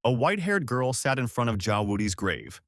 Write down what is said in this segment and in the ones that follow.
A white-haired girl sat in front of Zhao Wudi's grave.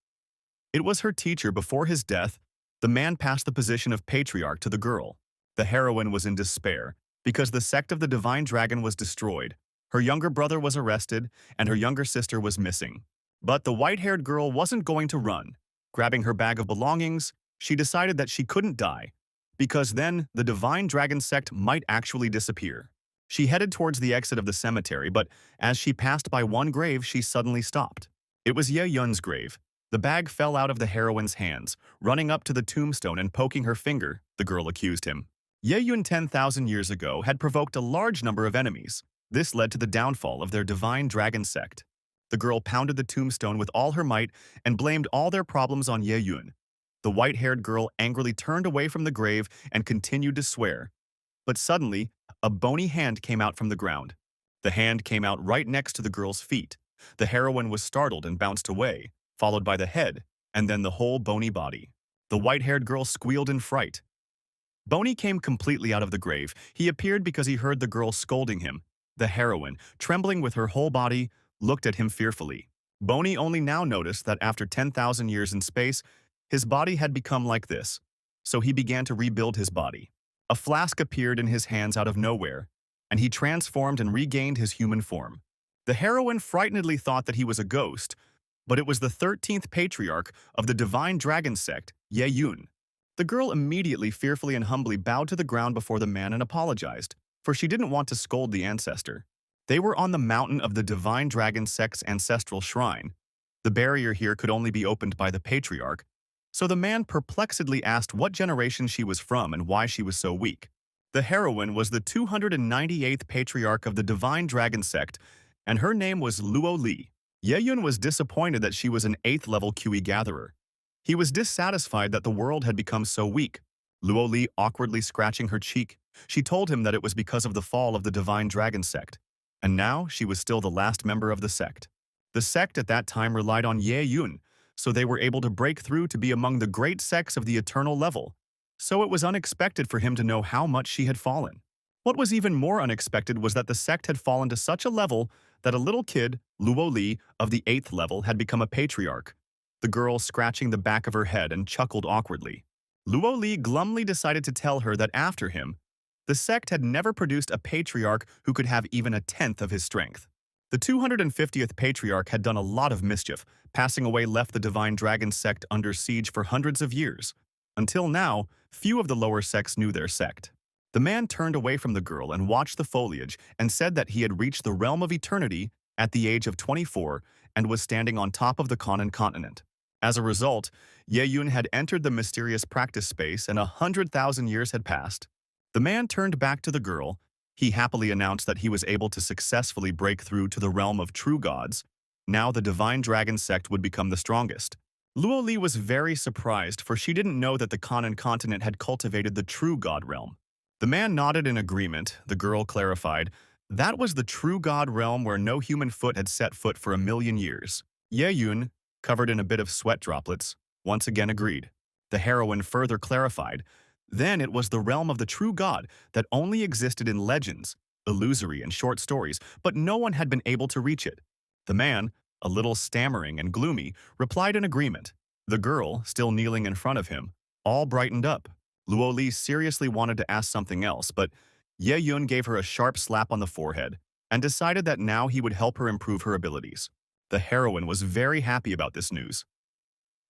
It was her teacher. Before his death, the man passed the position of patriarch to the girl. The heroine was in despair because the sect of the divine dragon was destroyed. Her younger brother was arrested, and her younger sister was missing. But the white-haired girl wasn't going to run. Grabbing her bag of belongings, she decided that she couldn't die, because then the divine dragon sect might actually disappear. She headed towards the exit of the cemetery, but as she passed by one grave, she suddenly stopped. It was Ye Yun's grave. The bag fell out of the heroine's hands. Running up to the tombstone and poking her finger, the girl accused him. Ye Yun 10,000 years ago had provoked a large number of enemies. This led to the downfall of their divine dragon sect. The girl pounded the tombstone with all her might and blamed all their problems on Ye Yun. The white-haired girl angrily turned away from the grave and continued to swear. But suddenly, a bony hand came out from the ground. The hand came out right next to the girl's feet. The heroine was startled and bounced away, followed by the head, and then the whole bony body. The white-haired girl squealed in fright. Boney came completely out of the grave. He appeared because he heard the girl scolding him. The heroine, trembling with her whole body, looked at him fearfully. Boney only now noticed that after 10,000 years in space, his body had become like this, so he began to rebuild his body. A flask appeared in his hands out of nowhere, and he transformed and regained his human form. The heroine frightenedly thought that he was a ghost, but it was the 13th patriarch of the divine dragon sect, Ye Yun. The girl immediately, fearfully and humbly bowed to the ground before the man and apologized, for she didn't want to scold the ancestor. They were on the mountain of the divine dragon sect's ancestral shrine. The barrier here could only be opened by the patriarch, so the man perplexedly asked what generation she was from and why she was so weak. The heroine was the 298th patriarch of the divine dragon sect, and her name was Luo Li. Ye Yun was disappointed that she was an 8th-level QE gatherer. He was dissatisfied that the world had become so weak. Luo Li awkwardly scratching her cheek, she told him that it was because of the fall of the divine dragon sect, and now she was still the last member of the sect. The sect at that time relied on Ye Yun, so they were able to break through to be among the great sects of the eternal level. So it was unexpected for him to know how much she had fallen. What was even more unexpected was that the sect had fallen to such a level that a little kid, Luo Li, of the 8th level had become a patriarch. The girl scratching the back of her head and chuckled awkwardly. Luo Li glumly decided to tell her that after him, the sect had never produced a patriarch who could have even a tenth of his strength. The 250th patriarch had done a lot of mischief. Passing away left the divine dragon sect under siege for hundreds of years. Until now, few of the lower sects knew their sect. The man turned away from the girl and watched the foliage and said that he had reached the realm of eternity at the age of 24 and was standing on top of the Kanan continent. As a result, Ye Yun had entered the mysterious practice space and 100,000 years had passed. The man turned back to the girl. He happily announced that he was able to successfully break through to the realm of true gods. Now the divine dragon sect would become the strongest. Luo Li was very surprised, for she didn't know that the Kanan continent had cultivated the true god realm. The man nodded in agreement. The girl clarified, that was the true god realm where no human foot had set foot for 1,000,000 years. Ye Yun, covered in a bit of sweat droplets, once again agreed. The heroine further clarified, then it was the realm of the true god that only existed in legends, illusory and short stories, but no one had been able to reach it. The man, a little stammering and gloomy, replied in agreement. The girl, still kneeling in front of him, all brightened up. Luo Li seriously wanted to ask something else, but Ye Yun gave her a sharp slap on the forehead and decided that now he would help her improve her abilities. The heroine was very happy about this news.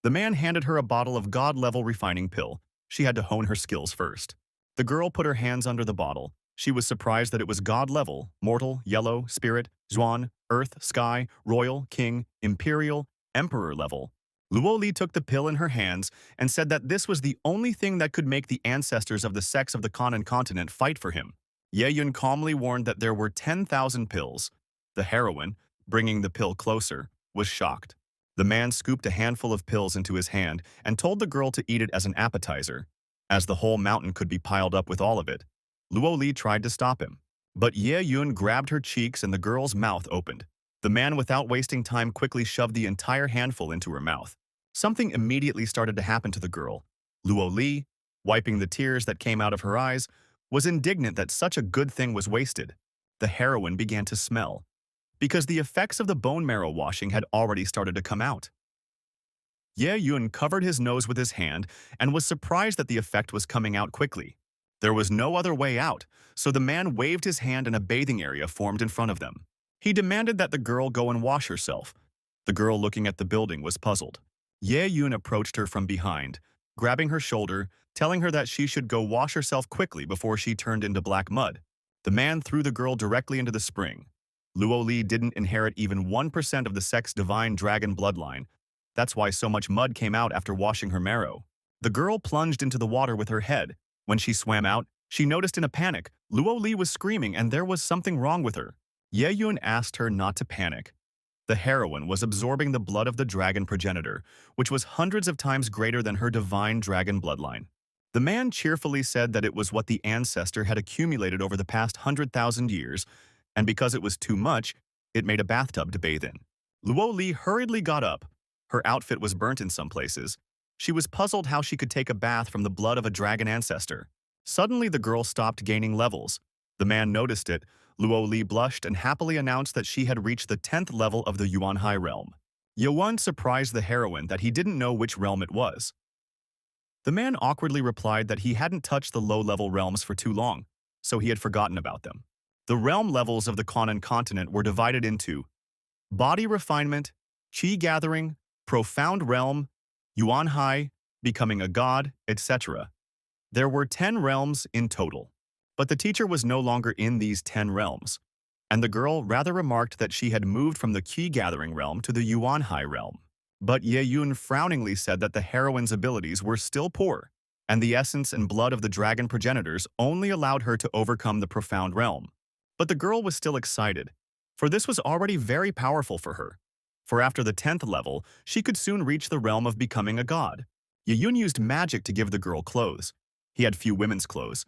The man handed her a bottle of god-level refining pill. She had to hone her skills first. The girl put her hands under the bottle. She was surprised that it was god-level, mortal, yellow, spirit, Zhuan, earth, sky, royal, king, imperial, emperor level. Luo Li took the pill in her hands and said that this was the only thing that could make the ancestors of the sects of the Kanan continent fight for him. Ye Yun calmly warned that there were 10,000 pills. The heroine, bringing the pill closer, was shocked. The man scooped a handful of pills into his hand and told the girl to eat it as an appetizer, as the whole mountain could be piled up with all of it. Luo Li tried to stop him, but Ye Yun grabbed her cheeks and the girl's mouth opened. The man, without wasting time, quickly shoved the entire handful into her mouth. Something immediately started to happen to the girl. Luo Li, wiping the tears that came out of her eyes, was indignant that such a good thing was wasted. The heroine began to smell. because the effects of the bone marrow washing had already started to come out. Ye Yun covered his nose with his hand and was surprised that the effect was coming out quickly. There was no other way out, so the man waved his hand and a bathing area formed in front of them. He demanded that the girl go and wash herself. The girl looking at the building was puzzled. Ye Yun approached her from behind, grabbing her shoulder, telling her that she should go wash herself quickly before she turned into black mud. The man threw the girl directly into the spring. Luo Li didn't inherit even 1% of the sect's divine dragon bloodline. That's why so much mud came out after washing her marrow. The girl plunged into the water with her head. When she swam out, she noticed in a panic Luo Li was screaming and there was something wrong with her. Ye Yun asked her not to panic. The heroine was absorbing the blood of the dragon progenitor, which was hundreds of times greater than her divine dragon bloodline. The man cheerfully said that it was what the ancestor had accumulated over the past 100,000 years, and because it was too much, it made a bathtub to bathe in. Luo Li hurriedly got up. Her outfit was burnt in some places. She was puzzled how she could take a bath from the blood of a dragon ancestor. Suddenly, the girl stopped gaining levels. The man noticed it. Luo Li blushed and happily announced that she had reached the 10th level of the Yuanhai realm. Yuan surprised the heroine that he didn't know which realm it was. The man awkwardly replied that he hadn't touched the low-level realms for too long, so he had forgotten about them. The realm levels of the Conan continent were divided into body refinement, qi gathering, profound realm, Yuanhai, becoming a god, etc. There were 10 realms in total. But the teacher was no longer in these 10 realms, and the girl rather remarked that she had moved from the key-gathering realm to the Yuanhai realm. But Ye Yun frowningly said that the heroine's abilities were still poor, and the essence and blood of the dragon progenitors only allowed her to overcome the profound realm. But the girl was still excited, for this was already very powerful for her. For after the 10th level, she could soon reach the realm of becoming a god. Ye Yun used magic to give the girl clothes. He had few women's clothes.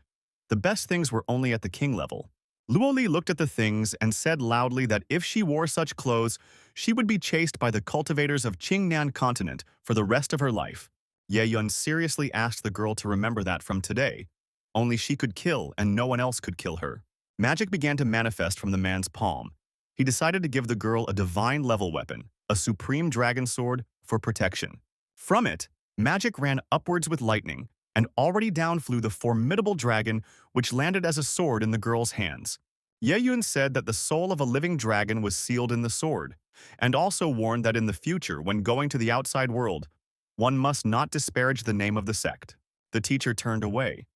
The best things were only at the king level. Luo Li looked at the things and said loudly that if she wore such clothes, she would be chased by the cultivators of Qingnan continent for the rest of her life. Ye Yun seriously asked the girl to remember that from today. Only she could kill and no one else could kill her. Magic began to manifest from the man's palm. He decided to give the girl a divine level weapon, a supreme dragon sword, for protection. From it, magic ran upwards with lightning, and already down flew the formidable dragon, which landed as a sword in the girl's hands. Ye Yun said that the soul of a living dragon was sealed in the sword, and also warned that in the future, when going to the outside world, one must not disparage the name of the sect. The teacher turned away.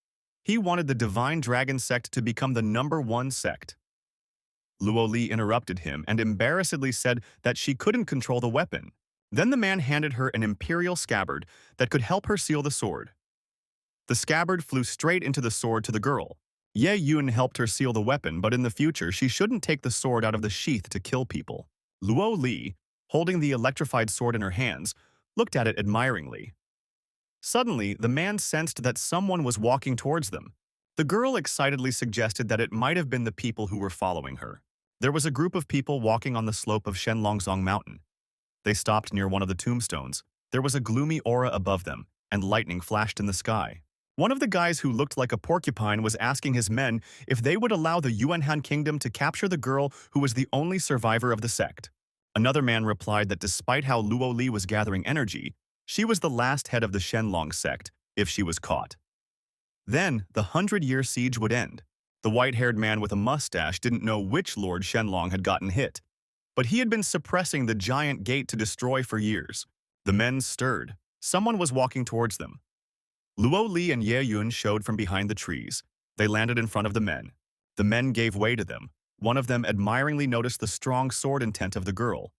He wanted the divine dragon sect to become the #1 sect. Luo Li interrupted him and embarrassedly said that she couldn't control the weapon. Then the man handed her an imperial scabbard that could help her seal the sword. The scabbard flew straight into the sword to the girl. Ye Yun helped her seal the weapon, but in the future she shouldn't take the sword out of the sheath to kill people. Luo Li, holding the electrified sword in her hands, looked at it admiringly. Suddenly, the man sensed that someone was walking towards them. The girl excitedly suggested that it might have been the people who were following her. There was a group of people walking on the slope of Shenlongzong Mountain. They stopped near one of the tombstones. There was a gloomy aura above them, and lightning flashed in the sky. One of the guys who looked like a porcupine was asking his men if they would allow the Yuanhan kingdom to capture the girl who was the only survivor of the sect. Another man replied that despite how Luo Li was gathering energy, she was the last head of the Shenlong sect if she was caught. Then, the 100-year siege would end. The white-haired man with a mustache didn't know which Lord Shenlong had gotten hit, but he had been suppressing the giant gate to destroy for years. The men stirred. Someone was walking towards them. Luo Li and Ye Yun showed from behind the trees. They landed in front of the men. The men gave way to them. One of them admiringly noticed the strong sword intent of the girl.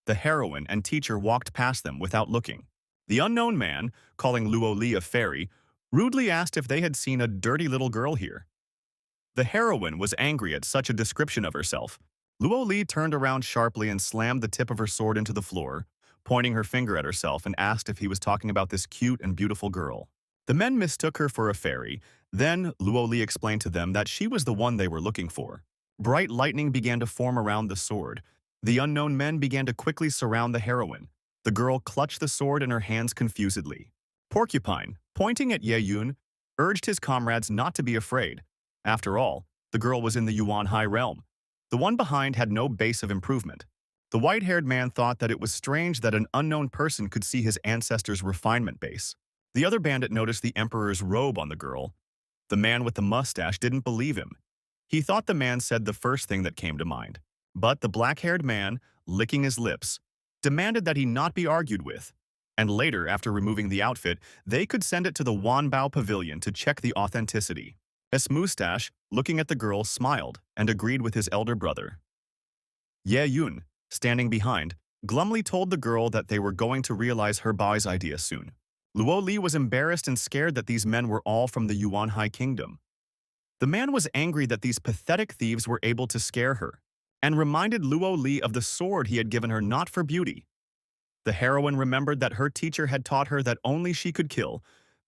The heroine and teacher walked past them without looking. The unknown man, calling Luo Li a fairy, rudely asked if they had seen a dirty little girl here. The heroine was angry at such a description of herself. Luo Li turned around sharply and slammed the tip of her sword into the floor, pointing her finger at herself, and asked if he was talking about this cute and beautiful girl. The men mistook her for a fairy. Then Luo Li explained to them that she was the one they were looking for. Bright lightning began to form around the sword. The unknown men began to quickly surround the heroine. The girl clutched the sword in her hands confusedly. Porcupine, pointing at Ye Yun, urged his comrades not to be afraid. After all, the girl was in the Yuanhai realm. The one behind had no base of improvement. The white-haired man thought that it was strange that an unknown person could see his ancestor's refinement base. The other bandit noticed the emperor's robe on the girl. The man with the mustache didn't believe him. He thought the man said the first thing that came to mind. But the black-haired man, licking his lips, demanded that he not be argued with. And later, after removing the outfit, they could send it to the Wanbao Pavilion to check the authenticity. His mustache, looking at the girl, smiled and agreed with his elder brother. Ye Yun, standing behind, glumly told the girl that they were going to realize her boy's idea soon. Luo Li was embarrassed and scared that these men were all from the Yuan High Kingdom. The man was angry that these pathetic thieves were able to scare her, and reminded Luo Li of the sword he had given her not for beauty. The heroine remembered that her teacher had taught her that only she could kill,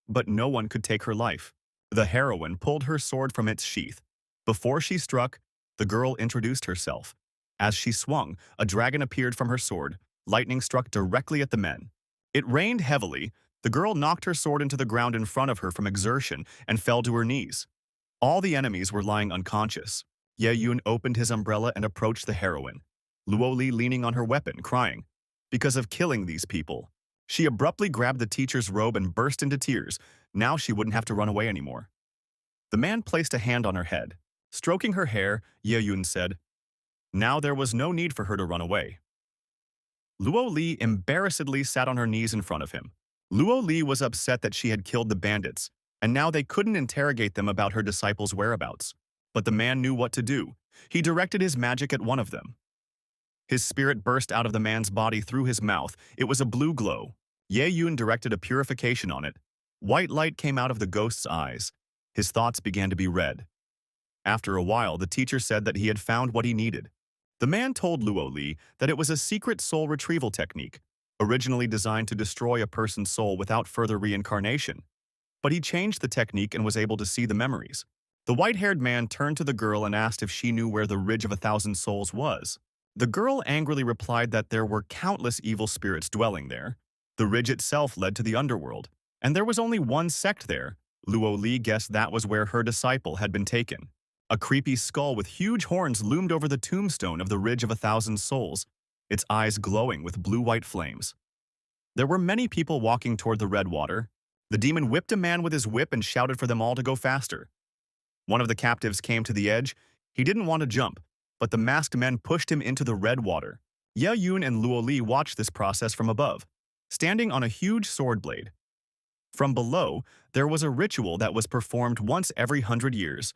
but no one could take her life. The heroine pulled her sword from its sheath. Before she struck, the girl introduced herself. As she swung, a dragon appeared from her sword. Lightning struck directly at the men. It rained heavily. The girl knocked her sword into the ground in front of her from exertion and fell to her knees. All the enemies were lying unconscious. Ye Yun opened his umbrella and approached the heroine. Luo Li leaning on her weapon, crying, because of killing these people. She abruptly grabbed the teacher's robe and burst into tears. Now she wouldn't have to run away anymore. The man placed a hand on her head. Stroking her hair, Ye Yun said, now there was no need for her to run away. Luo Li embarrassedly sat on her knees in front of him. Luo Li was upset that she had killed the bandits, and now they couldn't interrogate them about her disciples' whereabouts. But the man knew what to do. He directed his magic at one of them. His spirit burst out of the man's body through his mouth. It was a blue glow. Ye Yun directed a purification on it. White light came out of the ghost's eyes. His thoughts began to be read. After a while, the teacher said that he had found what he needed. The man told Luo Li that it was a secret soul retrieval technique, originally designed to destroy a person's soul without further reincarnation. But he changed the technique and was able to see the memories. The white-haired man turned to the girl and asked if she knew where the Ridge of 1,000 Souls was. The girl angrily replied that there were countless evil spirits dwelling there. The ridge itself led to the underworld, and there was only one sect there. Luo Li guessed that was where her disciple had been taken. A creepy skull with huge horns loomed over the tombstone of the Ridge of 1,000 Souls, its eyes glowing with blue-white flames. There were many people walking toward the red water. The demon whipped a man with his whip and shouted for them all to go faster. One of the captives came to the edge. He didn't want to jump, but the masked men pushed him into the red water. Ye Yun and Luo Li watched this process from above, standing on a huge sword blade. From below, there was a ritual that was performed once every 100 years.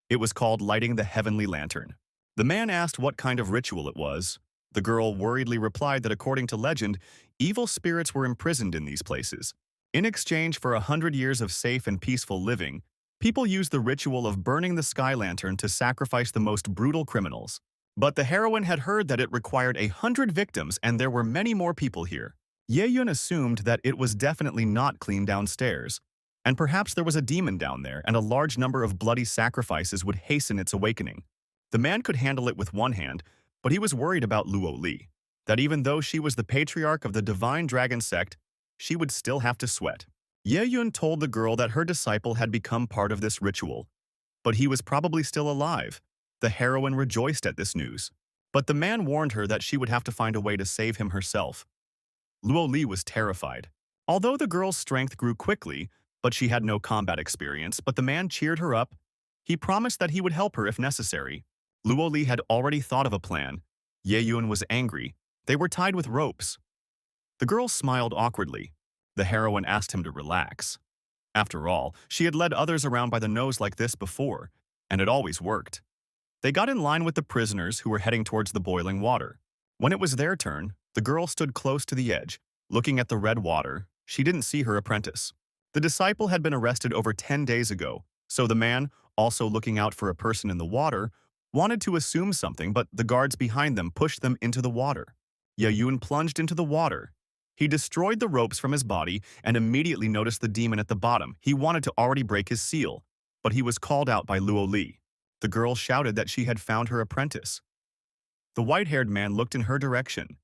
It was called lighting the heavenly lantern. The man asked what kind of ritual it was. The girl worriedly replied that according to legend, evil spirits were imprisoned in these places. In exchange for 100 years of safe and peaceful living, people used the ritual of burning the sky lantern to sacrifice the most brutal criminals. But the heroine had heard that it required 100 victims and there were many more people here. Ye Yun assumed that it was definitely not clean downstairs, and perhaps there was a demon down there and a large number of bloody sacrifices would hasten its awakening. The man could handle it with one hand, but he was worried about Luo Li, that even though she was the patriarch of the Divine Dragon sect, she would still have to sweat. Ye Yun told the girl that her disciple had become part of this ritual, but he was probably still alive. The heroine rejoiced at this news, but the man warned her that she would have to find a way to save him herself. Luo Li was terrified. Although the girl's strength grew quickly, but she had no combat experience, but the man cheered her up. He promised that he would help her if necessary. Luo Li had already thought of a plan. Ye Yun was angry. They were tied with ropes. The girl smiled awkwardly. The heroine asked him to relax. After all, she had led others around by the nose like this before, and it always worked. They got in line with the prisoners who were heading towards the boiling water. When it was their turn, the girl stood close to the edge, looking at the red water. She didn't see her apprentice. The disciple had been arrested over 10 days ago, so the man, also looking out for a person in the water, wanted to assume something, but the guards behind them pushed them into the water. Ye Yun plunged into the water. He destroyed the ropes from his body and immediately noticed the demon at the bottom. He wanted to already break his seal, but he was called out by Luo Li. The girl shouted that she had found her apprentice. The white-haired man looked in her direction.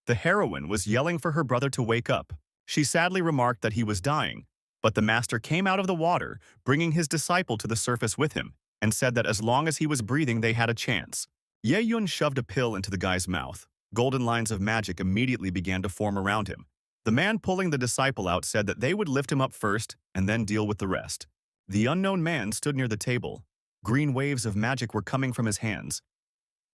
The heroine was yelling for her brother to wake up. She sadly remarked that he was dying, but the master came out of the water, bringing his disciple to the surface with him, and said that as long as he was breathing they had a chance. Ye Yun shoved a pill into the guy's mouth. Golden lines of magic immediately began to form around him. The man pulling the disciple out said that they would lift him up first and then deal with the rest. The unknown man stood near the table. Green waves of magic were coming from his hands.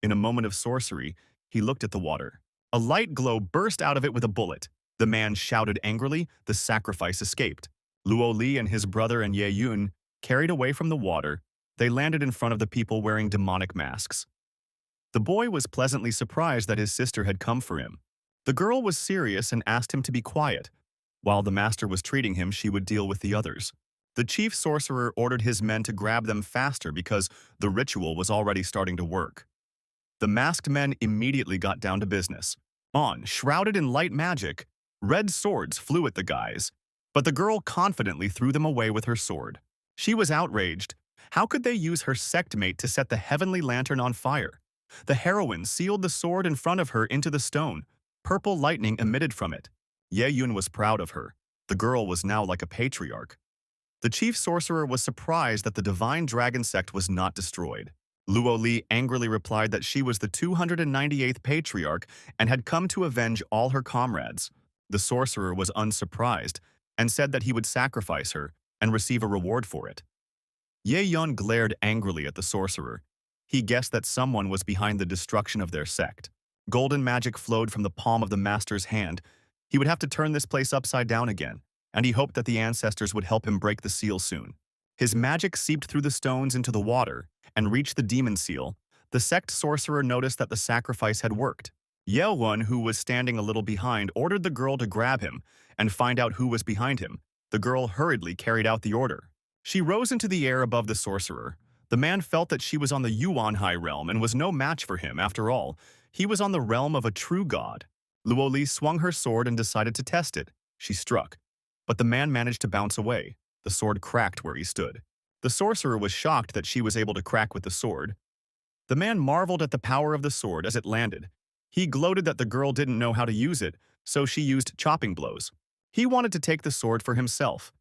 In a moment of sorcery, he looked at the water. A light glow burst out of it with a bullet. The man shouted angrily. The sacrifice escaped. Luo Li and his brother and Ye Yun, carried away from the water, they landed in front of the people wearing demonic masks. The boy was pleasantly surprised that his sister had come for him. The girl was serious and asked him to be quiet. While the master was treating him, she would deal with the others. The chief sorcerer ordered his men to grab them faster because the ritual was already starting to work. The masked men immediately got down to business. Shrouded in light magic, red swords flew at the guys, but the girl confidently threw them away with her sword. She was outraged. How could they use her sect mate to set the heavenly lantern on fire? The heroine sealed the sword in front of her into the stone. Purple lightning emitted from it. Ye Yun was proud of her. The girl was now like a patriarch. The chief sorcerer was surprised that the divine dragon sect was not destroyed. Luo Li angrily replied that she was the 298th patriarch and had come to avenge all her comrades. The sorcerer was unsurprised and said that he would sacrifice her and receive a reward for it. Ye Yun glared angrily at the sorcerer. He guessed that someone was behind the destruction of their sect. Golden magic flowed from the palm of the master's hand. He would have to turn this place upside down again, and he hoped that the ancestors would help him break the seal soon. His magic seeped through the stones into the water and reached the demon seal. The sect sorcerer noticed that the sacrifice had worked. Ye Yun, who was standing a little behind, ordered the girl to grab him and find out who was behind him. The girl hurriedly carried out the order. She rose into the air above the sorcerer. The man felt that she was on the Yuan High realm and was no match for him after all. He was on the realm of a true god. Luo Li swung her sword and decided to test it. She struck, but the man managed to bounce away. The sword cracked where he stood. The sorcerer was shocked that she was able to crack with the sword. The man marveled at the power of the sword as it landed. He gloated that the girl didn't know how to use it, so she used chopping blows. He wanted to take the sword for himself.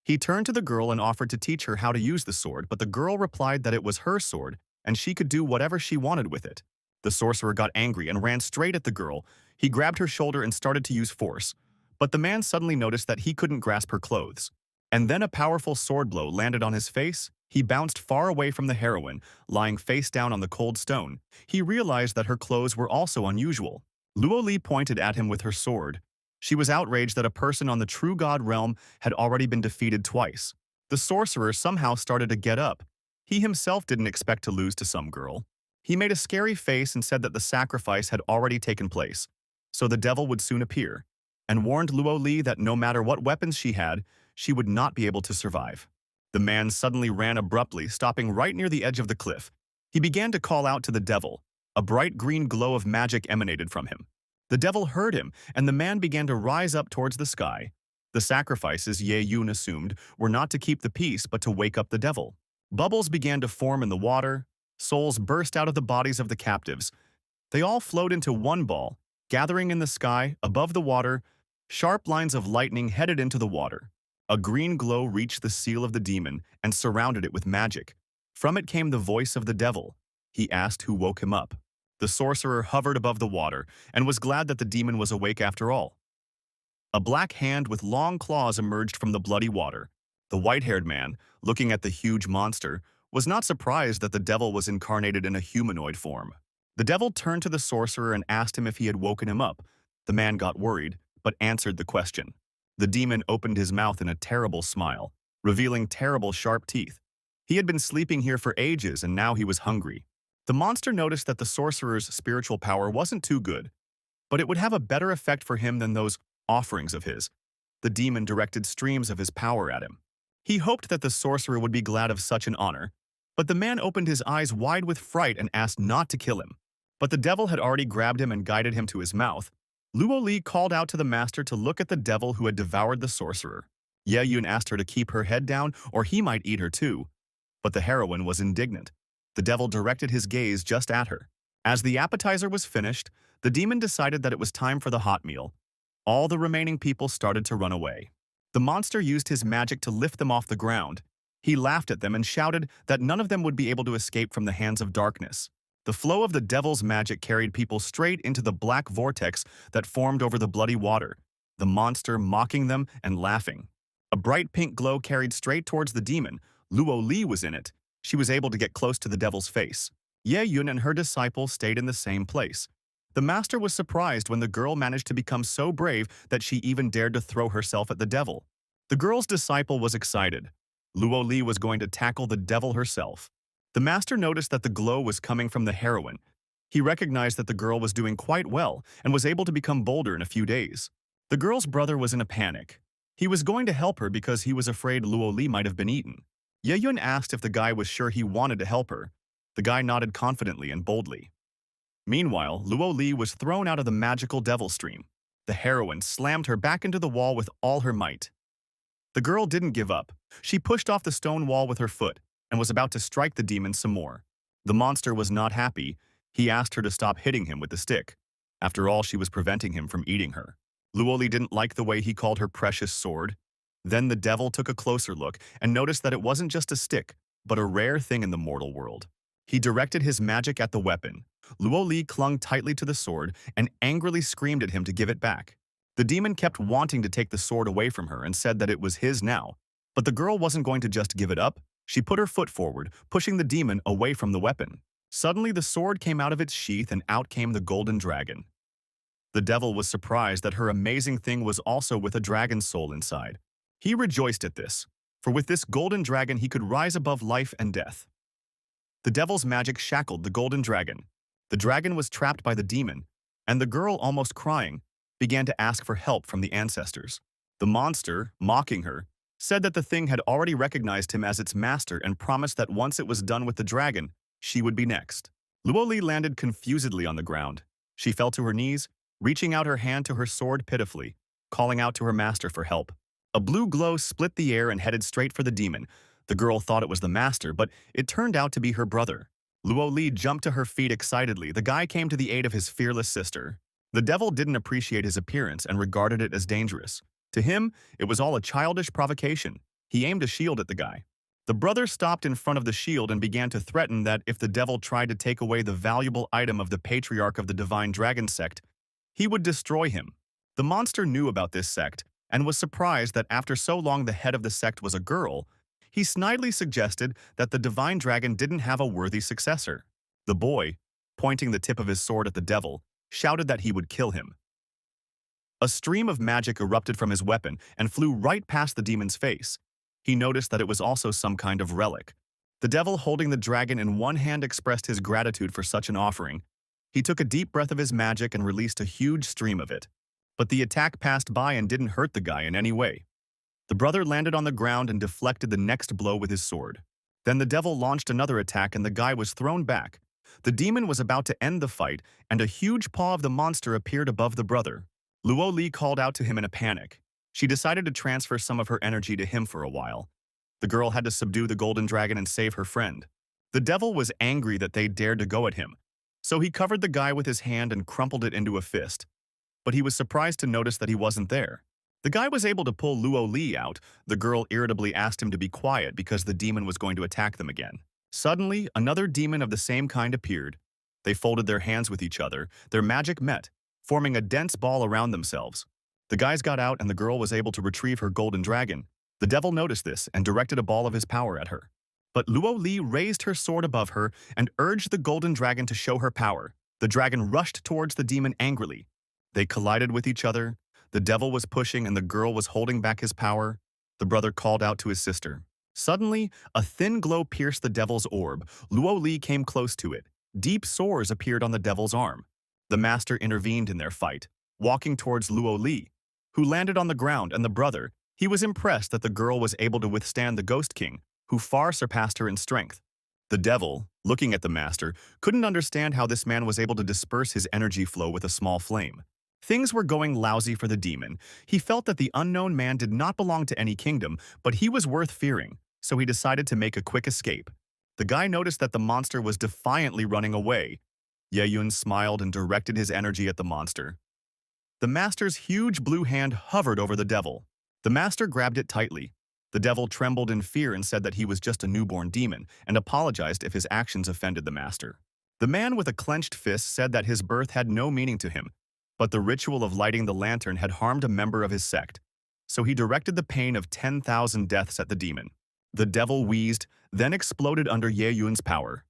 He turned to the girl and offered to teach her how to use the sword, but the girl replied that it was her sword and she could do whatever she wanted with it. The sorcerer got angry and ran straight at the girl. He grabbed her shoulder and started to use force. But the man suddenly noticed that he couldn't grasp her clothes. And then a powerful sword blow landed on his face. He bounced far away from the heroine, lying face down on the cold stone. He realized that her clothes were also unusual. Luo Li pointed at him with her sword. She was outraged that a person on the true god realm had already been defeated twice. The sorcerer somehow started to get up. He himself didn't expect to lose to some girl. He made a scary face and said that the sacrifice had already taken place, so the devil would soon appear, and warned Luo Li that no matter what weapons she had, she would not be able to survive. The man suddenly ran abruptly, stopping right near the edge of the cliff. He began to call out to the devil. A bright green glow of magic emanated from him. The devil heard him, and the man began to rise up towards the sky. The sacrifices, Ye Yun assumed, were not to keep the peace but to wake up the devil. Bubbles began to form in the water. Souls burst out of the bodies of the captives. They all flowed into one ball, gathering in the sky, above the water. Sharp lines of lightning headed into the water. A green glow reached the seal of the demon and surrounded it with magic. From it came the voice of the devil. He asked who woke him up. The sorcerer hovered above the water and was glad that the demon was awake after all. A black hand with long claws emerged from the bloody water. The white-haired man, looking at the huge monster, was not surprised that the devil was incarnated in a humanoid form. The devil turned to the sorcerer and asked him if he had woken him up. The man got worried, but answered the question. The demon opened his mouth in a terrible smile, revealing terrible sharp teeth. He had been sleeping here for ages and now he was hungry. The monster noticed that the sorcerer's spiritual power wasn't too good, but it would have a better effect for him than those offerings of his. The demon directed streams of his power at him. He hoped that the sorcerer would be glad of such an honor, but the man opened his eyes wide with fright and asked not to kill him. But the devil had already grabbed him and guided him to his mouth. Luo Li called out to the master to look at the devil who had devoured the sorcerer. Ye Yun asked her to keep her head down or he might eat her too. But the heroine was indignant. The devil directed his gaze just at her. As the appetizer was finished, the demon decided that it was time for the hot meal. All the remaining people started to run away. The monster used his magic to lift them off the ground. He laughed at them and shouted that none of them would be able to escape from the hands of darkness. The flow of the devil's magic carried people straight into the black vortex that formed over the bloody water, the monster mocking them and laughing. A bright pink glow carried straight towards the demon. Luo Li was in it. She was able to get close to the devil's face. Ye Yun and her disciple stayed in the same place. The master was surprised when the girl managed to become so brave that she even dared to throw herself at the devil. The girl's disciple was excited. Luo Li was going to tackle the devil herself. The master noticed that the glow was coming from the heroine. He recognized that the girl was doing quite well and was able to become bolder in a few days. The girl's brother was in a panic. He was going to help her because he was afraid Luo Li might have been eaten. Ye Yun asked if the guy was sure he wanted to help her. The guy nodded confidently and boldly. Meanwhile, Luo Li was thrown out of the magical devil stream. The heroine slammed her back into the wall with all her might. The girl didn't give up. She pushed off the stone wall with her foot and was about to strike the demon some more. The monster was not happy. He asked her to stop hitting him with the stick. After all, she was preventing him from eating her. Luo Li didn't like the way he called her precious sword. Then the devil took a closer look and noticed that it wasn't just a stick, but a rare thing in the mortal world. He directed his magic at the weapon. Luo Li clung tightly to the sword and angrily screamed at him to give it back. The demon kept wanting to take the sword away from her and said that it was his now. But the girl wasn't going to just give it up. She put her foot forward, pushing the demon away from the weapon. Suddenly, the sword came out of its sheath and out came the golden dragon. The devil was surprised that her amazing thing was also with a dragon's soul inside. He rejoiced at this, for with this golden dragon he could rise above life and death. The devil's magic shackled the golden dragon. The dragon was trapped by the demon, and the girl, almost crying, began to ask for help from the ancestors. The monster, mocking her, said that the thing had already recognized him as its master and promised that once it was done with the dragon, she would be next. Luo Li landed confusedly on the ground. She fell to her knees, reaching out her hand to her sword pitifully, calling out to her master for help. A blue glow split the air and headed straight for the demon. The girl thought it was the master, but it turned out to be her brother. Luo Li jumped to her feet excitedly. The guy came to the aid of his fearless sister. The devil didn't appreciate his appearance and regarded it as dangerous. To him, it was all a childish provocation. He aimed a shield at the guy. The brother stopped in front of the shield and began to threaten that if the devil tried to take away the valuable item of the patriarch of the divine dragon sect, he would destroy him. The monster knew about this sect and was surprised that after so long the head of the sect was a girl. He snidely suggested that the divine dragon didn't have a worthy successor. The boy, pointing the tip of his sword at the devil, shouted that he would kill him. A stream of magic erupted from his weapon and flew right past the demon's face. He noticed that it was also some kind of relic. The devil, holding the dragon in one hand, expressed his gratitude for such an offering. He took a deep breath of his magic and released a huge stream of it. But the attack passed by and didn't hurt the guy in any way. The brother landed on the ground and deflected the next blow with his sword. Then the devil launched another attack and the guy was thrown back. The demon was about to end the fight, and a huge paw of the monster appeared above the brother. Luo Li called out to him in a panic. She decided to transfer some of her energy to him for a while. The girl had to subdue the golden dragon and save her friend. The devil was angry that they dared to go at him, so he covered the guy with his hand and crumpled it into a fist. But he was surprised to notice that he wasn't there. The guy was able to pull Luo Li out. The girl irritably asked him to be quiet because the demon was going to attack them again. Suddenly, another demon of the same kind appeared. They folded their hands with each other. Their magic met, forming a dense ball around themselves. The guys got out and the girl was able to retrieve her golden dragon. The devil noticed this and directed a ball of his power at her. But Luo Li raised her sword above her and urged the golden dragon to show her power. The dragon rushed towards the demon angrily. They collided with each other. The devil was pushing and the girl was holding back his power. The brother called out to his sister. Suddenly, a thin glow pierced the devil's orb. Luo Li came close to it. Deep sores appeared on the devil's arm. The master intervened in their fight, walking towards Luo Li, who landed on the ground, and the brother. He was impressed that the girl was able to withstand the Ghost King, who far surpassed her in strength. The devil, looking at the master, couldn't understand how this man was able to disperse his energy flow with a small flame. Things were going lousy for the demon. He felt that the unknown man did not belong to any kingdom, but he was worth fearing, so he decided to make a quick escape. The guy noticed that the monster was defiantly running away. Ye Yun smiled and directed his energy at the monster. The master's huge blue hand hovered over the devil. The master grabbed it tightly. The devil trembled in fear and said that he was just a newborn demon and apologized if his actions offended the master. The man with a clenched fist said that his birth had no meaning to him, but the ritual of lighting the lantern had harmed a member of his sect, so he directed the pain of 10,000 deaths at the demon. The devil wheezed, then exploded under Ye Yun's power.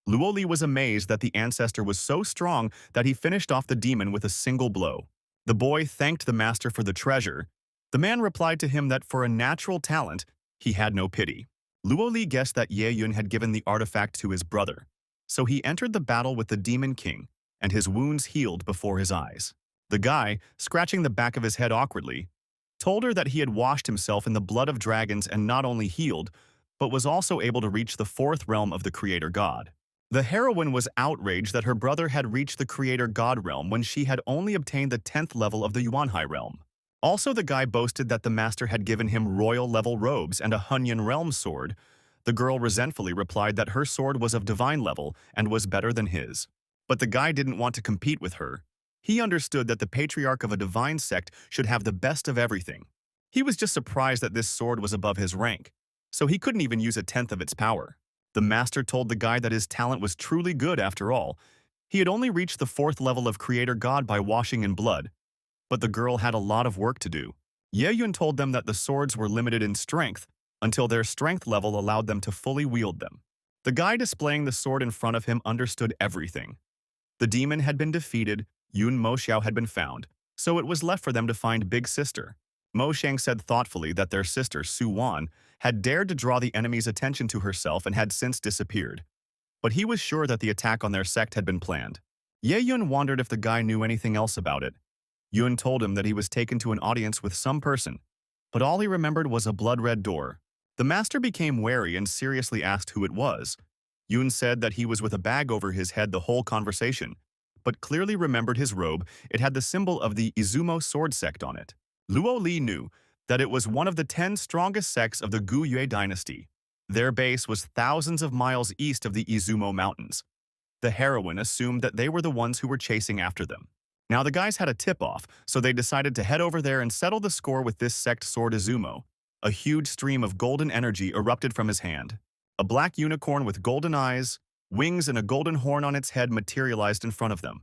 Luo Li was amazed that the ancestor was so strong that he finished off the demon with a single blow. The boy thanked the master for the treasure. The man replied to him that for a natural talent, he had no pity. Luo Li guessed that Ye Yun had given the artifact to his brother, so he entered the battle with the demon king, and his wounds healed before his eyes. The guy, scratching the back of his head awkwardly, told her that he had washed himself in the blood of dragons and not only healed, but was also able to reach the fourth realm of the creator god. The heroine was outraged that her brother had reached the creator god realm when she had only obtained the 10th level of the Yuanhai realm. Also, the guy boasted that the master had given him royal-level robes and a Hunyan realm sword. The girl resentfully replied that her sword was of divine level and was better than his. But the guy didn't want to compete with her. He understood that the patriarch of a divine sect should have the best of everything. He was just surprised that this sword was above his rank, so he couldn't even use a tenth of its power. The master told the guy that his talent was truly good after all. He had only reached the 4th level of creator god by washing in blood, but the girl had a lot of work to do. Ye Yun told them that the swords were limited in strength until their strength level allowed them to fully wield them. The guy displaying the sword in front of him understood everything. The demon had been defeated, Yun Moxiao had been found, so it was left for them to find Big Sister. Mo Shang said thoughtfully that their sister, Su Wan, had dared to draw the enemy's attention to herself and had since disappeared. But he was sure that the attack on their sect had been planned. Ye Yun wondered if the guy knew anything else about it. Yun told him that he was taken to an audience with some person, but all he remembered was a blood-red door. The master became wary and seriously asked who it was. Yun said that he was with a bag over his head the whole conversation, but clearly remembered his robe. It had the symbol of the Izumo sword sect on it. Luo Li knew that it was one of the 10 strongest sects of the Gu Yue dynasty. Their base was thousands of miles east of the Izumo mountains. The heroine assumed that they were the ones who were chasing after them. Now the guys had a tip-off, so they decided to head over there and settle the score with this sect sword Izumo. A huge stream of golden energy erupted from his hand. A black unicorn with golden eyes, wings, and a golden horn on its head materialized in front of them.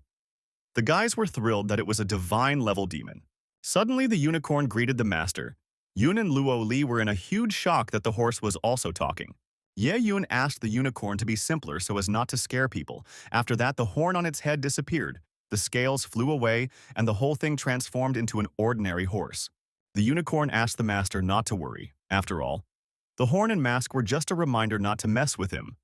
The guys were thrilled that it was a divine-level demon. Suddenly, the unicorn greeted the master. Yun and Luo Li were in a huge shock that the horse was also talking. Ye Yun asked the unicorn to be simpler so as not to scare people. After that, the horn on its head disappeared. The scales flew away, and the whole thing transformed into an ordinary horse. The unicorn asked the master not to worry. After all, the horn and mask were just a reminder not to mess with him,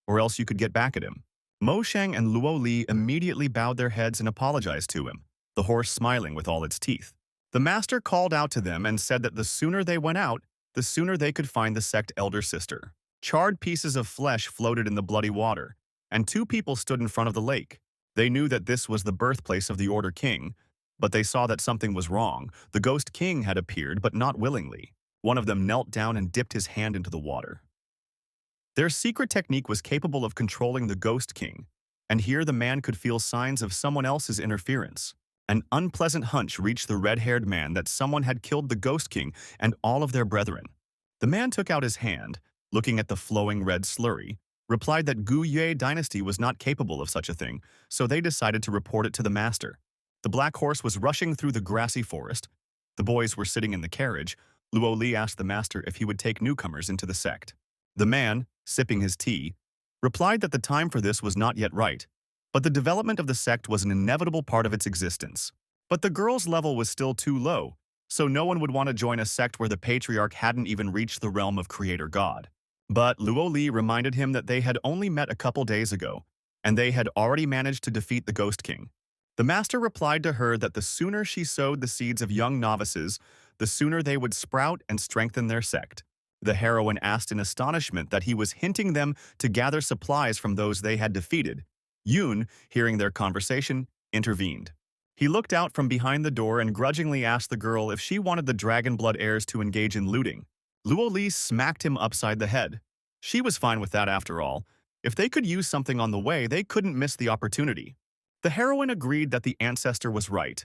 or else you could get back at him. Mo Shang and Luo Li immediately bowed their heads and apologized to him, the horse smiling with all its teeth. The master called out to them and said that the sooner they went out, the sooner they could find the sect elder sister. Charred pieces of flesh floated in the bloody water, and 2 people stood in front of the lake. They knew that this was the birthplace of the Order King, but they saw that something was wrong. The Ghost King had appeared, but not willingly. One of them knelt down and dipped his hand into the water. Their secret technique was capable of controlling the Ghost King, and here the man could feel signs of someone else's interference. An unpleasant hunch reached the red-haired man that someone had killed the Ghost King and all of their brethren. The man took out his hand, looking at the flowing red slurry, replied that Gu Yue dynasty was not capable of such a thing, so they decided to report it to the master. The black horse was rushing through the grassy forest. The boys were sitting in the carriage. Luo Li asked the master if he would take newcomers into the sect. The man, sipping his tea, replied that the time for this was not yet right, but the development of the sect was an inevitable part of its existence. But the girl's level was still too low, so no one would want to join a sect where the patriarch hadn't even reached the realm of creator god. But Luo Li reminded him that they had only met a couple days ago, and they had already managed to defeat the Ghost King. The master replied to her that the sooner she sowed the seeds of young novices, the sooner they would sprout and strengthen their sect. The heroine asked in astonishment that he was hinting them to gather supplies from those they had defeated. Yun, hearing their conversation, intervened. He looked out from behind the door and grudgingly asked the girl if she wanted the Dragon Blood heirs to engage in looting. Luo Li smacked him upside the head. She was fine with that after all. If they could use something on the way, they couldn't miss the opportunity. The heroine agreed that the ancestor was right.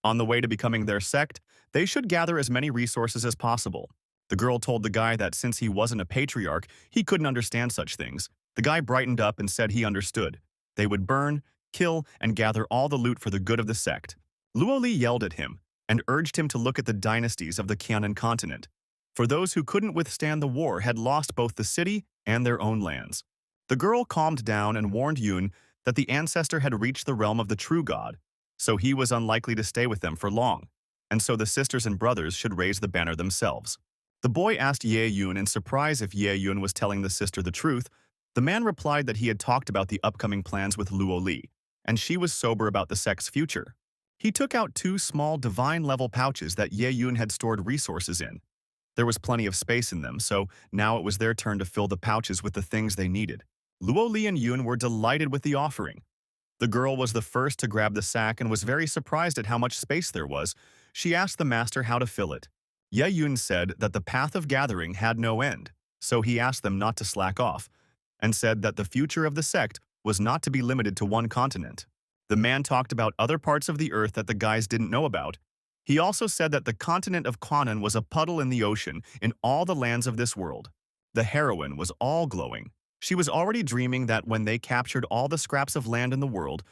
On the way to becoming their sect, they should gather as many resources as possible. The girl told the guy that since he wasn't a patriarch, he couldn't understand such things. The guy brightened up and said he understood. They would burn, kill, and gather all the loot for the good of the sect. Luo Li yelled at him and urged him to look at the dynasties of the Qianan continent, for those who couldn't withstand the war had lost both the city and their own lands. The girl calmed down and warned Yun that the ancestor had reached the realm of the true god, so he was unlikely to stay with them for long, and so the sisters and brothers should raise the banner themselves. The boy asked Ye Yun in surprise if Ye Yun was telling the sister the truth. The man replied that he had talked about the upcoming plans with Luo Li, and she was sober about the sect's future. He took out 2 small divine-level pouches that Ye Yun had stored resources in. There was plenty of space in them, so now it was their turn to fill the pouches with the things they needed. Luo Li and Yun were delighted with the offering. The girl was the first to grab the sack and was very surprised at how much space there was. She asked the master how to fill it. Ye Yun said that the path of gathering had no end, so he asked them not to slack off, and said that the future of the sect was not to be limited to one continent. The man talked about other parts of the earth that the guys didn't know about. He also said that the continent of Qianan was a puddle in the ocean in all the lands of this world. The heroine was all glowing. She was already dreaming that when they captured all the scraps of land in the world,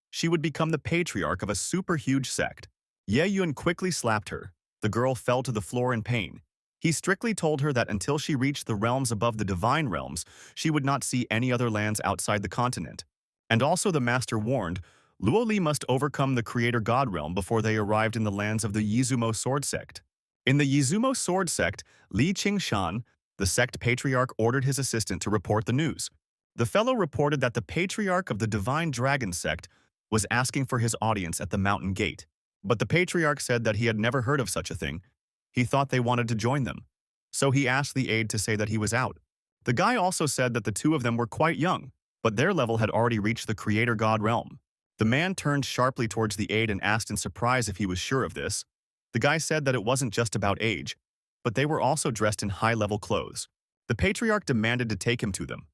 she would become the patriarch of a super huge sect. Ye Yun quickly slapped her. The girl fell to the floor in pain. He strictly told her that until she reached the realms above the divine realms, she would not see any other lands outside the continent. And also the master warned, Luo Li must overcome the creator god realm before they arrived in the lands of the Yizumo sword sect. In the Yizumo sword sect, Li Qingshan, the sect patriarch, ordered his assistant to report the news. The fellow reported that the patriarch of the divine dragon sect was asking for his audience at the mountain gate. But the patriarch said that he had never heard of such a thing. He thought they wanted to join them. So he asked the aide to say that he was out. The guy also said that the 2 of them were quite young, but their level had already reached the creator god realm. The man turned sharply towards the aide and asked in surprise if he was sure of this. The guy said that it wasn't just about age, but they were also dressed in high-level clothes. The patriarch demanded to take him to them.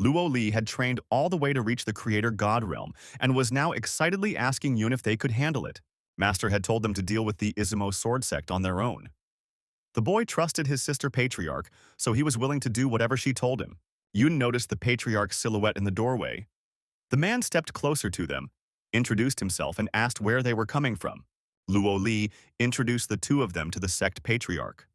Luo Li had trained all the way to reach the creator god realm and was now excitedly asking Yun if they could handle it. Master had told them to deal with the Izumo sword sect on their own. The boy trusted his sister patriarch, so he was willing to do whatever she told him. Yun noticed the patriarch's silhouette in the doorway. The man stepped closer to them, introduced himself, and asked where they were coming from. Luo Li introduced the 2 of them to the sect patriarch.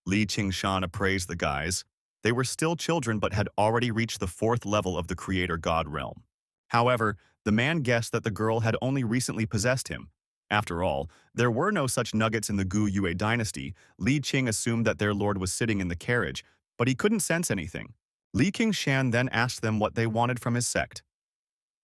Li Qingshan appraised the guys. They were still children but had already reached the 4th level of the creator god realm. However, the man guessed that the girl had only recently possessed him. After all, there were no such nuggets in the Gu Yue dynasty. Li Qing assumed that their lord was sitting in the carriage, but he couldn't sense anything. Li Qingshan then asked them what they wanted from his sect.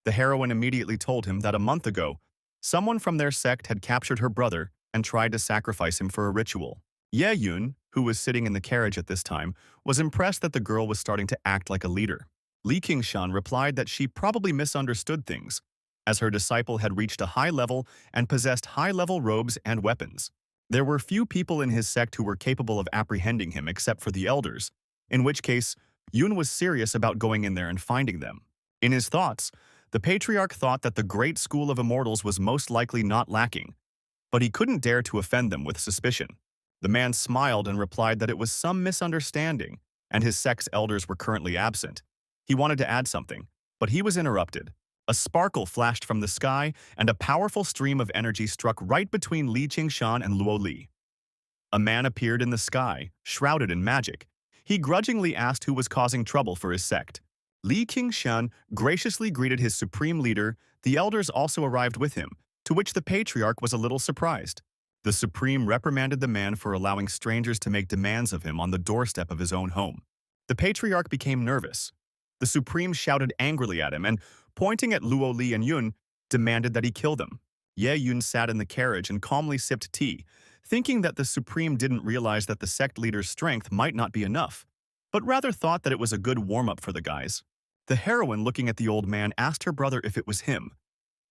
The heroine immediately told him that a month ago, someone from their sect had captured her brother and tried to sacrifice him for a ritual. Ye Yun, who was sitting in the carriage at this time, was impressed that the girl was starting to act like a leader. Li Qingshan replied that she probably misunderstood things, as her disciple had reached a high level and possessed high-level robes and weapons. There were few people in his sect who were capable of apprehending him except for the elders, in which case Yun was serious about going in there and finding them. In his thoughts, the patriarch thought that the great school of immortals was most likely not lacking, but he couldn't dare to offend them with suspicion. The man smiled and replied that it was some misunderstanding, and his sect's elders were currently absent. He wanted to add something, but he was interrupted. A sparkle flashed from the sky, and a powerful stream of energy struck right between Li Qingshan and Luo Li. A man appeared in the sky, shrouded in magic. He grudgingly asked who was causing trouble for his sect. Li Qingshan graciously greeted his supreme leader. The elders also arrived with him, to which the patriarch was a little surprised. The supreme reprimanded the man for allowing strangers to make demands of him on the doorstep of his own home. The patriarch became nervous. The supreme shouted angrily at him and, pointing at Luo Li and Yun, demanded that he kill them. Ye Yun sat in the carriage and calmly sipped tea, thinking that the supreme didn't realize that the sect leader's strength might not be enough, but rather thought that it was a good warm-up for the guys. The heroine, looking at the old man, asked her brother if it was him.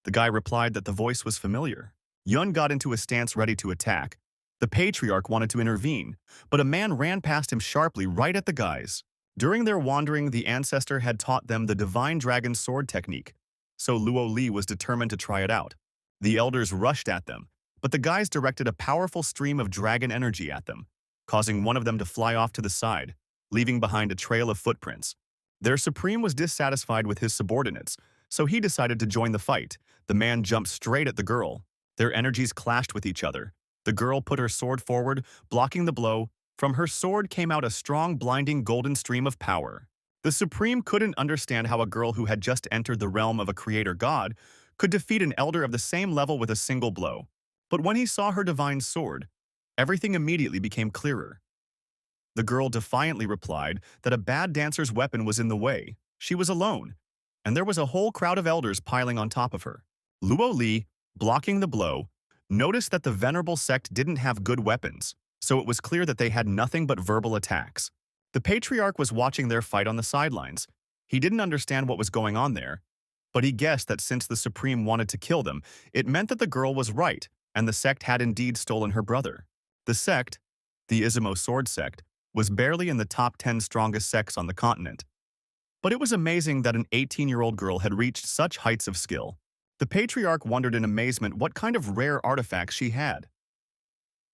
The guy replied that the voice was familiar. Yun got into a stance ready to attack. The patriarch wanted to intervene, but a man ran past him sharply right at the guys. During their wandering, the ancestor had taught them the divine dragon sword technique, so Luo Li was determined to try it out. The elders rushed at them, but the guys directed a powerful stream of dragon energy at them, causing one of them to fly off to the side, leaving behind a trail of footprints. Their supreme was dissatisfied with his subordinates, so he decided to join the fight. The man jumped straight at the girl. Their energies clashed with each other. The girl put her sword forward, blocking the blow. From her sword came out a strong, blinding golden stream of power. The Supreme couldn't understand how a girl who had just entered the realm of a creator god could defeat an elder of the same level with a single blow. But when he saw her divine sword, everything immediately became clearer. The girl defiantly replied that a bad dancer's weapon was in the way. She was alone, and there was a whole crowd of elders piling on top of her. Luo Li, blocking the blow, noticed that the venerable sect didn't have good weapons, so it was clear that they had nothing but verbal attacks. The patriarch was watching their fight on the sidelines. He didn't understand what was going on there, but he guessed that since the Supreme wanted to kill them, it meant that the girl was right, and the sect had indeed stolen her brother. The sect, the Izumo Sword Sect, was barely in the top 10 strongest sects on the continent. But it was amazing that an 18-year-old girl had reached such heights of skill. The patriarch wondered in amazement what kind of rare artifacts she had.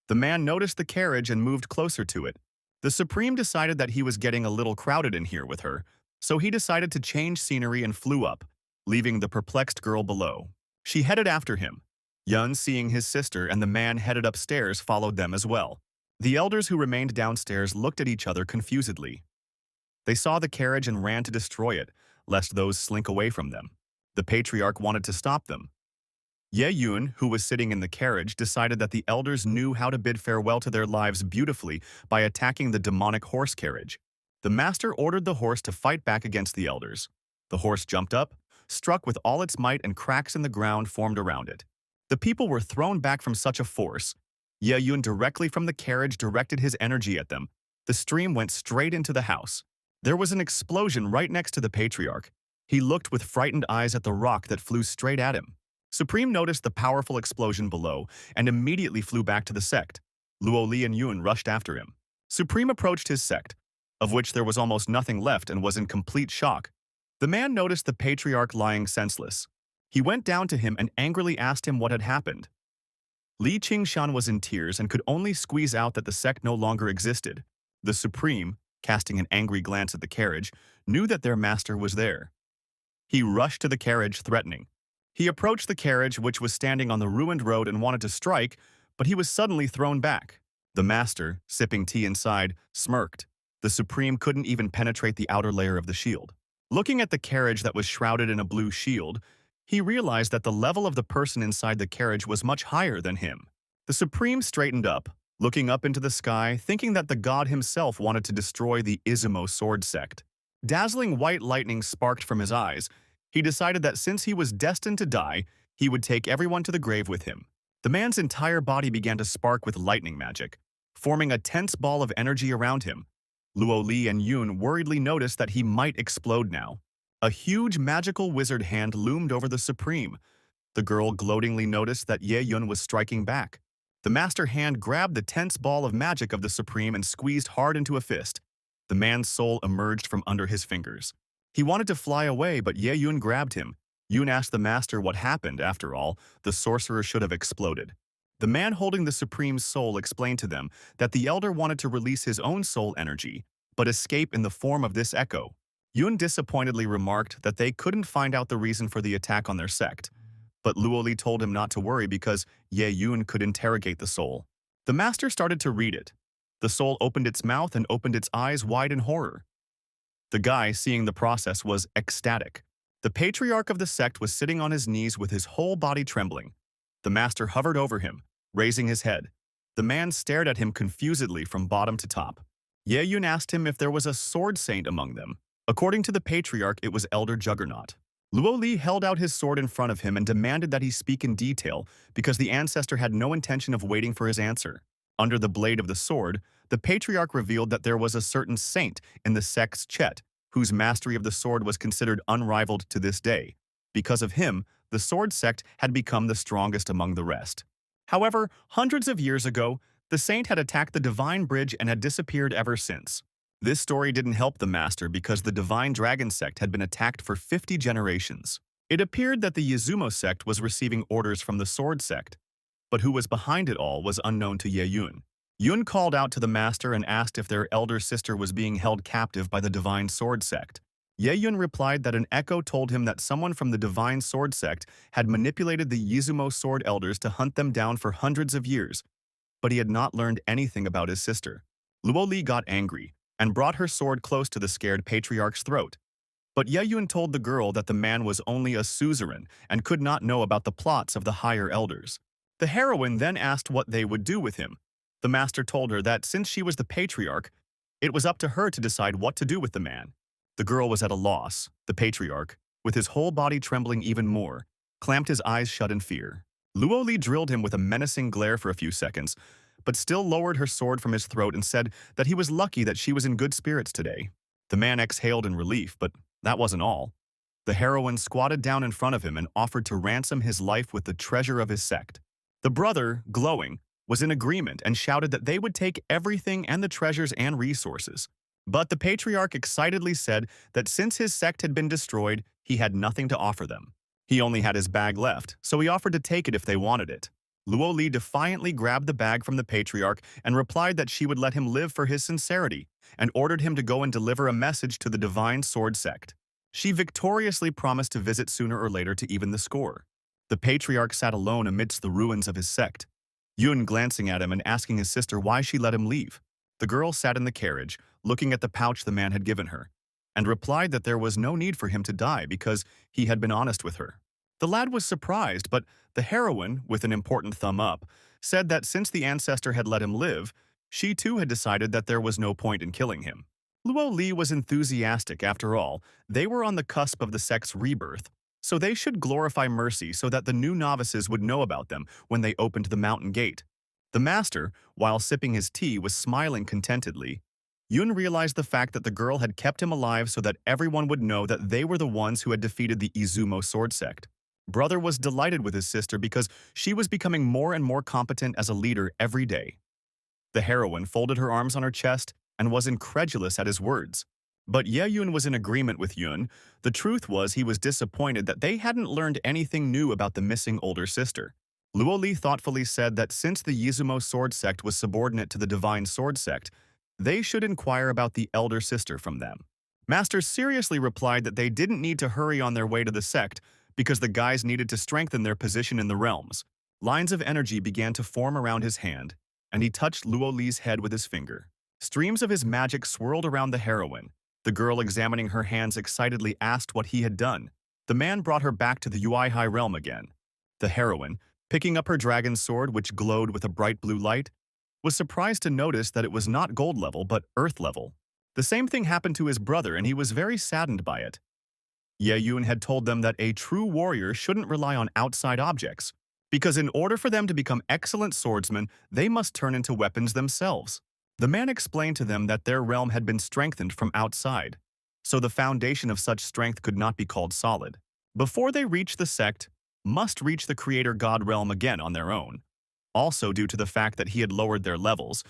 The man noticed the carriage and moved closer to it. The Supreme decided that he was getting a little crowded in here with her, so he decided to change scenery and flew up, leaving the perplexed girl below. She headed after him. Yun, seeing his sister and the man headed upstairs, followed them as well. The elders who remained downstairs looked at each other confusedly. They saw the carriage and ran to destroy it, lest those slink away from them. The patriarch wanted to stop them. Ye Yun, who was sitting in the carriage, decided that the elders knew how to bid farewell to their lives beautifully by attacking the demonic horse carriage. The master ordered the horse to fight back against the elders. The horse jumped up, struck with all its might, and cracks in the ground formed around it. The people were thrown back from such a force. Ye Yun directly from the carriage directed his energy at them. The stream went straight into the house. There was an explosion right next to the patriarch. He looked with frightened eyes at the rock that flew straight at him. Supreme noticed the powerful explosion below and immediately flew back to the sect. Luo Li and Yun rushed after him. Supreme approached his sect, of which there was almost nothing left, and was in complete shock. The man noticed the patriarch lying senseless. He went down to him and angrily asked him what had happened. Li Qingshan was in tears and could only squeeze out that the sect no longer existed. The Supreme, casting an angry glance at the carriage, knew that their master was there. He rushed to the carriage, threatening. He approached the carriage, which was standing on the ruined road, and wanted to strike, but he was suddenly thrown back. The master, sipping tea inside, smirked. The Supreme couldn't even penetrate the outer layer of the shield. Looking at the carriage that was shrouded in a blue shield, he realized that the level of the person inside the carriage was much higher than him. The Supreme straightened up, looking up into the sky, thinking that the god himself wanted to destroy the Izumo Sword Sect. Dazzling white lightning sparked from his eyes. He decided that since he was destined to die, he would take everyone to the grave with him. The man's entire body began to spark with lightning magic, forming a tense ball of energy around him. Luo Li and Yun worriedly noticed that he might explode now. A huge magical wizard hand loomed over the Supreme. The girl gloatingly noticed that Ye Yun was striking back. The master hand grabbed the tense ball of magic of the Supreme and squeezed hard into a fist. The man's soul emerged from under his fingers. He wanted to fly away, but Ye Yun grabbed him. Yun asked the master what happened. After all, the sorcerer should have exploded. The man holding the Supreme's soul explained to them that the elder wanted to release his own soul energy, but escape in the form of this echo. Yun disappointedly remarked that they couldn't find out the reason for the attack on their sect. But Luo Li told him not to worry because Ye Yun could interrogate the soul. The master started to read it. The soul opened its mouth and opened its eyes wide in horror. The guy, seeing the process, was ecstatic. The patriarch of the sect was sitting on his knees with his whole body trembling. The master hovered over him, raising his head. The man stared at him confusedly from bottom to top. Ye Yun asked him if there was a sword saint among them. According to the patriarch, it was Elder Juggernaut. Luo Li held out his sword in front of him and demanded that he speak in detail because the ancestor had no intention of waiting for his answer. Under the blade of the sword, the patriarch revealed that there was a certain saint in the sect's Chet, whose mastery of the sword was considered unrivaled to this day. Because of him, the sword sect had become the strongest among the rest. However, hundreds of years ago, the saint had attacked the divine bridge and had disappeared ever since. This story didn't help the master because the divine dragon sect had been attacked for 50 generations. It appeared that the Izumo sect was receiving orders from the sword sect, but who was behind it all was unknown to Ye Yun. Yun called out to the master and asked if their elder sister was being held captive by the divine sword sect. Ye-yun replied that an echo told him that someone from the Divine Sword sect had manipulated the Izumo Sword Elders to hunt them down for hundreds of years, but he had not learned anything about his sister. Luo Li got angry and brought her sword close to the scared patriarch's throat. But Ye-yun told the girl that the man was only a suzerain and could not know about the plots of the higher elders. The heroine then asked what they would do with him. The master told her that since she was the patriarch, it was up to her to decide what to do with the man. The girl was at a loss. The patriarch, with his whole body trembling even more, clamped his eyes shut in fear. Luo Li drilled him with a menacing glare for a few seconds, but still lowered her sword from his throat and said that he was lucky that she was in good spirits today. The man exhaled in relief, but that wasn't all. The heroine squatted down in front of him and offered to ransom his life with the treasure of his sect. The brother, glowing, was in agreement and shouted that they would take everything and the treasures and resources. But the patriarch excitedly said that since his sect had been destroyed, he had nothing to offer them. He only had his bag left, so he offered to take it if they wanted it. Luo Li defiantly grabbed the bag from the patriarch and replied that she would let him live for his sincerity, and ordered him to go and deliver a message to the Divine Sword sect. She victoriously promised to visit sooner or later to even the score. The patriarch sat alone amidst the ruins of his sect, Yun glancing at him and asking his sister why she let him leave. The girl sat in the carriage, looking at the pouch the man had given her, and replied that there was no need for him to die because he had been honest with her. The lad was surprised, but the heroine, with an important thumb up, said that since the ancestor had let him live, she too had decided that there was no point in killing him. Luo Li was enthusiastic after all. They were on the cusp of the sect's rebirth, so they should glorify mercy so that the new novices would know about them when they opened the mountain gate. The master, while sipping his tea, was smiling contentedly. Yun realized the fact that the girl had kept him alive so that everyone would know that they were the ones who had defeated the Izumo sword sect. Brother was delighted with his sister because she was becoming more and more competent as a leader every day. The heroine folded her arms on her chest and was incredulous at his words. But Ye-yun was in agreement with Yun. The truth was he was disappointed that they hadn't learned anything new about the missing older sister. Luo Li thoughtfully said that since the Izumo sword sect was subordinate to the Divine Sword sect, they should inquire about the elder sister from them. Master seriously replied that they didn't need to hurry on their way to the sect because the guys needed to strengthen their position in the realms. Lines of energy began to form around his hand, and he touched Luo Li's head with his finger. Streams of his magic swirled around the heroine. The girl, examining her hands excitedly, asked what he had done. The man brought her back to the Ui High realm again. The heroine, picking up her dragon sword, which glowed with a bright blue light, was surprised to notice that it was not gold level but earth level. The same thing happened to his brother, and he was very saddened by it. Ye-yun had told them that a true warrior shouldn't rely on outside objects, because in order for them to become excellent swordsmen, they must turn into weapons themselves. The man explained to them that their realm had been strengthened from outside, so the foundation of such strength could not be called solid. Before they reach the sect, must reach the creator god realm again on their own. Also due to the fact that he had lowered their levels,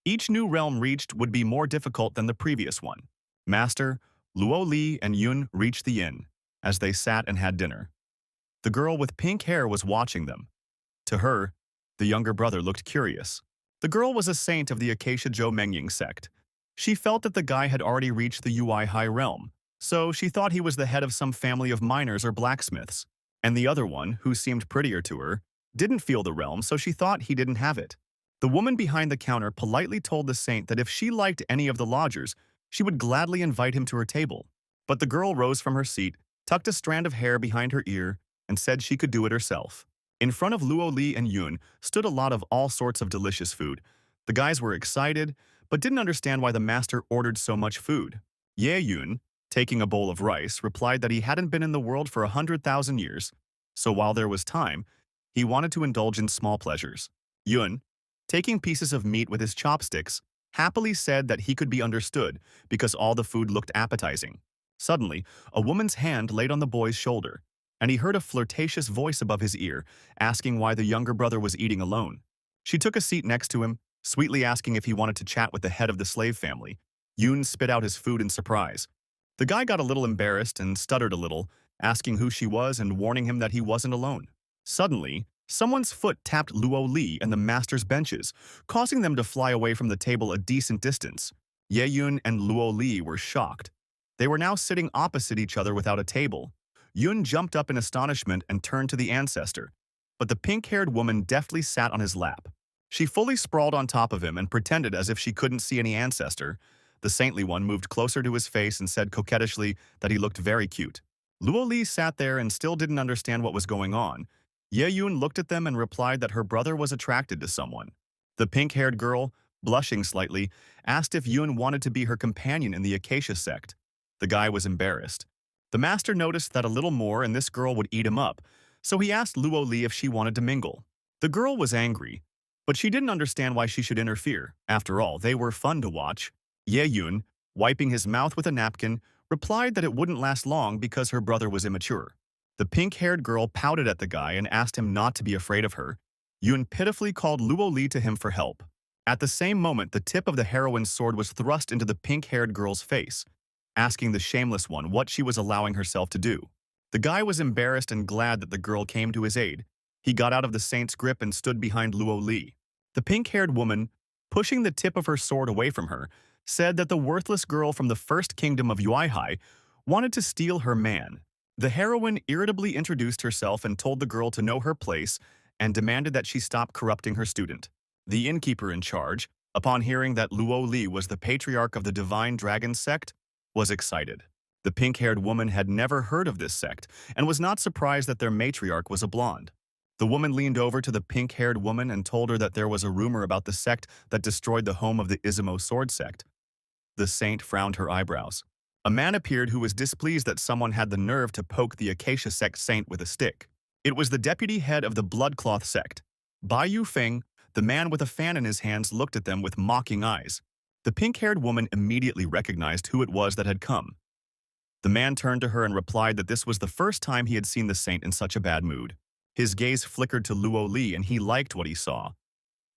each new realm reached would be more difficult than the previous one. Master, Luo Li and Yun reached the inn, as they sat and had dinner. The girl with pink hair was watching them. To her, the younger brother looked curious. The girl was a saint of the Acacia Jo Mengying sect. She felt that the guy had already reached the Ui High realm, so she thought he was the head of some family of miners or blacksmiths. And the other one, who seemed prettier to her, didn't feel the realm, so she thought he didn't have it. The woman behind the counter politely told the saint that if she liked any of the lodgers, she would gladly invite him to her table. But the girl rose from her seat, tucked a strand of hair behind her ear, and said she could do it herself. In front of Luo Li and Yun stood a lot of all sorts of delicious food. The guys were excited, but didn't understand why the master ordered so much food. Ye-yun, taking a bowl of rice, replied that he hadn't been in the world for 100,000 years, so while there was time, he wanted to indulge in small pleasures. Yun, taking pieces of meat with his chopsticks, happily said that he could be understood because all the food looked appetizing. Suddenly, a woman's hand laid on the boy's shoulder, and he heard a flirtatious voice above his ear, asking why the younger brother was eating alone. She took a seat next to him, sweetly asking if he wanted to chat with the head of the slave family. Yun spit out his food in surprise. The guy got a little embarrassed and stuttered a little, asking who she was and warning him that he wasn't alone. Suddenly, someone's foot tapped Luo Li and the master's benches, causing them to fly away from the table a decent distance. Ye-yun and Luo Li were shocked. They were now sitting opposite each other without a table. Yun jumped up in astonishment and turned to the ancestor, but the pink-haired woman deftly sat on his lap. She fully sprawled on top of him and pretended as if she couldn't see any ancestor. The saintly one moved closer to his face and said coquettishly that he looked very cute. Luo Li sat there and still didn't understand what was going on. Ye Yun looked at them and replied that her brother was attracted to someone. The pink-haired girl, blushing slightly, asked if Yun wanted to be her companion in the Acacia sect. The guy was embarrassed. The master noticed that a little more and this girl would eat him up, so he asked Luo Li if she wanted to mingle. The girl was angry, but she didn't understand why she should interfere. After all, they were fun to watch. Ye Yun, wiping his mouth with a napkin, replied that it wouldn't last long because her brother was immature. The pink-haired girl pouted at the guy and asked him not to be afraid of her. Yun pitifully called Luo Li to him for help. At the same moment, the tip of the heroine's sword was thrust into the pink-haired girl's face, asking the shameless one what she was allowing herself to do. The guy was embarrassed and glad that the girl came to his aid. He got out of the saint's grip and stood behind Luo Li. The pink-haired woman, pushing the tip of her sword away from her, said that the worthless girl from the first kingdom of Yuehai wanted to steal her man. The heroine irritably introduced herself and told the girl to know her place and demanded that she stop corrupting her student. The innkeeper in charge, upon hearing that Luo Li was the patriarch of the Divine Dragon sect, was excited. The pink-haired woman had never heard of this sect and was not surprised that their matriarch was a blonde. The woman leaned over to the pink-haired woman and told her that there was a rumor about the sect that destroyed the home of the Izumo sword sect. The saint frowned her eyebrows. A man appeared who was displeased that someone had the nerve to poke the Acacia sect saint with a stick. It was the deputy head of the Bloodcloth sect. Bai Yu Feng, the man with a fan in his hands, looked at them with mocking eyes. The pink-haired woman immediately recognized who it was that had come. The man turned to her and replied that this was the first time he had seen the saint in such a bad mood. His gaze flickered to Luo Li and he liked what he saw.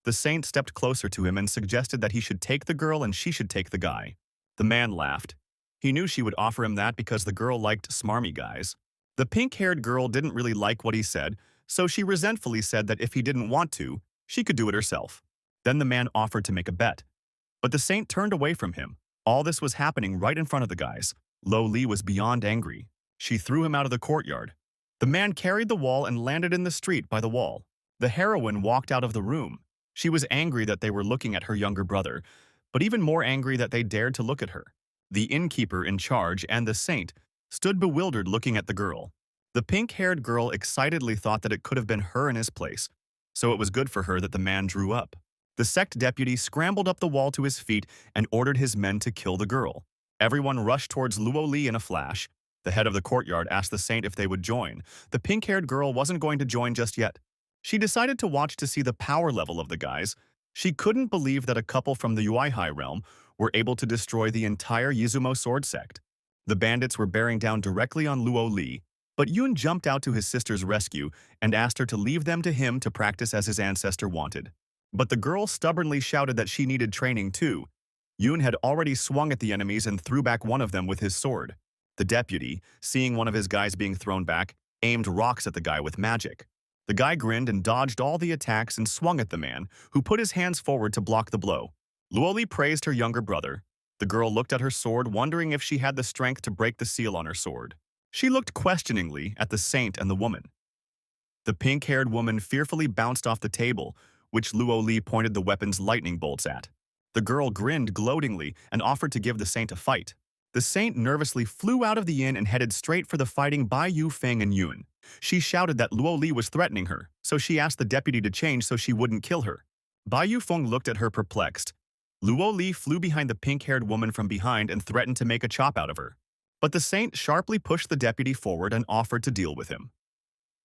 The saint stepped closer to him and suggested that he should take the girl and she should take the guy. The man laughed. He knew she would offer him that because the girl liked smarmy guys. The pink-haired girl didn't really like what he said, so she resentfully said that if he didn't want to, she could do it herself. Then the man offered to make a bet. But the saint turned away from him. All this was happening right in front of the guys. Luo Li was beyond angry. She threw him out of the courtyard. The man carried the wall and landed in the street by the wall. The heroine walked out of the room. She was angry that they were looking at her younger brother, but even more angry that they dared to look at her. The innkeeper in charge and the saint stood bewildered looking at the girl. The pink-haired girl excitedly thought that it could have been her in his place, so it was good for her that the man drew up. The sect deputy scrambled up the wall to his feet and ordered his men to kill the girl. Everyone rushed towards Luo Li in a flash. The head of the courtyard asked the saint if they would join. The pink-haired girl wasn't going to join just yet. She decided to watch to see the power level of the guys. She couldn't believe that a couple from the Yuehai realm were able to destroy the entire Izumo sword sect. The bandits were bearing down directly on Luo Li, but Yun jumped out to his sister's rescue and asked her to leave them to him to practice as his ancestor wanted. But the girl stubbornly shouted that she needed training too. Yun had already swung at the enemies and threw back one of them with his sword. The deputy, seeing one of his guys being thrown back, aimed rocks at the guy with magic. The guy grinned and dodged all the attacks and swung at the man, who put his hands forward to block the blow. Luo Li praised her younger brother. The girl looked at her sword, wondering if she had the strength to break the seal on her sword. She looked questioningly at the saint and the woman. The pink-haired woman fearfully bounced off the table, which Luo Li pointed the weapon's lightning bolts at. The girl grinned gloatingly and offered to give the saint a fight. The saint nervously flew out of the inn and headed straight for the fighting Bai Yu Feng and Yun. She shouted that Luo Li was threatening her, so she asked the deputy to change so she wouldn't kill her. Bai Yu Feng looked at her perplexed. Luo Li flew behind the pink-haired woman from behind and threatened to make a chop out of her. But the saint sharply pushed the deputy forward and offered to deal with him.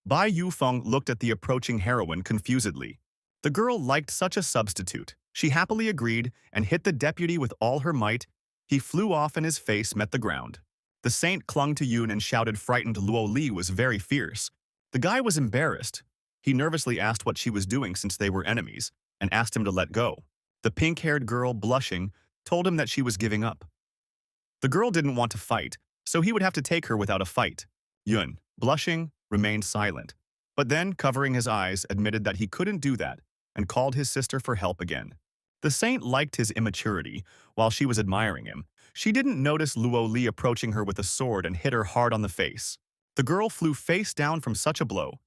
Bai Yu Feng looked at the approaching heroine confusedly. The girl liked such a substitute. She happily agreed and hit the deputy with all her might. He flew off and his face met the ground. The saint clung to Yun and shouted frightened Luo Li was very fierce. The guy was embarrassed. He nervously asked what she was doing since they were enemies, and asked him to let go. The pink-haired girl, blushing, told him that she was giving up. The girl didn't want to fight, so he would have to take her without a fight. Yun, blushing, remained silent, but then, covering his eyes, admitted that he couldn't do that and called his sister for help again. The saint liked his immaturity. While she was admiring him, she didn't notice Luo Li approaching her with a sword and hit her hard on the face. The girl flew face down from such a blow.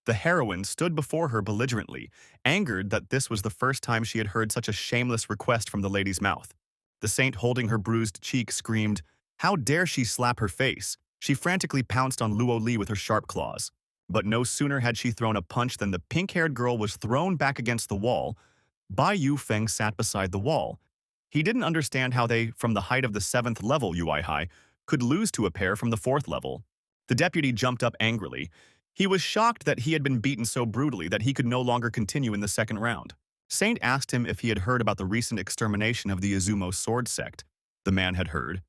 The heroine stood before her belligerently, angered that this was the first time she had heard such a shameless request from the lady's mouth. The saint, holding her bruised cheek, screamed, "How dare she slap her face!" She frantically pounced on Luo Li with her sharp claws. But no sooner had she thrown a punch than the pink-haired girl was thrown back against the wall. Bai Yu Feng sat beside the wall. He didn't understand how they, from the height of the 7th level UI High, could lose to a pair from the 4th level. The deputy jumped up angrily. He was shocked that he had been beaten so brutally that he could no longer continue in the second round. Saint asked him if he had heard about the recent extermination of the Izumo sword sect. The man had heard,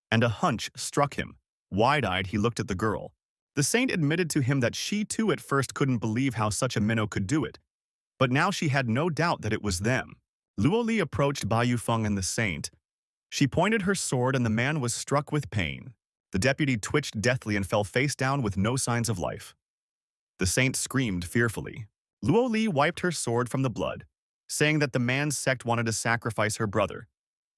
and a hunch struck him. Wide-eyed, he looked at the girl. The saint admitted to him that she too at first couldn't believe how such a minnow could do it, but now she had no doubt that it was them. Luo Li approached Bai Yufeng and the saint. She pointed her sword and the man was struck with pain. The deputy twitched deathly and fell face down with no signs of life. The saint screamed fearfully. Luo Li wiped her sword from the blood, saying that the man's sect wanted to sacrifice her brother,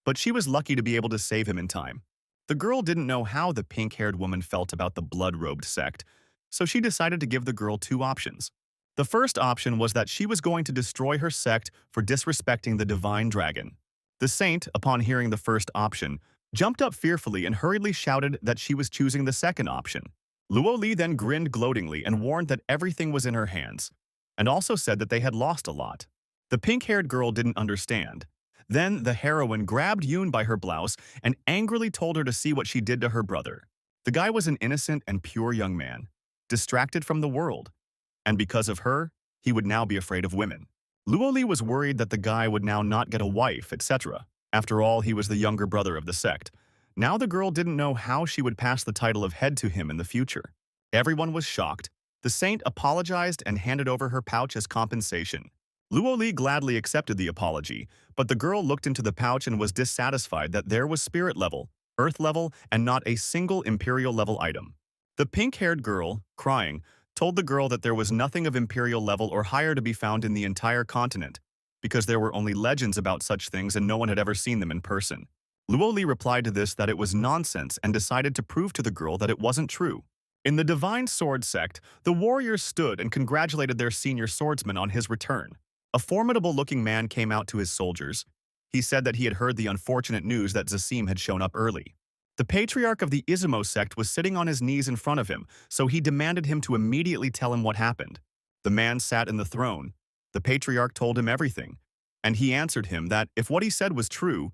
but she was lucky to be able to save him in time. The girl didn't know how the pink-haired woman felt about the blood-robed sect, so she decided to give the girl two options. The first option was that she was going to destroy her sect for disrespecting the divine dragon. The saint, upon hearing the first option, jumped up fearfully and hurriedly shouted that she was choosing the second option. Luo Li then grinned gloatingly and warned that everything was in her hands, and also said that they had lost a lot. The pink-haired girl didn't understand. Then the heroine grabbed Yoon by her blouse and angrily told her to see what she did to her brother. The guy was an innocent and pure young man, distracted from the world, and because of her, he would now be afraid of women. Luo Li was worried that the guy would now not get a wife, etc. After all, he was the younger brother of the sect. Now the girl didn't know how she would pass the title of head to him in the future. Everyone was shocked. The saint apologized and handed over her pouch as compensation. Luo Li gladly accepted the apology, but the girl looked into the pouch and was dissatisfied that there was spirit level, earth level, and not a single imperial level item. The pink-haired girl, crying, told the girl that there was nothing of imperial level or higher to be found in the entire continent, because there were only legends about such things and no one had ever seen them in person. Luo Li replied to this that it was nonsense and decided to prove to the girl that it wasn't true. In the Divine Sword sect, the warriors stood and congratulated their senior swordsman on his return. A formidable-looking man came out to his soldiers. He said that he had heard the unfortunate news that Zasim had shown up early. The patriarch of the Izumo sect was sitting on his knees in front of him, so he demanded him to immediately tell him what happened. The man sat in the throne. The patriarch told him everything, and he answered him that if what he said was true,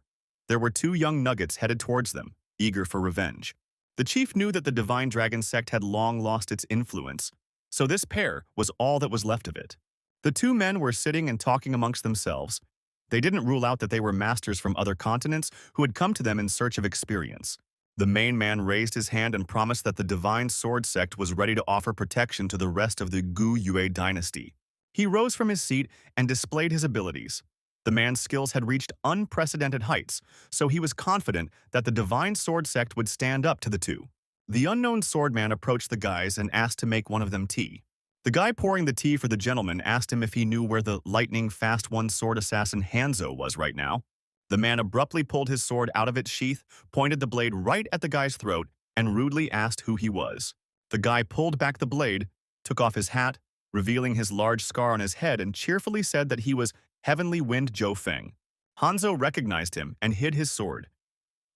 there were two young nuggets headed towards them, eager for revenge. The chief knew that the Divine Dragon sect had long lost its influence, so this pair was all that was left of it. The two men were sitting and talking amongst themselves. They didn't rule out that they were masters from other continents who had come to them in search of experience. The main man raised his hand and promised that the Divine Sword sect was ready to offer protection to the rest of the Gu Yue dynasty. He rose from his seat and displayed his abilities. The man's skills had reached unprecedented heights, so he was confident that the Divine Sword sect would stand up to the two. The unknown swordman approached the guys and asked to make one of them tea. The guy pouring the tea for the gentleman asked him if he knew where the lightning-fast one sword assassin Hanzo was right now. The man abruptly pulled his sword out of its sheath, pointed the blade right at the guy's throat, and rudely asked who he was. The guy pulled back the blade, took off his hat, revealing his large scar on his head, and cheerfully said that he was Heavenly Wind Zhou Feng. Hanzo recognized him and hid his sword.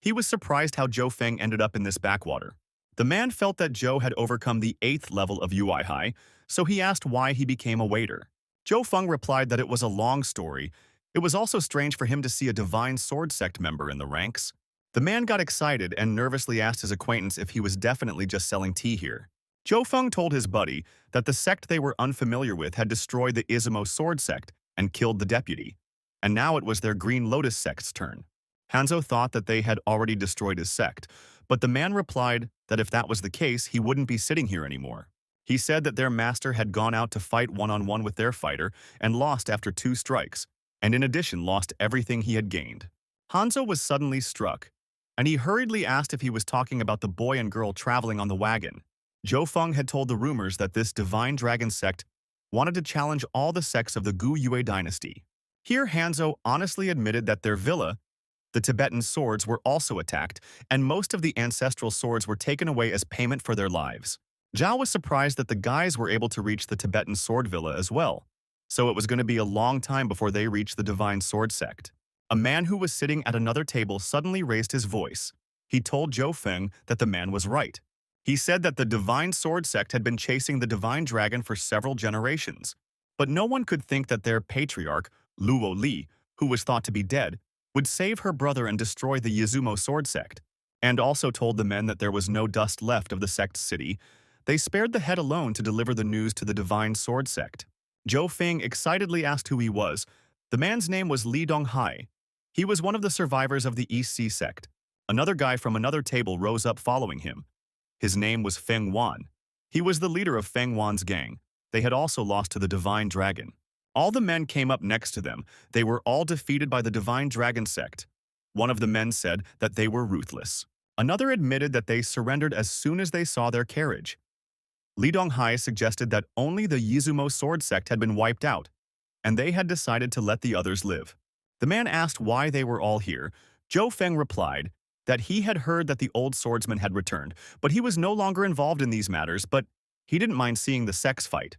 He was surprised how Zhou Feng ended up in this backwater. The man felt that Zhou had overcome the 8th level of UI High, so he asked why he became a waiter. Zhou Feng replied that it was a long story. It was also strange for him to see a Divine Sword sect member in the ranks. The man got excited and nervously asked his acquaintance if he was definitely just selling tea here. Zhou Feng told his buddy that the sect they were unfamiliar with had destroyed the Izumo sword sect and killed the deputy, and now it was their Green Lotus sect's turn. Hanzo thought that they had already destroyed his sect, but the man replied that if that was the case, he wouldn't be sitting here anymore. He said that their master had gone out to fight one-on-one with their fighter and lost after 2 strikes, and in addition lost everything he had gained. Hanzo was suddenly struck, and he hurriedly asked if he was talking about the boy and girl traveling on the wagon. Zhou Feng had told the rumors that this Divine Dragon sect wanted to challenge all the sects of the Gu Yue dynasty. Here Hanzo honestly admitted that their villa, the Tibetan swords, were also attacked, and most of the ancestral swords were taken away as payment for their lives. Zhao was surprised that the guys were able to reach the Tibetan sword villa as well, so it was going to be a long time before they reached the divine sword sect. A man who was sitting at another table suddenly raised his voice. He told Zhou Feng that the man was right. He said that the divine sword sect had been chasing the divine dragon for several generations, but no one could think that their patriarch, Luo Li, who was thought to be dead, would save her brother and destroy the Yizumo sword sect, and also told the men that there was no dust left of the sect's city. They spared the head alone to deliver the news to the divine sword sect. Zhou Feng excitedly asked who he was. The man's name was Li Donghai. He was one of the survivors of the East Sea sect. Another guy from another table rose up following him. His name was Feng Wan. He was the leader of Feng Wan's gang. They had also lost to the divine dragon. All the men came up next to them. They were all defeated by the divine dragon sect. One of the men said that they were ruthless. Another admitted that they surrendered as soon as they saw their carriage. Li Donghai suggested that only the Yizumo sword sect had been wiped out, and they had decided to let the others live. The man asked why they were all here. Zhou Feng replied that he had heard that the old swordsman had returned, but he was no longer involved in these matters, but he didn't mind seeing the sects fight.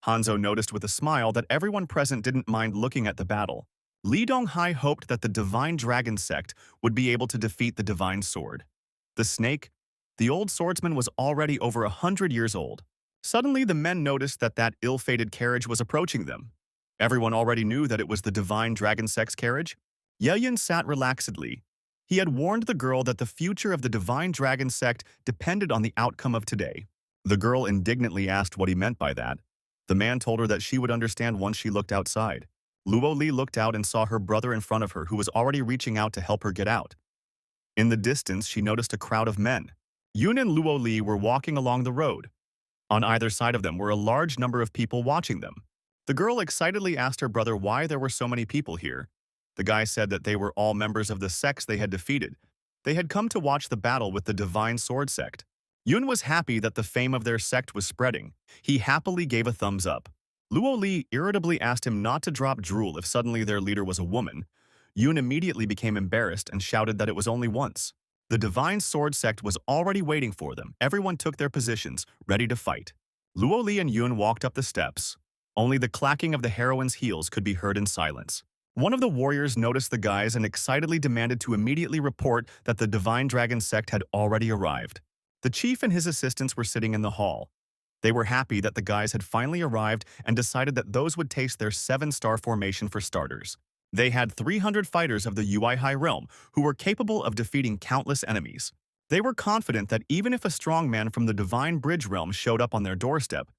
Hanzo noticed with a smile that everyone present didn't mind looking at the battle. Li Donghai hoped that the divine dragon sect would be able to defeat the divine sword. The snake, the old swordsman, was already over 100 years old. Suddenly, the men noticed that ill-fated carriage was approaching them. Everyone already knew that it was the divine dragon sect's carriage. Yeyun sat relaxedly. He had warned the girl that the future of the divine dragon sect depended on the outcome of today. The girl indignantly asked what he meant by that. The man told her that she would understand once she looked outside. Luo Li looked out and saw her brother in front of her, who was already reaching out to help her get out. In the distance, she noticed a crowd of men. Yun and Luo Li were walking along the road. On either side of them were a large number of people watching them. The girl excitedly asked her brother why there were so many people here. The guy said that they were all members of the sects they had defeated. They had come to watch the battle with the divine sword sect. Yun was happy that the fame of their sect was spreading. He happily gave a thumbs up. Luo Li irritably asked him not to drop drool if suddenly their leader was a woman. Yun immediately became embarrassed and shouted that it was only once. The divine sword sect was already waiting for them. Everyone took their positions, ready to fight. Luo Li and Yun walked up the steps. Only the clacking of the heroine's heels could be heard in silence. One of the warriors noticed the guys and excitedly demanded to immediately report that the divine dragon sect had already arrived. The chief and his assistants were sitting in the hall. They were happy that the guys had finally arrived and decided that those would taste their 7-star formation for starters. They had 300 fighters of the Ui High realm who were capable of defeating countless enemies. They were confident that even if a strong man from the divine bridge realm showed up on their doorstep,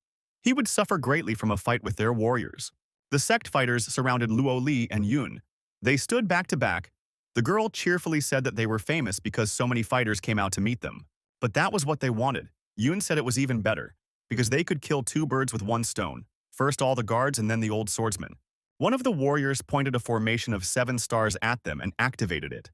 he would suffer greatly from a fight with their warriors. The sect fighters surrounded Luo Li and Yun. They stood back to back. The girl cheerfully said that they were famous because so many fighters came out to meet them. But that was what they wanted. Yun said it was even better, because they could kill 2 birds with 1 stone. First all the guards and then the old swordsman. One of the warriors pointed a formation of 7 stars at them and activated it.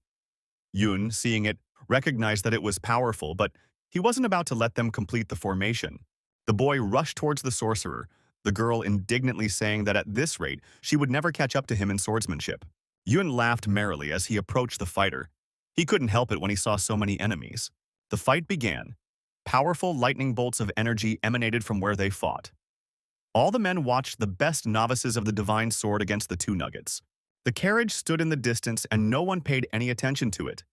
Yun, seeing it, recognized that it was powerful, but he wasn't about to let them complete the formation. The boy rushed towards the sorcerer, the girl indignantly saying that at this rate, she would never catch up to him in swordsmanship. Yun laughed merrily as he approached the fighter. He couldn't help it when he saw so many enemies. The fight began. Powerful lightning bolts of energy emanated from where they fought. All the men watched the best novices of the divine sword against the 2 nuggets. The carriage stood in the distance and no one paid any attention to it.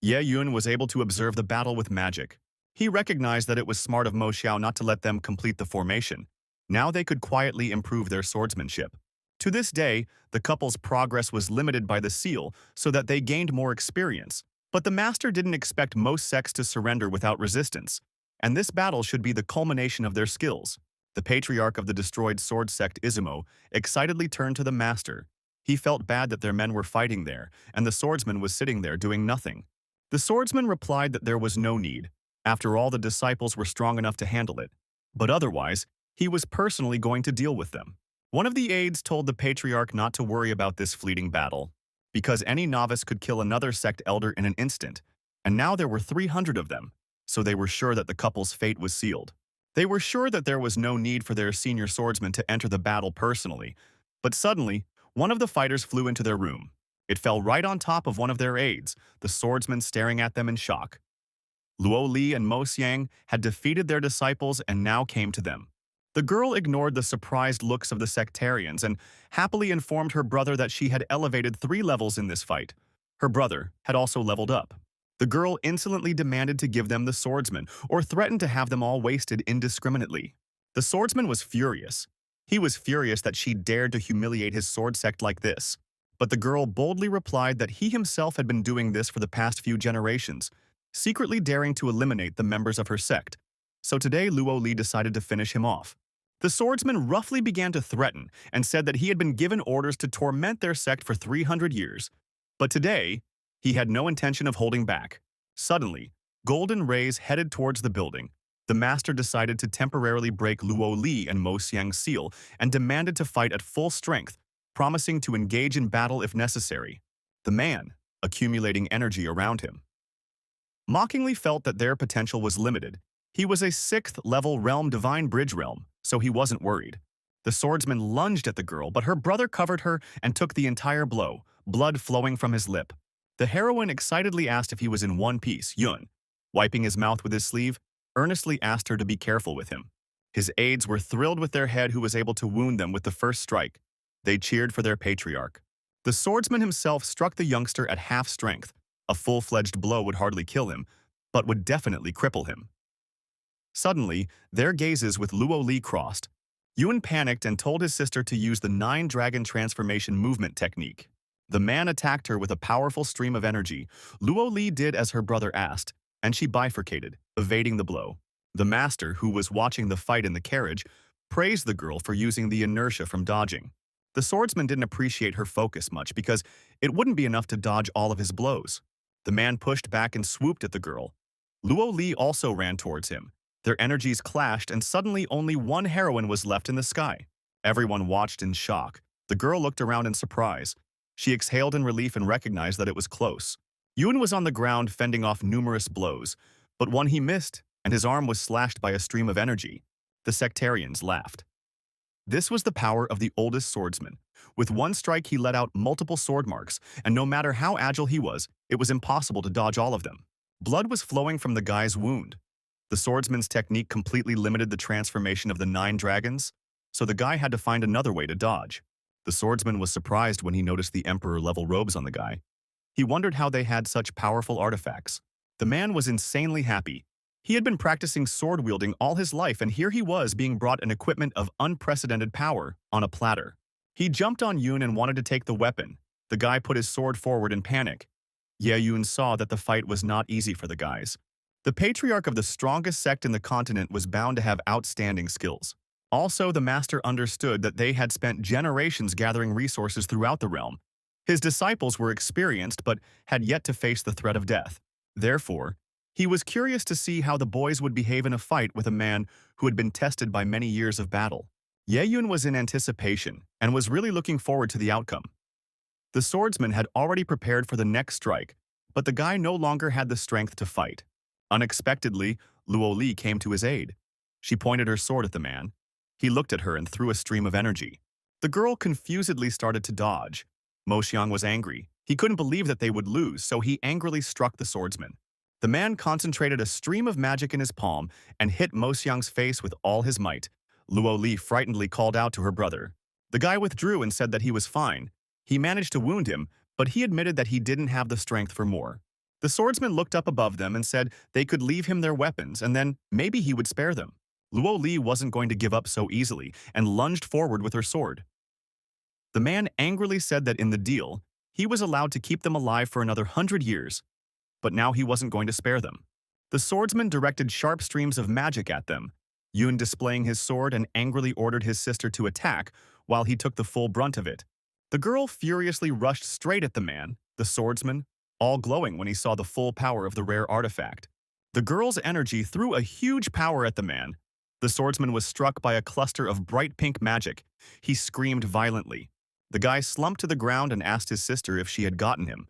Ye Yun was able to observe the battle with magic. He recognized that it was smart of Mo Xiao not to let them complete the formation. Now they could quietly improve their swordsmanship. To this day, the couple's progress was limited by the seal so that they gained more experience. But the master didn't expect most sects to surrender without resistance, and this battle should be the culmination of their skills. The patriarch of the destroyed sword sect, Izumo, excitedly turned to the master. He felt bad that their men were fighting there, and the swordsman was sitting there doing nothing. The swordsman replied that there was no need. After all, the disciples were strong enough to handle it. But otherwise, he was personally going to deal with them. One of the aides told the patriarch not to worry about this fleeting battle, because any novice could kill another sect elder in an instant, and now there were 300 of them, so they were sure that the couple's fate was sealed. They were sure that there was no need for their senior swordsman to enter the battle personally, but suddenly, One of the fighters flew into their room. It fell right on top of one of their aides, the swordsman staring at them in shock. Luo Li and Mo Xiang had defeated their disciples and now came to them. The girl ignored the surprised looks of the sectarians and happily informed her brother that she had elevated 3 levels in this fight. Her brother had also leveled up. The girl insolently demanded to give them the swordsman or threatened to have them all wasted indiscriminately. The swordsman was furious. He was furious that she dared to humiliate his sword sect like this. But the girl boldly replied that he himself had been doing this for the past few generations, secretly daring to eliminate the members of her sect. So today Luo Li decided to finish him off. The swordsman roughly began to threaten and said that he had been given orders to torment their sect for 300 years. But today, he had no intention of holding back. Suddenly, golden rays headed towards the building. The master decided to temporarily break Luo Li and Mo Xiang's seal and demanded to fight at full strength, promising to engage in battle if necessary. The man, accumulating energy around him, mockingly felt that their potential was limited. He was a 6th-level realm divine bridge realm, so he wasn't worried. The swordsman lunged at the girl, but her brother covered her and took the entire blow, blood flowing from his lip. The heroine excitedly asked if he was in one piece. Yun, wiping his mouth with his sleeve, earnestly asked her to be careful with him. His aides were thrilled with their head who was able to wound them with the first strike. They cheered for their patriarch. The swordsman himself struck the youngster at half strength. A full-fledged blow would hardly kill him, but would definitely cripple him. Suddenly, their gazes with Luo Li crossed. Yun panicked and told his sister to use the 9-dragon transformation movement technique. The man attacked her with a powerful stream of energy. Luo Li did as her brother asked, and she bifurcated, evading the blow. The master, who was watching the fight in the carriage, praised the girl for using the inertia from dodging. The swordsman didn't appreciate her focus much because it wouldn't be enough to dodge all of his blows. The man pushed back and swooped at the girl. Luo Li also ran towards him. Their energies clashed and suddenly only one heroine was left in the sky. Everyone watched in shock. The girl looked around in surprise. She exhaled in relief and recognized that it was close. Yun was on the ground fending off numerous blows, but one he missed, and his arm was slashed by a stream of energy. The sectarians laughed. This was the power of the oldest swordsman. With one strike he let out multiple sword marks, and no matter how agile he was, it was impossible to dodge all of them. Blood was flowing from the guy's wound. The swordsman's technique completely limited the transformation of the 9 dragons, so the guy had to find another way to dodge. The swordsman was surprised when he noticed the emperor-level robes on the guy. He wondered how they had such powerful artifacts. The man was insanely happy. He had been practicing sword-wielding all his life, and here he was being brought an equipment of unprecedented power on a platter. He jumped on Yun and wanted to take the weapon. The guy put his sword forward in panic. Ye Yun saw that the fight was not easy for the guys. The patriarch of the strongest sect in the continent was bound to have outstanding skills. Also, the master understood that they had spent generations gathering resources throughout the realm. His disciples were experienced but had yet to face the threat of death. Therefore, he was curious to see how the boys would behave in a fight with a man who had been tested by many years of battle. Ye Yun was in anticipation and was really looking forward to the outcome. The swordsman had already prepared for the next strike, but the guy no longer had the strength to fight. Unexpectedly, Luo Li came to his aid. She pointed her sword at the man. He looked at her and threw a stream of energy. The girl confusedly started to dodge. Mo Xiang was angry. He couldn't believe that they would lose, so he angrily struck the swordsman. The man concentrated a stream of magic in his palm and hit Mo Xiang's face with all his might. Luo Li frightenedly called out to her brother. The guy withdrew and said that he was fine. He managed to wound him, but he admitted that he didn't have the strength for more. The swordsman looked up above them and said they could leave him their weapons and then maybe he would spare them. Luo Li wasn't going to give up so easily and lunged forward with her sword. The man angrily said that in the deal, he was allowed to keep them alive for another 100 years, but now he wasn't going to spare them. The swordsman directed sharp streams of magic at them, Yun displaying his sword and angrily ordered his sister to attack while he took the full brunt of it. The girl furiously rushed straight at the man, the swordsman, all glowing when he saw the full power of the rare artifact. The girl's energy threw a huge power at the man. The swordsman was struck by a cluster of bright pink magic. He screamed violently. The guy slumped to the ground and asked his sister if she had gotten him.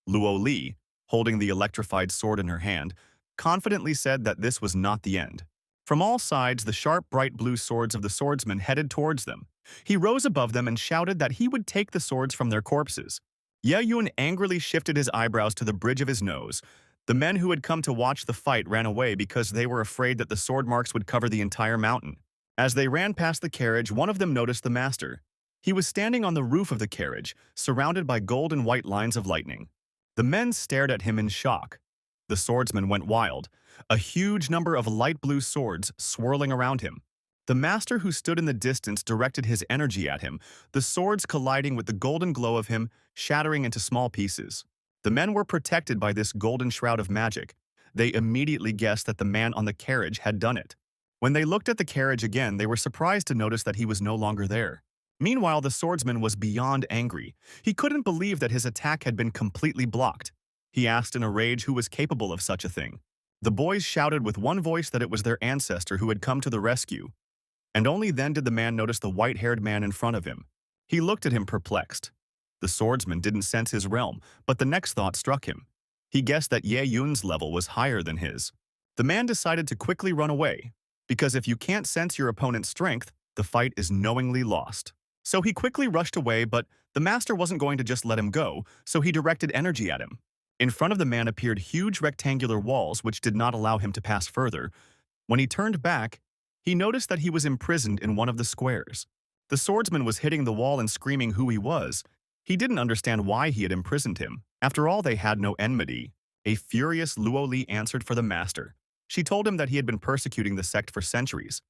Luo Li, holding the electrified sword in her hand, confidently said that this was not the end. From all sides, the sharp, bright blue swords of the swordsman headed towards them. He rose above them and shouted that he would take the swords from their corpses. Ye Yun angrily shifted his eyebrows to the bridge of his nose. The men who had come to watch the fight ran away because they were afraid that the sword marks would cover the entire mountain. As they ran past the carriage, one of them noticed the master. He was standing on the roof of the carriage, surrounded by gold and white lines of lightning. The men stared at him in shock. The swordsman went wild, a huge number of light blue swords swirling around him. The master who stood in the distance directed his energy at him, the swords colliding with the golden glow of him, shattering into small pieces. The men were protected by this golden shroud of magic. They immediately guessed that the man on the carriage had done it. When they looked at the carriage again, they were surprised to notice that he was no longer there. Meanwhile, the swordsman was beyond angry. He couldn't believe that his attack had been completely blocked. He asked in a rage who was capable of such a thing. The boys shouted with one voice that it was their ancestor who had come to the rescue. And only then did the man notice the white-haired man in front of him. He looked at him perplexed. The swordsman didn't sense his realm, but the next thought struck him. He guessed that Ye Yun's level was higher than his. The man decided to quickly run away, because if you can't sense your opponent's strength, the fight is knowingly lost. So he quickly rushed away, but the master wasn't going to just let him go, so he directed energy at him. In front of the man appeared huge rectangular walls which did not allow him to pass further. When he turned back, he noticed that he was imprisoned in one of the squares. The swordsman was hitting the wall and screaming who he was. He didn't understand why he had imprisoned him. After all, they had no enmity. A furious Luo Li answered for the master. She told him that he had been persecuting the sect for centuries,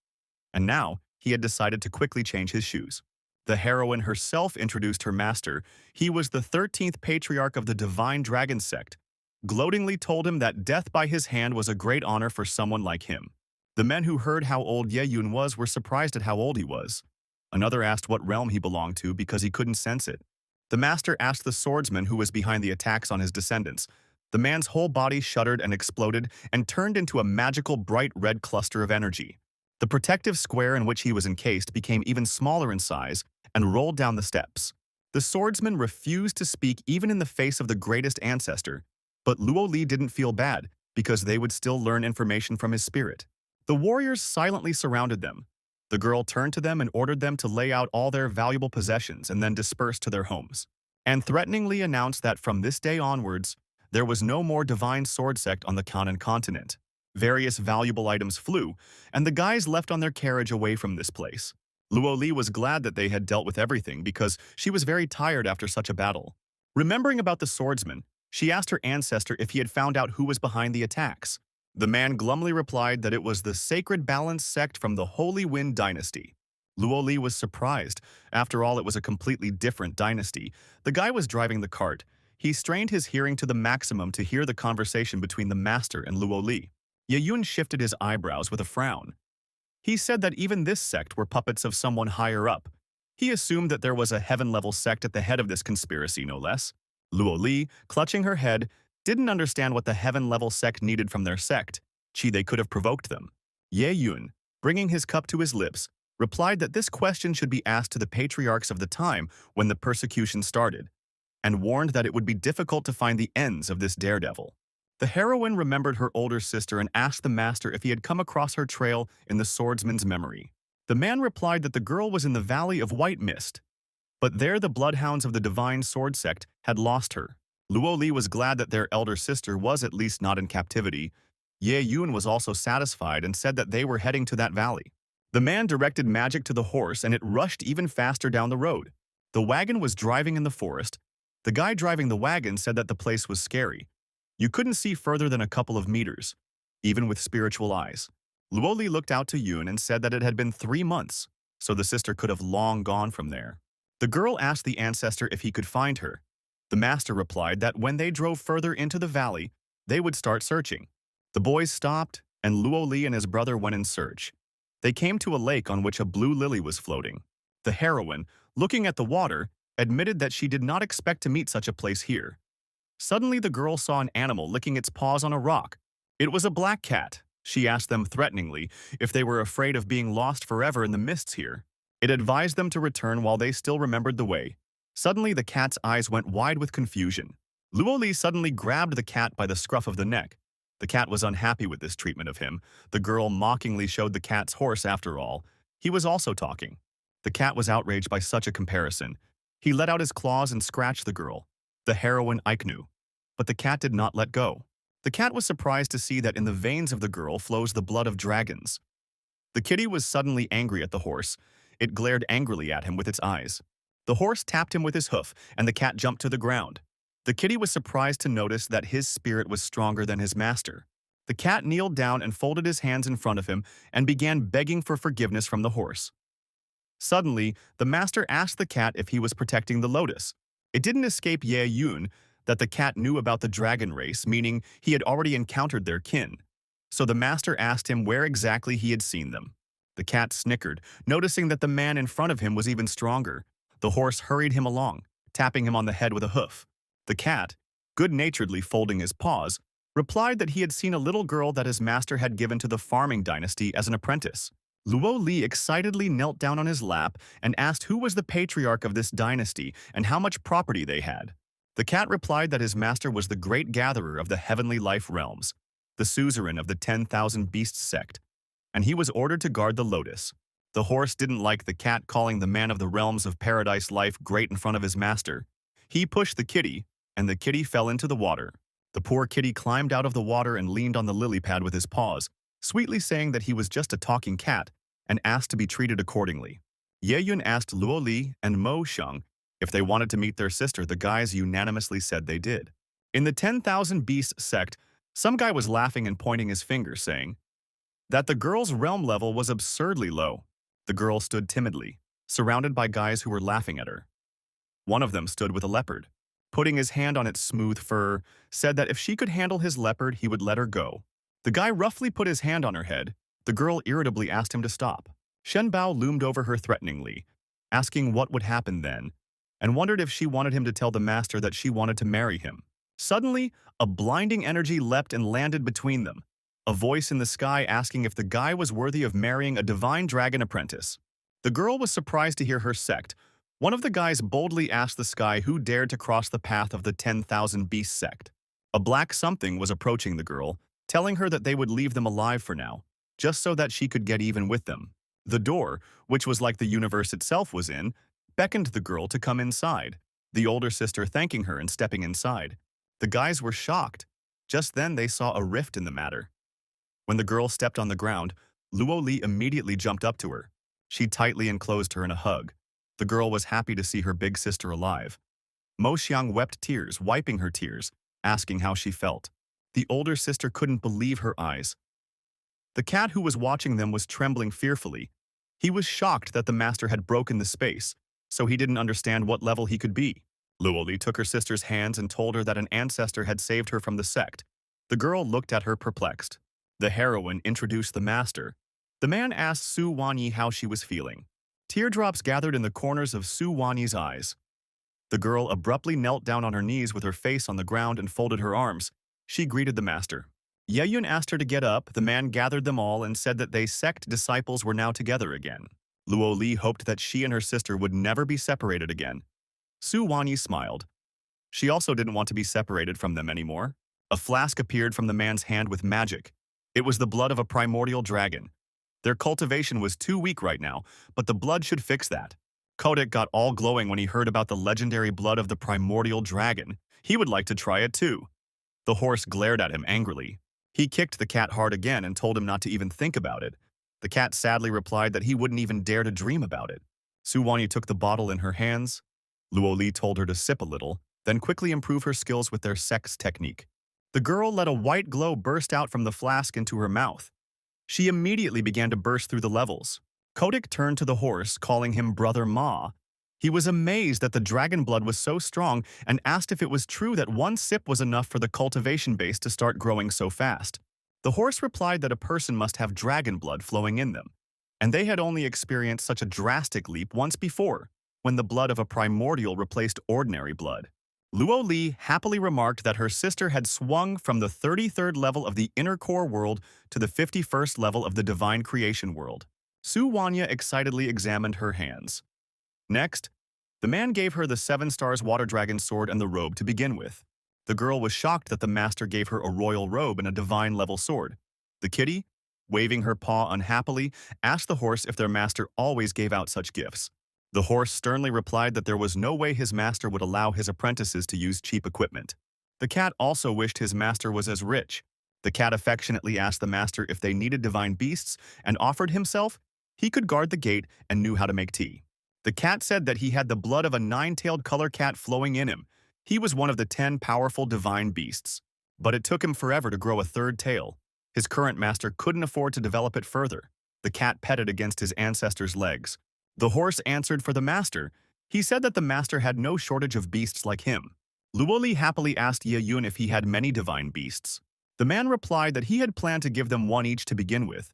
and now he had decided to quickly change his shoes. The heroine herself introduced her master. He was the 13th patriarch of the Divine Dragon sect, gloatingly told him that death by his hand was a great honor for someone like him. The men who heard how old Ye Yun was were surprised at how old he was. Another asked what realm he belonged to because he couldn't sense it. The master asked the swordsman who was behind the attacks on his descendants. The man's whole body shuddered and exploded and turned into a magical bright red cluster of energy. The protective square in which he was encased became even smaller in size and rolled down the steps. The swordsman refused to speak even in the face of the greatest ancestor, but Luo Li didn't feel bad because they would still learn information from his spirit. The warriors silently surrounded them. The girl turned to them and ordered them to lay out all their valuable possessions and then disperse to their homes, and threateningly announced that from this day onwards, there was no more divine sword sect on the Kanan continent. Various valuable items flew, and the guys left on their carriage away from this place. Luo Li was glad that they had dealt with everything because she was very tired after such a battle. Remembering about the swordsman, she asked her ancestor if he had found out who was behind the attacks. The man glumly replied that it was the Sacred Balance sect from the Holy Wind dynasty. Luo Li was surprised. After all, it was a completely different dynasty. The guy was driving the cart. He strained his hearing to the maximum to hear the conversation between the master and Luo Li. Ye Yun shifted his eyebrows with a frown. He said that even this sect were puppets of someone higher up. He assumed that there was a heaven-level sect at the head of this conspiracy, no less. Luo Li, clutching her head, didn't understand what the heaven-level sect needed from their sect. They could have provoked them. Ye Yun, bringing his cup to his lips, replied that this question should be asked to the patriarchs of the time when the persecution started, and warned that it would be difficult to find the ends of this daredevil. The heroine remembered her older sister and asked the master if he had come across her trail in the swordsman's memory. The man replied that the girl was in the Valley of White Mist, but there the bloodhounds of the Divine Sword Sect had lost her. Luo Li was glad that their elder sister was at least not in captivity. Ye Yun was also satisfied and said that they were heading to that valley. The man directed magic to the horse and it rushed even faster down the road. The wagon was driving in the forest. The guy driving the wagon said that the place was scary. You couldn't see further than a couple of meters, even with spiritual eyes. Luo Li looked out to Yun and said that it had been 3 months, so the sister could have long gone from there. The girl asked the ancestor if he could find her. The master replied that when they drove further into the valley, they would start searching. The boys stopped, and Luo Li and his brother went in search. They came to a lake on which a blue lily was floating. The heroine, looking at the water, admitted that she did not expect to meet such a place here. Suddenly, the girl saw an animal licking its paws on a rock. It was a black cat. She asked them threateningly if they were afraid of being lost forever in the mists here. It advised them to return while they still remembered the way. Suddenly, the cat's eyes went wide with confusion. Luo Li suddenly grabbed the cat by the scruff of the neck. The cat was unhappy with this treatment of him. The girl mockingly showed the cat's horse after all. He was also talking. The cat was outraged by such a comparison. He let out his claws and scratched the girl, the heroine Aiknu. But the cat did not let go. The cat was surprised to see that in the veins of the girl flows the blood of dragons. The kitty was suddenly angry at the horse. It glared angrily at him with its eyes. The horse tapped him with his hoof, and the cat jumped to the ground. The kitty was surprised to notice that his spirit was stronger than his master. The cat kneeled down and folded his hands in front of him and began begging for forgiveness from the horse. Suddenly, the master asked the cat if he was protecting the lotus. It didn't escape Ye Yun that the cat knew about the dragon race, meaning he had already encountered their kin. So the master asked him where exactly he had seen them. The cat snickered, noticing that the man in front of him was even stronger. The horse hurried him along, tapping him on the head with a hoof. The cat, good-naturedly folding his paws, replied that he had seen a little girl that his master had given to the farming dynasty as an apprentice. Luo Li excitedly knelt down on his lap and asked who was the patriarch of this dynasty and how much property they had. The cat replied that his master was the great gatherer of the heavenly life realms, the suzerain of the 10,000 beasts sect, and he was ordered to guard the lotus. The horse didn't like the cat calling the man of the realms of paradise life great in front of his master. He pushed the kitty, and the kitty fell into the water. The poor kitty climbed out of the water and leaned on the lily pad with his paws, sweetly saying that he was just a talking cat, and asked to be treated accordingly. Ye Yun asked Luo Li and Mo Sheng if they wanted to meet their sister. The guys unanimously said they did. In the 10,000 Beasts sect, some guy was laughing and pointing his finger, saying that the girl's realm level was absurdly low. The girl stood timidly, surrounded by guys who were laughing at her. One of them stood with a leopard. Putting his hand on its smooth fur, said that if she could handle his leopard, he would let her go. The guy roughly put his hand on her head. The girl irritably asked him to stop. Shen Bao loomed over her threateningly, asking what would happen then, and wondered if she wanted him to tell the master that she wanted to marry him. Suddenly, a blinding energy leapt and landed between them, a voice in the sky asking if the guy was worthy of marrying a divine dragon apprentice. The girl was surprised to hear her sect. One of the guys boldly asked the sky who dared to cross the path of the 10,000 Beast sect. A black something was approaching the girl, telling her that they would leave them alive for now, just so that she could get even with them. The door, which was like the universe itself was in, beckoned the girl to come inside, the older sister thanking her and stepping inside. The guys were shocked. Just then they saw a rift in the matter. When the girl stepped on the ground, Luo Li immediately jumped up to her. She tightly enclosed her in a hug. The girl was happy to see her big sister alive. Mo Xiang wept tears, wiping her tears, asking how she felt. The older sister couldn't believe her eyes. The cat who was watching them was trembling fearfully. He was shocked that the master had broken the space, so he didn't understand what level he could be. Luo Li took her sister's hands and told her that an ancestor had saved her from the sect. The girl looked at her perplexed. The heroine introduced the master. The man asked Su Wanyi how she was feeling. Teardrops gathered in the corners of Su Wanyi's eyes. The girl abruptly knelt down on her knees with her face on the ground and folded her arms. She greeted the master. Ye Yun asked her to get up. The man gathered them all and said that they sect disciples were now together again. Luo Li hoped that she and her sister would never be separated again. Su Wanyi smiled. She also didn't want to be separated from them anymore. A flask appeared from the man's hand with magic. It was the blood of a primordial dragon. Their cultivation was too weak right now, but the blood should fix that. Kotick got all glowing when he heard about the legendary blood of the primordial dragon. He would like to try it too. The horse glared at him angrily. He kicked the cat hard again and told him not to even think about it. The cat sadly replied that he wouldn't even dare to dream about it. Su Wanyi took the bottle in her hands. Luo Li told her to sip a little, then quickly improve her skills with their sects technique. The girl let a white glow burst out from the flask into her mouth. She immediately began to burst through the levels. Kotick turned to the horse, calling him Brother Ma. He was amazed that the dragon blood was so strong and asked if it was true that one sip was enough for the cultivation base to start growing so fast. The horse replied that a person must have dragon blood flowing in them, and they had only experienced such a drastic leap once before, when the blood of a primordial replaced ordinary blood. Luo Li happily remarked that her sister had swung from the 33rd level of the inner core world to the 51st level of the divine creation world. Su Wanya excitedly examined her hands. Next, the man gave her the 7 stars water dragon sword and the robe to begin with. The girl was shocked that the master gave her a royal robe and a divine-level sword. The kitty, waving her paw unhappily, asked the horse if their master always gave out such gifts. The horse sternly replied that there was no way his master would allow his apprentices to use cheap equipment. The cat also wished his master was as rich. The cat affectionately asked the master if they needed divine beasts and offered himself. He could guard the gate and knew how to make tea. The cat said that he had the blood of a nine-tailed color cat flowing in him. He was one of the 10 powerful divine beasts. But it took him forever to grow a third tail. His current master couldn't afford to develop it further. The cat petted against his ancestor's legs. The horse answered for the master. He said that the master had no shortage of beasts like him. Luoli happily asked Ye Yun if he had many divine beasts. The man replied that he had planned to give them one each to begin with.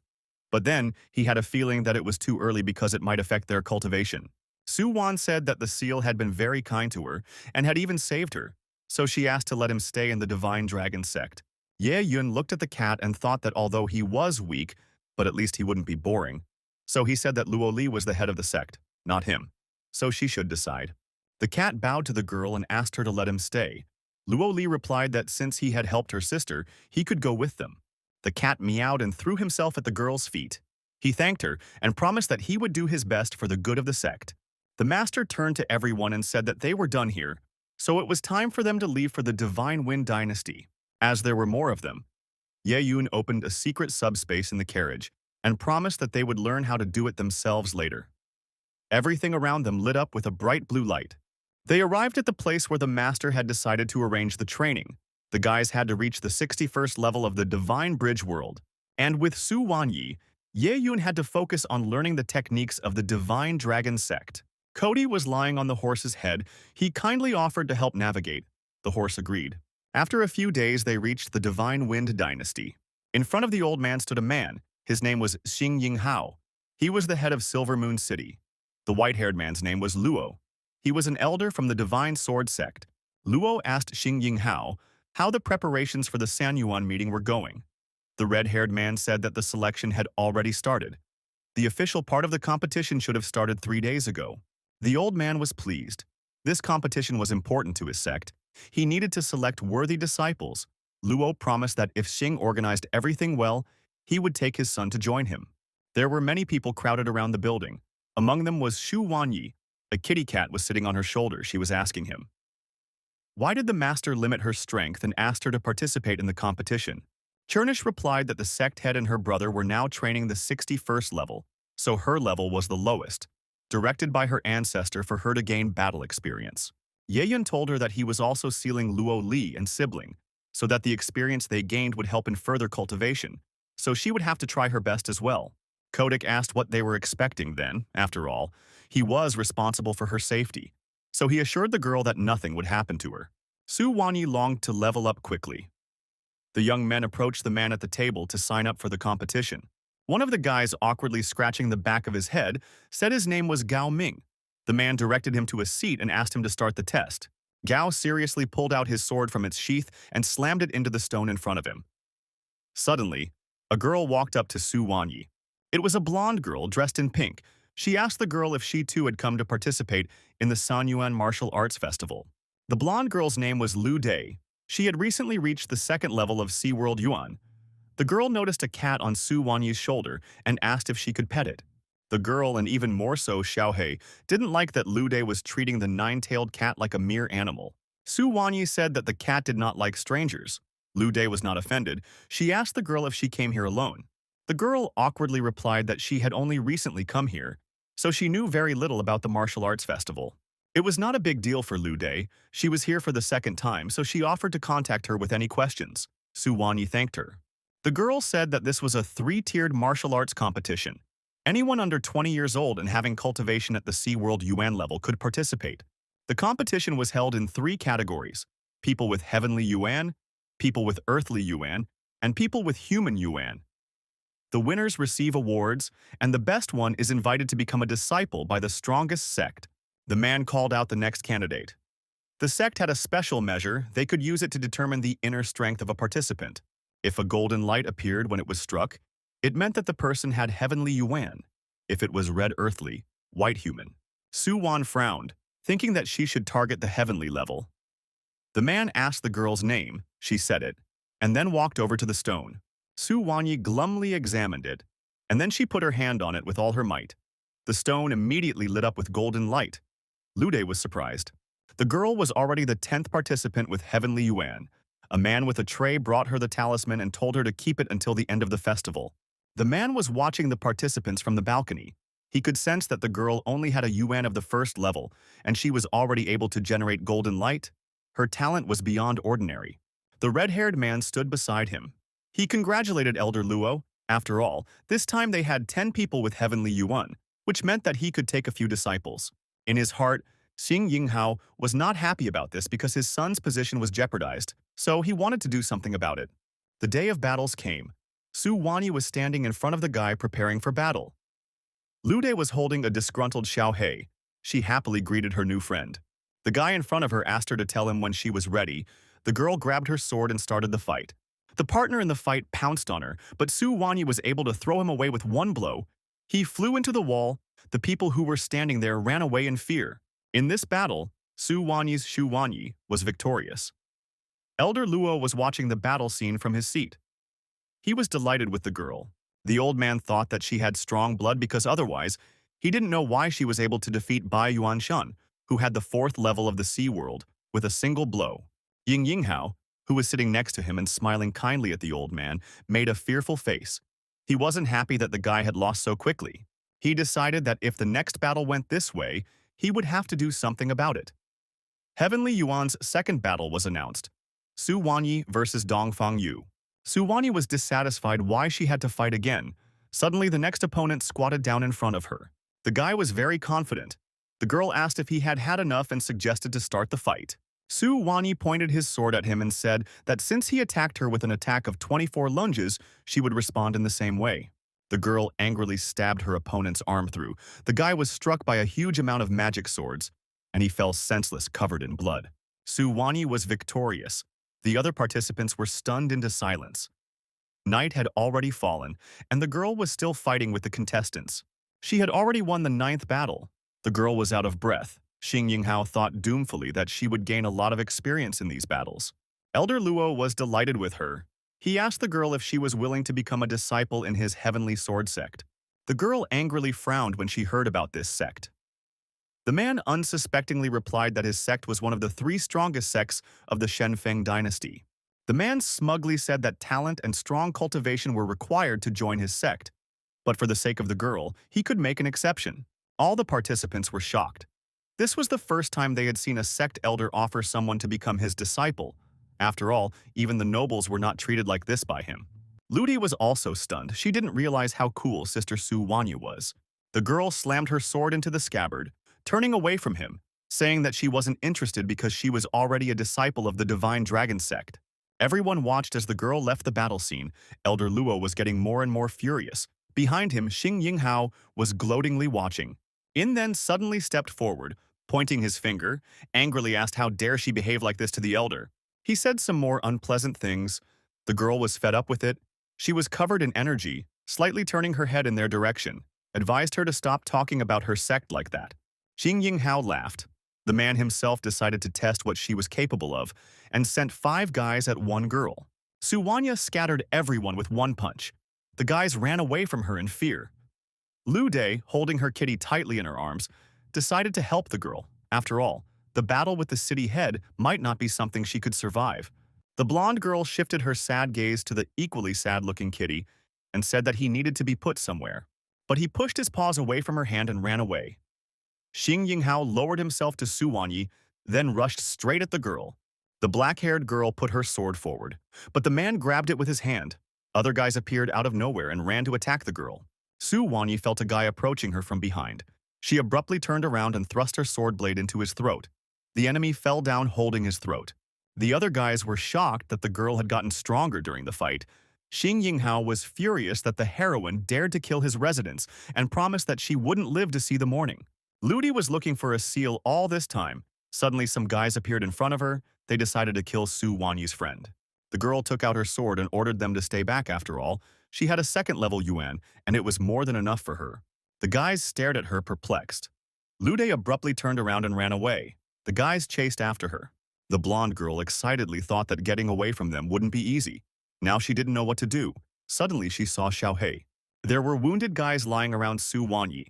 But then, he had a feeling that it was too early because it might affect their cultivation. Su Wan said that the seal had been very kind to her and had even saved her, so she asked to let him stay in the Divine Dragon sect. Ye Yun looked at the cat and thought that although he was weak, but at least he wouldn't be boring. So he said that Luo Li was the head of the sect, not him. So she should decide. The cat bowed to the girl and asked her to let him stay. Luo Li replied that since he had helped her sister, he could go with them. The cat meowed and threw himself at the girl's feet. He thanked her and promised that he would do his best for the good of the sect. The master turned to everyone and said that they were done here, so it was time for them to leave for the Divine Wind Dynasty. As there were more of them, Ye Yun opened a secret subspace in the carriage and promised that they would learn how to do it themselves later. Everything around them lit up with a bright blue light. They arrived at the place where the master had decided to arrange the training. The guys had to reach the 61st level of the Divine Bridge World, and with Su Wanyi, Ye Yun had to focus on learning the techniques of the Divine Dragon sect. Cody was lying on the horse's head. He kindly offered to help navigate. The horse agreed. After a few days, they reached the Divine Wind Dynasty. In front of the old man stood a man. His name was Xing Yinghao. He was the head of Silver Moon City. The white-haired man's name was Luo. He was an elder from the Divine Sword sect. Luo asked Xing Yinghao how the preparations for the Sanyuan meeting were going. The red-haired man said that the selection had already started. The official part of the competition should have started 3 days ago. The old man was pleased. This competition was important to his sect. He needed to select worthy disciples. Luo promised that if Xing organized everything well, he would take his son to join him. There were many people crowded around the building. Among them was Shu Wanyi. A kitty cat was sitting on her shoulder. She was asking him, why did the master limit her strength and asked her to participate in the competition? Chernish replied that the sect head and her brother were now training the 61st level, so her level was the lowest, directed by her ancestor for her to gain battle experience. Yeyun told her that he was also sealing Luo Li and sibling, so that the experience they gained would help in further cultivation, so she would have to try her best as well. Kodik asked what they were expecting then. After all, he was responsible for her safety, so he assured the girl that nothing would happen to her. Su Wanyi longed to level up quickly. The young men approached the man at the table to sign up for the competition. One of the guys, awkwardly scratching the back of his head, said his name was Gao Ming. The man directed him to a seat and asked him to start the test. Gao seriously pulled out his sword from its sheath and slammed it into the stone in front of him. Suddenly, a girl walked up to Su Wanyi. It was a blonde girl dressed in pink. She asked the girl if she too had come to participate in the Sanyuan Martial Arts Festival. The blonde girl's name was Lu Dei. She had recently reached the 2nd level of Sea World Yuan. The girl noticed a cat on Su Wanyi's shoulder and asked if she could pet it. The girl, and even more so Xiaohei, didn't like that Lu Dei was treating the 9-tailed cat like a mere animal. Su Wanyi said that the cat did not like strangers. Lu Dei was not offended. She asked the girl if she came here alone. The girl awkwardly replied that she had only recently come here, so she knew very little about the martial arts festival. It was not a big deal for Lu Dei. She was here for the 2nd time, so she offered to contact her with any questions. Su Wanyi thanked her. The girl said that this was a 3-tiered martial arts competition. Anyone under 20 years old and having cultivation at the Sea World Yuan level could participate. The competition was held in 3 categories: people with heavenly Yuan, people with earthly Yuan, and people with human Yuan. The winners receive awards, and the best one is invited to become a disciple by the strongest sect. The man called out the next candidate. The sect had a special measure. They could use it to determine the inner strength of a participant. If a golden light appeared when it was struck, it meant that the person had heavenly Yuan. If it was red earthly, white human. Su Wan frowned, thinking that she should target the heavenly level. The man asked the girl's name, she said it, and then walked over to the stone. Su Wanyi glumly examined it, and then she put her hand on it with all her might. The stone immediately lit up with golden light. Lude was surprised. The girl was already the 10th participant with Heavenly Yuan. A man with a tray brought her the talisman and told her to keep it until the end of the festival. The man was watching the participants from the balcony. He could sense that the girl only had a yuan of the first level, and she was already able to generate golden light. Her talent was beyond ordinary. The red-haired man stood beside him. He congratulated Elder Luo. After all, this time they had 10 people with Heavenly Yuan, which meant that he could take a few disciples. In his heart, Xing Yinghao was not happy about this because his son's position was jeopardized, so he wanted to do something about it. The day of battles came. Su Wanyi was standing in front of the guy preparing for battle. Lude was holding a disgruntled Xiao Hei. She happily greeted her new friend. The guy in front of her asked her to tell him when she was ready. The girl grabbed her sword and started the fight. The partner in the fight pounced on her, but Su Wanyi was able to throw him away with one blow. He flew into the wall. The people who were standing there ran away in fear. In this battle, Su Wanyi's Shu Wanyi was victorious. Elder Luo was watching the battle scene from his seat. He was delighted with the girl. The old man thought that she had strong blood because otherwise, he didn't know why she was able to defeat Bai Yuanshan, who had the 4th level of the Sea World, with a single blow. Ying Yinghao, who was sitting next to him and smiling kindly at the old man, made a fearful face. He wasn't happy that the guy had lost so quickly. He decided that if the next battle went this way, he would have to do something about it. Heavenly Yuan's second battle was announced. Su Wanyi versus Dongfang Yu. Su Wanyi was dissatisfied why she had to fight again. Suddenly, the next opponent squatted down in front of her. The guy was very confident. The girl asked if he had had enough and suggested to start the fight. Su Wanyi pointed his sword at him and said that since he attacked her with an attack of 24 lunges, she would respond in the same way. The girl angrily stabbed her opponent's arm through. The guy was struck by a huge amount of magic swords, and he fell senseless, covered in blood. Su Wanyi was victorious. The other participants were stunned into silence. Night had already fallen, and the girl was still fighting with the contestants. She had already won the 9th battle. The girl was out of breath. Xing Yinghao thought doomfully that she would gain a lot of experience in these battles. Elder Luo was delighted with her. He asked the girl if she was willing to become a disciple in his heavenly sword sect. The girl angrily frowned when she heard about this sect. The man unsuspectingly replied that his sect was one of the 3 strongest sects of the Shenfeng dynasty. The man smugly said that talent and strong cultivation were required to join his sect, but for the sake of the girl, he could make an exception. All the participants were shocked. This was the first time they had seen a sect elder offer someone to become his disciple. After all, even the nobles were not treated like this by him. Ludi was also stunned. She didn't realize how cool Sister Su Wanyi was. The girl slammed her sword into the scabbard, turning away from him, saying that she wasn't interested because she was already a disciple of the Divine Dragon sect. Everyone watched as the girl left the battle scene. Elder Luo was getting more and more furious. Behind him, Xing Yinghao was gloatingly watching. In then suddenly stepped forward, pointing his finger, angrily asked how dare she behave like this to the elder. He said some more unpleasant things. The girl was fed up with it. She was covered in energy, slightly turning her head in their direction, advised her to stop talking about her sect like that. Xing Yinghao laughed. The man himself decided to test what she was capable of and sent 5 guys at one girl. Su Wanyi scattered everyone with one punch. The guys ran away from her in fear. Lu De, holding her kitty tightly in her arms, decided to help the girl. After all, the battle with the city head might not be something she could survive. The blonde girl shifted her sad gaze to the equally sad-looking kitty and said that he needed to be put somewhere. But he pushed his paws away from her hand and ran away. Xing Yinghao lowered himself to Su Wanyi, then rushed straight at the girl. The black-haired girl put her sword forward, but the man grabbed it with his hand. Other guys appeared out of nowhere and ran to attack the girl. Su Wanyi felt a guy approaching her from behind. She abruptly turned around and thrust her sword blade into his throat. The enemy fell down holding his throat. The other guys were shocked that the girl had gotten stronger during the fight. Xing Yinghao was furious that the heroine dared to kill his residents and promised that she wouldn't live to see the morning. Ludi was looking for a seal all this time. Suddenly, some guys appeared in front of her. They decided to kill Su Wanyi's friend. The girl took out her sword and ordered them to stay back. After all, she had a 2nd-level yuan, and it was more than enough for her. The guys stared at her perplexed. Lude abruptly turned around and ran away. The guys chased after her. The blonde girl excitedly thought that getting away from them wouldn't be easy. Now she didn't know what to do. Suddenly she saw Xiaohei. There were wounded guys lying around Su Wanyi.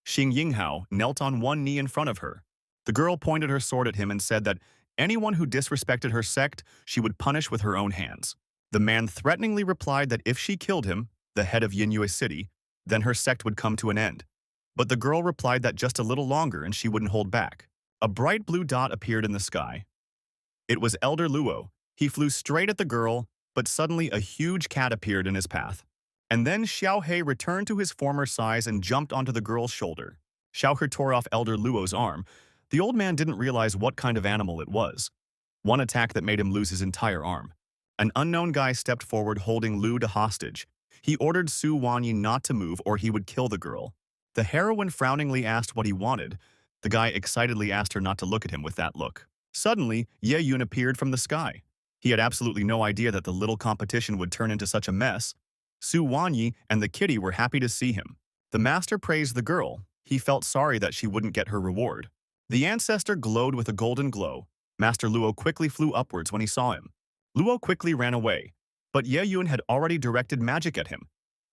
Xing Yinghao knelt on one knee in front of her. The girl pointed her sword at him and said that anyone who disrespected her sect, she would punish with her own hands. The man threateningly replied that if she killed him, the head of Yinyue City, then her sect would come to an end. But the girl replied that just a little longer and she wouldn't hold back. A bright blue dot appeared in the sky. It was Elder Luo. He flew straight at the girl, but suddenly a huge cat appeared in his path. And then Xiaohei returned to his former size and jumped onto the girl's shoulder. Xiaohei tore off Elder Luo's arm. The old man didn't realize what kind of animal it was. One attack that made him lose his entire arm. An unknown guy stepped forward holding Lu to hostage. He ordered Su Wanyi not to move or he would kill the girl. The heroine frowningly asked what he wanted. The guy excitedly asked her not to look at him with that look. Suddenly, Ye Yun appeared from the sky. He had absolutely no idea that the little competition would turn into such a mess. Su Wanyi and the kitty were happy to see him. The master praised the girl. He felt sorry that she wouldn't get her reward. The ancestor glowed with a golden glow. Master Luo quickly flew upwards when he saw him. Luo quickly ran away, but Ye Yun had already directed magic at him.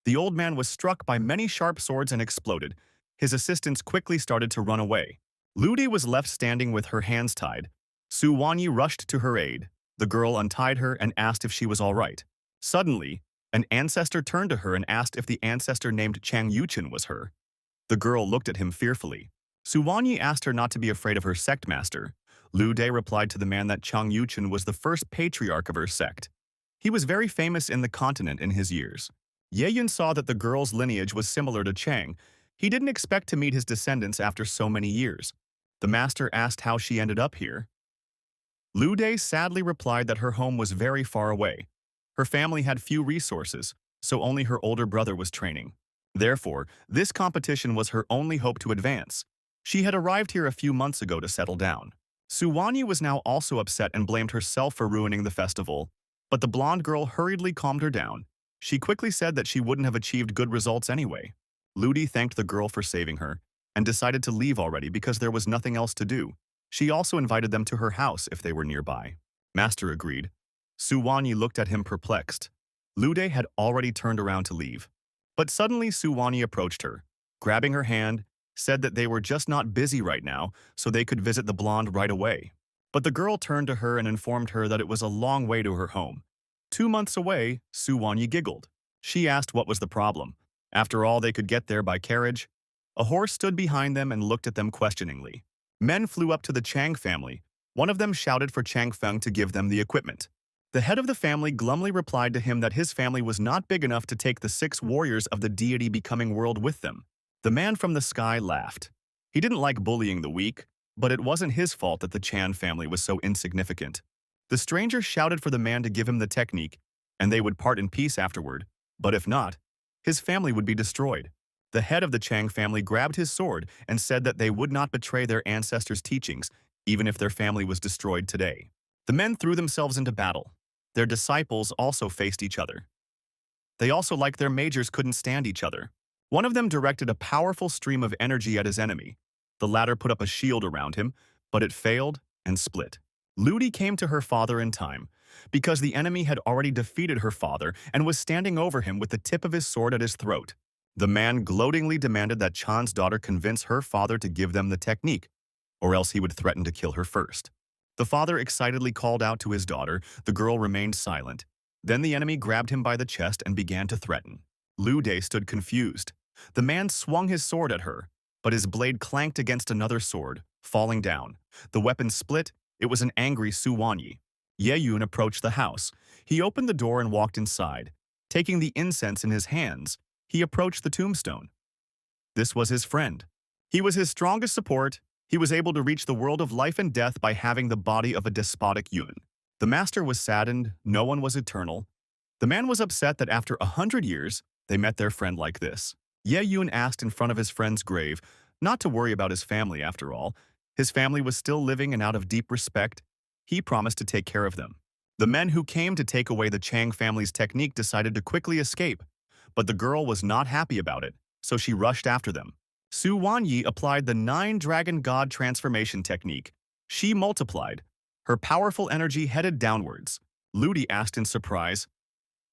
The old man was struck by many sharp swords and exploded. His assistants quickly started to run away. Ludi was left standing with her hands tied. Su Wanyi rushed to her aid. The girl untied her and asked if she was all right. Suddenly, an ancestor turned to her and asked if the ancestor named Chang Yuchen was her. The girl looked at him fearfully. Su Wanyi asked her not to be afraid of her sect master. Lu De replied to the man that Chang Yuchen was the first patriarch of her sect. He was very famous in the continent in his years. Ye Yun saw that the girl's lineage was similar to Chang. He didn't expect to meet his descendants after so many years. The master asked how she ended up here. Lu De sadly replied that her home was very far away. Her family had few resources, so only her older brother was training. Therefore, this competition was her only hope to advance. She had arrived here a few months ago to settle down. Su Wanyi was now also upset and blamed herself for ruining the festival, but the blonde girl hurriedly calmed her down. She quickly said that she wouldn't have achieved good results anyway. Ludi thanked the girl for saving her and decided to leave already because there was nothing else to do. She also invited them to her house if they were nearby. Master agreed. Su Wanyi looked at him perplexed. Lude had already turned around to leave. But suddenly Su Wanyi approached her, grabbing her hand, said that they were just not busy right now, so they could visit the blonde right away. But the girl turned to her and informed her that it was a long way to her home. 2 months away, Su Wanyi giggled. She asked what was the problem. After all, they could get there by carriage. A horse stood behind them and looked at them questioningly. Men flew up to the Chang family. One of them shouted for Chang Feng to give them the equipment. The head of the family glumly replied to him that his family was not big enough to take the 6 warriors of the deity becoming world with them. The man from the sky laughed. He didn't like bullying the weak, but it wasn't his fault that the Chan family was so insignificant. The stranger shouted for the man to give him the technique, and they would part in peace afterward, but if not, his family would be destroyed. The head of the Chang family grabbed his sword and said that they would not betray their ancestors' teachings, even if their family was destroyed today. The men threw themselves into battle. Their disciples also faced each other. They also, like their mages, couldn't stand each other. One of them directed a powerful stream of energy at his enemy. The latter put up a shield around him, but it failed and split. Ludi came to her father in time, because the enemy had already defeated her father and was standing over him with the tip of his sword at his throat. The man gloatingly demanded that Chan's daughter convince her father to give them the technique, or else he would threaten to kill her first. The father excitedly called out to his daughter. The girl remained silent. Then the enemy grabbed him by the chest and began to threaten. Lu De stood confused. The man swung his sword at her, but his blade clanked against another sword, falling down. The weapon split. It was an angry Su Wanyi. Ye Yun approached the house. He opened the door and walked inside. Taking the incense in his hands, he approached the tombstone. This was his friend. He was his strongest support. He was able to reach the world of life and death by having the body of a despotic Yun. The master was saddened. No one was eternal. The man was upset that after 100 years, they met their friend like this. Ye Yun asked in front of his friend's grave not to worry about his family after all. His family was still living, and out of deep respect, he promised to take care of them. The men who came to take away the Chang family's technique decided to quickly escape, but the girl was not happy about it, so she rushed after them. Su Wanyi applied the 9 Dragon God transformation technique. She multiplied. Her powerful energy headed downwards. Ludi asked in surprise,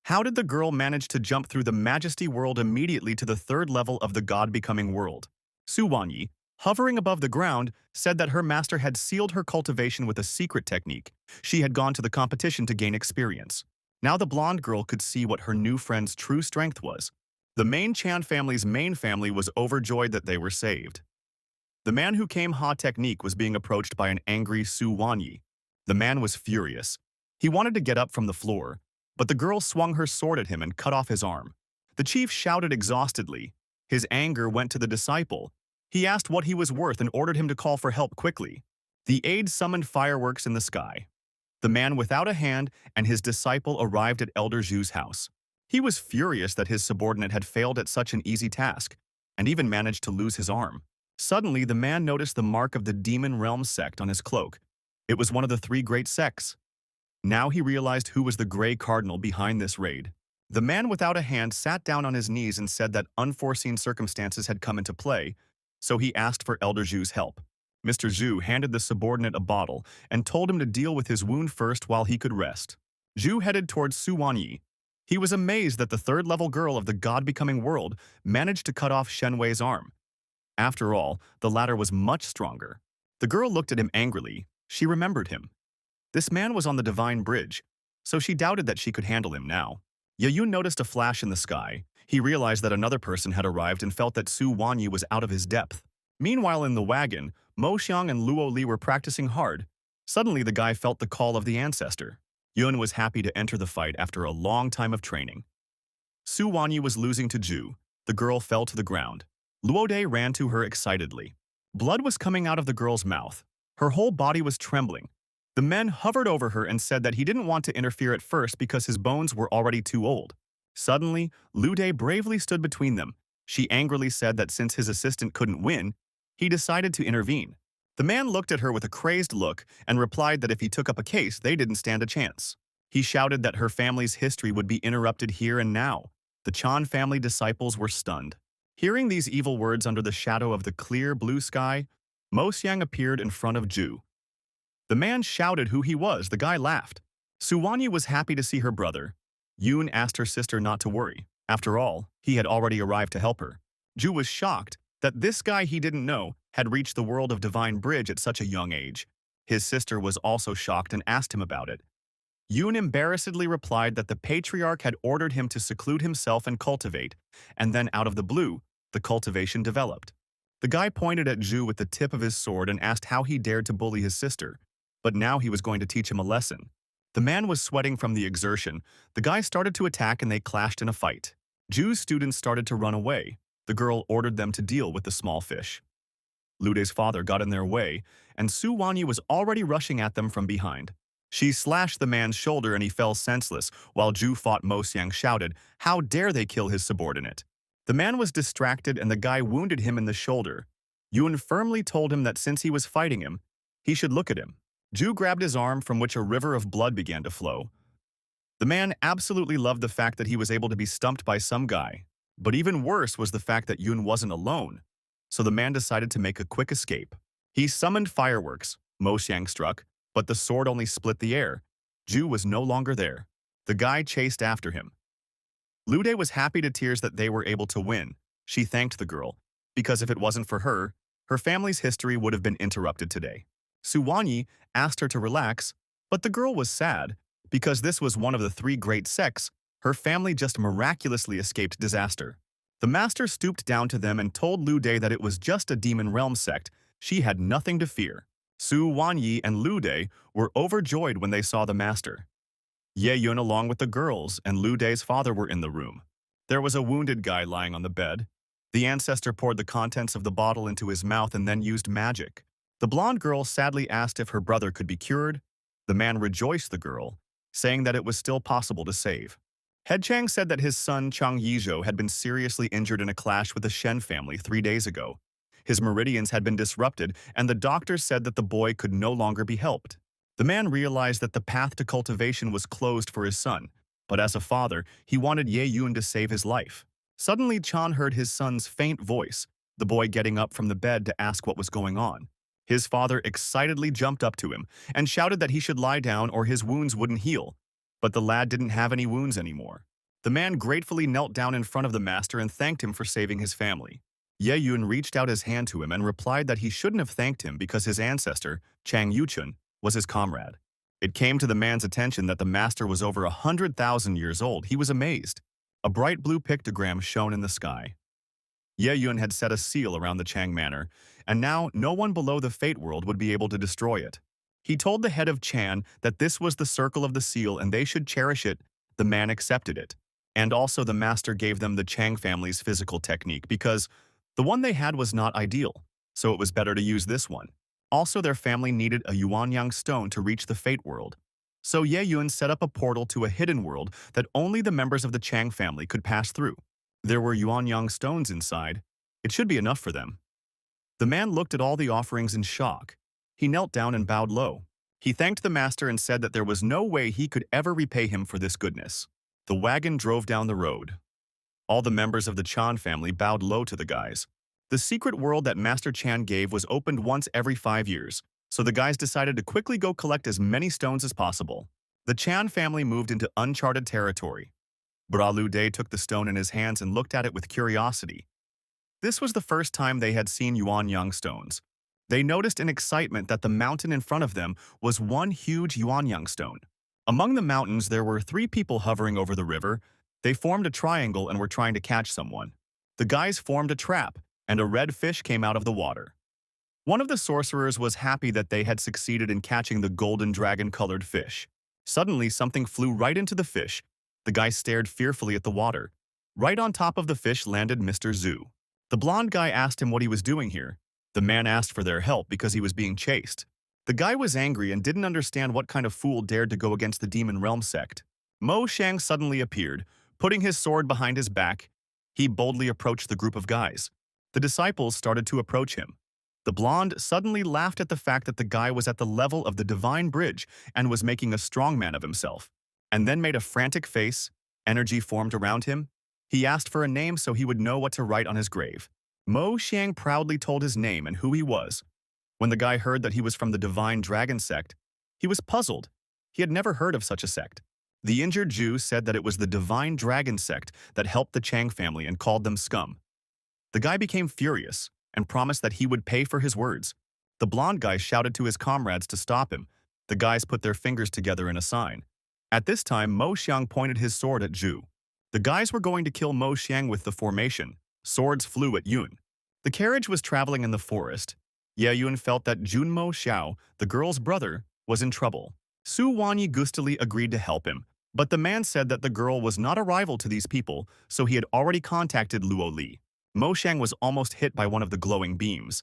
how did the girl manage to jump through the majesty world immediately to the third level of the god-becoming world? Su Wanyi, hovering above the ground, said that her master had sealed her cultivation with a secret technique. She had gone to the competition to gain experience. Now the blonde girl could see what her new friend's true strength was. The main Chan family's main family was overjoyed that they were saved. The man who came Ha technique was being approached by an angry Su Wanyi. The man was furious. He wanted to get up from the floor, but the girl swung her sword at him and cut off his arm. The chief shouted exhaustedly. His anger went to the disciple. He asked what he was worth and ordered him to call for help quickly. The aide summoned fireworks in the sky. The man without a hand and his disciple arrived at Elder Zhu's house. He was furious that his subordinate had failed at such an easy task, and even managed to lose his arm. Suddenly, the man noticed the mark of the demon realm sect on his cloak. It was one of the three great sects. Now he realized who was the Grey Cardinal behind this raid. The man without a hand sat down on his knees and said that unforeseen circumstances had come into play, so he asked for Elder Zhu's help. Mr. Zhu handed the subordinate a bottle and told him to deal with his wound first while he could rest. Zhu headed towards Su Wanyi. He was amazed that the third-level girl of the god-becoming world managed to cut off Shen Wei's arm. After all, the latter was much stronger. The girl looked at him angrily. She remembered him. This man was on the divine bridge, so she doubted that she could handle him now. Yayun noticed a flash in the sky. He realized that another person had arrived and felt that Su Wanyi was out of his depth. Meanwhile, in the wagon, Mo Xiang and Luo Li were practicing hard. Suddenly, the guy felt the call of the ancestor. Yun was happy to enter the fight after a long time of training. Su Wanyi was losing to Zhu. The girl fell to the ground. Luo Dai ran to her excitedly. Blood was coming out of the girl's mouth. Her whole body was trembling. The men hovered over her and said that he didn't want to interfere at first because his bones were already too old. Suddenly, Lu Dai bravely stood between them. She angrily said that since his assistant couldn't win, he decided to intervene. The man looked at her with a crazed look and replied that if he took up a case, they didn't stand a chance. He shouted that her family's history would be interrupted here and now. The Chan family disciples were stunned. Hearing these evil words under the shadow of the clear blue sky, Mo Xiang appeared in front of Zhu. The man shouted who he was. The guy laughed. Su Wanyi was happy to see her brother. Yun asked her sister not to worry. After all, he had already arrived to help her. Zhu was shocked that this guy he didn't know had reached the world of Divine Bridge at such a young age. His sister was also shocked and asked him about it. Yun embarrassedly replied that the patriarch had ordered him to seclude himself and cultivate, and then out of the blue, the cultivation developed. The guy pointed at Zhu with the tip of his sword and asked how he dared to bully his sister, but now he was going to teach him a lesson. The man was sweating from the exertion. The guy started to attack and they clashed in a fight. Zhu's students started to run away. The girl ordered them to deal with the small fish. Lu Dai's father got in their way, and Su Wanyi was already rushing at them from behind. She slashed the man's shoulder and he fell senseless, while Zhu fought. Mo Xiang shouted, "How dare they kill his subordinate?" The man was distracted and the guy wounded him in the shoulder. Yun firmly told him that since he was fighting him, he should look at him. Zhu grabbed his arm, from which a river of blood began to flow. The man absolutely loved the fact that he was able to be stumped by some guy. But even worse was the fact that Yun wasn't alone. So the man decided to make a quick escape. He summoned fireworks. Mo Xiang struck, but the sword only split the air. Zhu was no longer there. The guy chased after him. Lu Dai was happy to tears that they were able to win. She thanked the girl, because if it wasn't for her, her family's history would have been interrupted today. Su Wanyi asked her to relax, but the girl was sad. Because this was one of the three great sects, her family just miraculously escaped disaster. The master stooped down to them and told Lu Dai that it was just a demon realm sect. She had nothing to fear. Su Wanyi and Lu Dai were overjoyed when they saw the master. Ye Yun along with the girls and Lu Dai's father were in the room. There was a wounded guy lying on the bed. The ancestor poured the contents of the bottle into his mouth and then used magic. The blonde girl sadly asked if her brother could be cured. The man rejoiced the girl, saying that it was still possible to save. Head Chang said that his son Chang Yizhou had been seriously injured in a clash with the Shen family 3 days ago. His meridians had been disrupted, and the doctors said that the boy could no longer be helped. The man realized that the path to cultivation was closed for his son, but as a father, he wanted Ye Yun to save his life. Suddenly, Chan heard his son's faint voice, the boy getting up from the bed to ask what was going on. His father excitedly jumped up to him and shouted that he should lie down or his wounds wouldn't heal. But the lad didn't have any wounds anymore. The man gratefully knelt down in front of the master and thanked him for saving his family. Ye Yun reached out his hand to him and replied that he shouldn't have thanked him because his ancestor, Chang Yuchun, was his comrade. It came to the man's attention that the master was over 100,000 years old. He was amazed. A bright blue pictogram shone in the sky. Ye Yun had set a seal around the Chang Manor, and now no one below the Fate World would be able to destroy it. He told the head of Chan that this was the circle of the seal and they should cherish it. The man accepted it. And also the master gave them the Chang family's physical technique because the one they had was not ideal, so it was better to use this one. Also, their family needed a Yuanyang stone to reach the Fate World. So Ye Yun set up a portal to a hidden world that only the members of the Chang family could pass through. There were Yuanyang stones inside. It should be enough for them. The man looked at all the offerings in shock. He knelt down and bowed low. He thanked the master and said that there was no way he could ever repay him for this goodness. The wagon drove down the road. All the members of the Chan family bowed low to the guys. The secret world that Master Chan gave was opened once every 5 years, so the guys decided to quickly go collect as many stones as possible. The Chan family moved into uncharted territory. Bralu Day took the stone in his hands and looked at it with curiosity. This was the first time they had seen Yuanyang stones. They noticed in excitement that the mountain in front of them was one huge Yuanyang stone. Among the mountains, there were 3 people hovering over the river. They formed a triangle and were trying to catch someone. The guys formed a trap, and a red fish came out of the water. One of the sorcerers was happy that they had succeeded in catching the golden dragon-colored fish. Suddenly, something flew right into the fish. The guy stared fearfully at the water. Right on top of the fish landed Mr. Zhu. The blonde guy asked him what he was doing here. The man asked for their help because he was being chased. The guy was angry and didn't understand what kind of fool dared to go against the Demon Realm sect. Mo Shang suddenly appeared, putting his sword behind his back. He boldly approached the group of guys. The disciples started to approach him. The blonde suddenly laughed at the fact that the guy was at the level of the divine bridge and was making a strongman of himself, and then made a frantic face. Energy formed around him. He asked for a name so he would know what to write on his grave. Mo Xiang proudly told his name and who he was. When the guy heard that he was from the Divine Dragon sect, he was puzzled. He had never heard of such a sect. The injured Jew said that it was the Divine Dragon sect that helped the Chang family and called them scum. The guy became furious and promised that he would pay for his words. The blonde guy shouted to his comrades to stop him. The guys put their fingers together in a sign. At this time, Mo Xiang pointed his sword at Zhu. The guys were going to kill Mo Xiang with the formation. Swords flew at Yun. The carriage was traveling in the forest. Ye Yun felt that Junmo Xiao, the girl's brother, was in trouble. Su Wanyi gustily agreed to help him, but the man said that the girl was not a rival to these people, so he had already contacted Luo Li. Mo Xiang was almost hit by one of the glowing beams.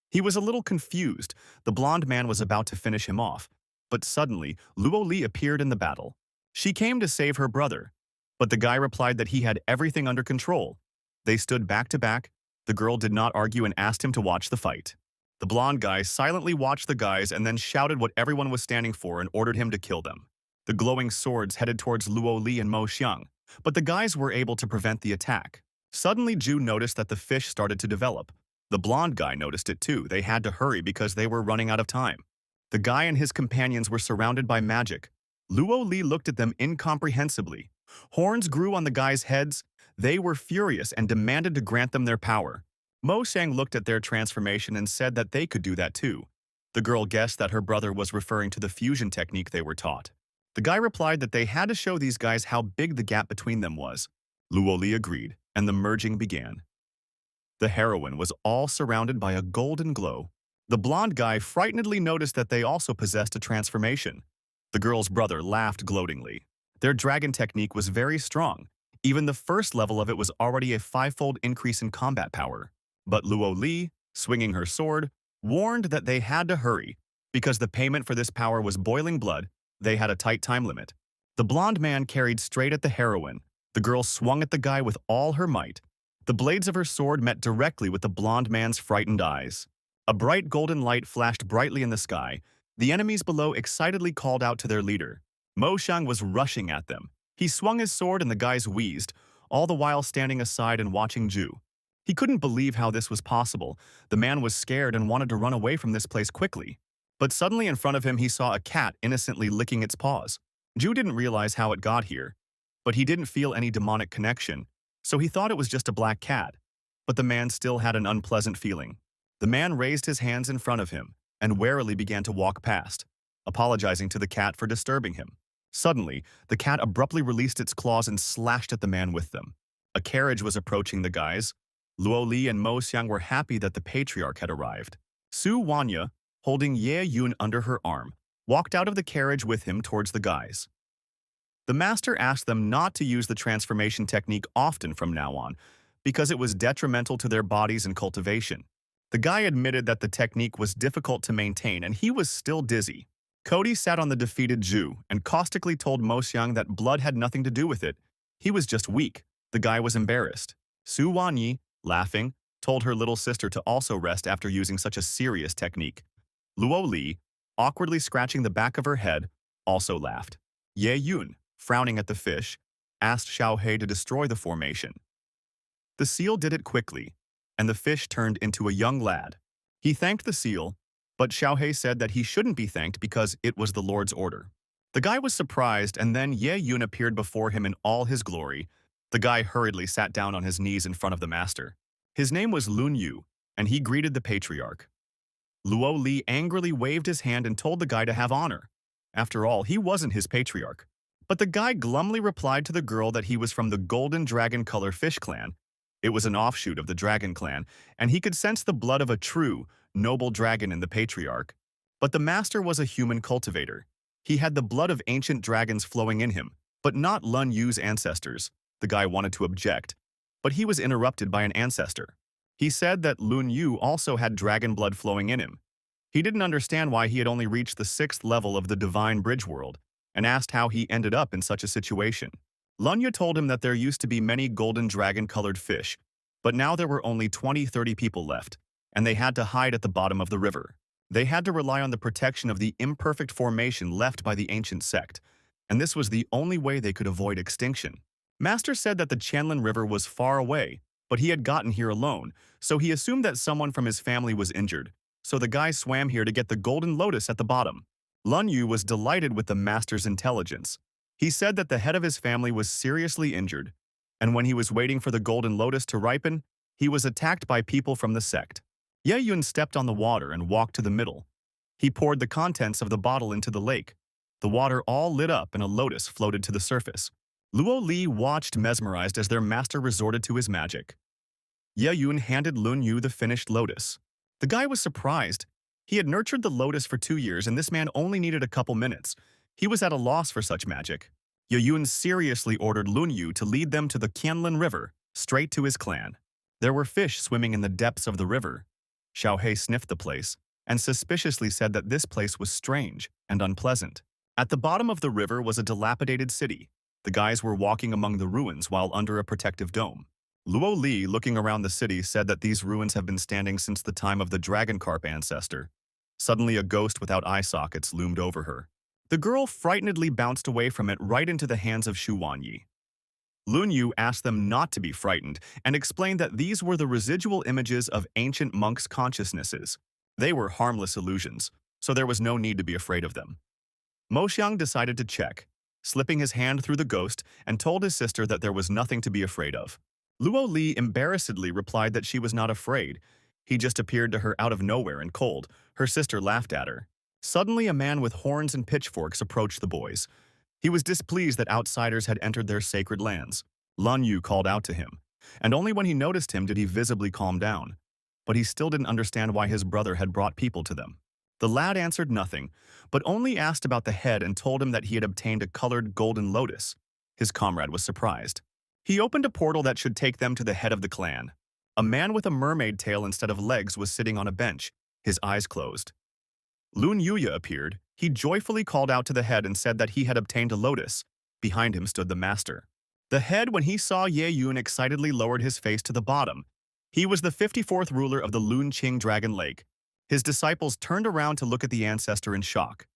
He was a little confused. The blonde man was about to finish him off, but suddenly Luo Li appeared in the battle. She came to save her brother, but the guy replied that he had everything under control. They stood back to back. The girl did not argue and asked him to watch the fight. The blonde guy silently watched the guys and then shouted what everyone was standing for and ordered him to kill them. The glowing swords headed towards Luo Li and Mo Xiang, but the guys were able to prevent the attack. Suddenly, Zhu noticed that the fish started to develop. The blonde guy noticed it too. They had to hurry because they were running out of time. The guy and his companions were surrounded by magic. Luo Li looked at them incomprehensibly. Horns grew on the guys' heads. They were furious and demanded to grant them their power. Mo Xiang looked at their transformation and said that they could do that too. The girl guessed that her brother was referring to the fusion technique they were taught. The guy replied that they had to show these guys how big the gap between them was. Luo Li agreed, and the merging began. The heroine was all surrounded by a golden glow. The blonde guy frightenedly noticed that they also possessed a transformation. The girl's brother laughed gloatingly. Their dragon technique was very strong. Even the first level of it was already a 5-fold increase in combat power. But Luo Li, swinging her sword, warned that they had to hurry. Because the payment for this power was boiling blood, they had a tight time limit. The blonde man carried straight at the heroine. The girl swung at the guy with all her might. The blades of her sword met directly with the blonde man's frightened eyes. A bright golden light flashed brightly in the sky. The enemies below excitedly called out to their leader. Mo Xiang was rushing at them. He swung his sword and the guys wheezed, all the while standing aside and watching Zhu. He couldn't believe how this was possible. The man was scared and wanted to run away from this place quickly. But suddenly in front of him he saw a cat innocently licking its paws. Ju didn't realize how it got here, but he didn't feel any demonic connection, so he thought it was just a black cat. But the man still had an unpleasant feeling. The man raised his hands in front of him and warily began to walk past, apologizing to the cat for disturbing him. Suddenly, the cat abruptly released its claws and slashed at the man with them. A carriage was approaching the guys. Luo Li and Mo Xiang were happy that the patriarch had arrived. Su Wanya, holding Ye Yun under her arm, walked out of the carriage with him towards the guys. The master asked them not to use the transformation technique often from now on, because it was detrimental to their bodies and cultivation. The guy admitted that the technique was difficult to maintain and he was still dizzy. Cody sat on the defeated Ju and caustically told Mo Xiang that blood had nothing to do with it. He was just weak. The guy was embarrassed. Su Wanyi, laughing, told her little sister to also rest after using such a serious technique. Luo Li, awkwardly scratching the back of her head, also laughed. Ye Yun, frowning at the fish, asked Xiao He to destroy the formation. The seal did it quickly, and the fish turned into a young lad. He thanked the seal, but Xiao He said that he shouldn't be thanked because it was the Lord's order. The guy was surprised, and then Ye Yun appeared before him in all his glory. The guy hurriedly sat down on his knees in front of the master. His name was Lun Yu, and he greeted the patriarch. Luo Li angrily waved his hand and told the guy to have honor. After all, he wasn't his patriarch. But the guy glumly replied to the girl that he was from the Golden Dragon Color Fish Clan. It was an offshoot of the Dragon Clan, and he could sense the blood of a true, noble dragon in the patriarch. But the master was a human cultivator. He had the blood of ancient dragons flowing in him, but not Lun Yu's ancestors. The guy wanted to object, but he was interrupted by an ancestor. He said that Lun Yu also had dragon blood flowing in him. He didn't understand why he had only reached the 6th level of the Divine Bridge World, and asked how he ended up in such a situation. Lun Yu told him that there used to be many golden dragon-colored fish, but now there were only 20-30 people left, and they had to hide at the bottom of the river. They had to rely on the protection of the imperfect formation left by the ancient sect, and this was the only way they could avoid extinction. Master said that the Qianlin River was far away, but he had gotten here alone, so he assumed that someone from his family was injured, so the guy swam here to get the golden lotus at the bottom. Lun Yu was delighted with the master's intelligence. He said that the head of his family was seriously injured, and when he was waiting for the golden lotus to ripen, he was attacked by people from the sect. Ye Yun stepped on the water and walked to the middle. He poured the contents of the bottle into the lake. The water all lit up and a lotus floated to the surface. Luo Li watched mesmerized as their master resorted to his magic. Ye Yun handed Lun Yu the finished lotus. The guy was surprised. He had nurtured the lotus for 2 years and this man only needed a couple minutes. He was at a loss for such magic. Ye Yun seriously ordered Lun Yu to lead them to the Qianlin River, straight to his clan. There were fish swimming in the depths of the river. Xiao He sniffed the place and suspiciously said that this place was strange and unpleasant. At the bottom of the river was a dilapidated city. The guys were walking among the ruins while under a protective dome. Luo Li, looking around the city, said that these ruins have been standing since the time of the dragon carp ancestor. Suddenly, a ghost without eye sockets loomed over her. The girl frightenedly bounced away from it right into the hands of Shu Wanyi. Lun Yu asked them not to be frightened and explained that these were the residual images of ancient monks' consciousnesses. They were harmless illusions, so there was no need to be afraid of them. Mo Xiang decided to check, slipping his hand through the ghost and told his sister that there was nothing to be afraid of. Luo Li embarrassedly replied that she was not afraid. He just appeared to her out of nowhere and cold. Her sister laughed at her. Suddenly, a man with horns and pitchforks approached the boys. He was displeased that outsiders had entered their sacred lands. Lun Yu called out to him, and only when he noticed him did he visibly calm down. But he still didn't understand why his brother had brought people to them. The lad answered nothing, but only asked about the head and told him that he had obtained a colored golden lotus. His comrade was surprised. He opened a portal that should take them to the head of the clan. A man with a mermaid tail instead of legs was sitting on a bench, his eyes closed. Lun Yuya appeared. He joyfully called out to the head and said that he had obtained a lotus. Behind him stood the master. The head, when he saw Ye Yun, excitedly lowered his face to the bottom. He was the 54th ruler of the Lun Qing Dragon Lake. His disciples turned around to look at the ancestor in shock.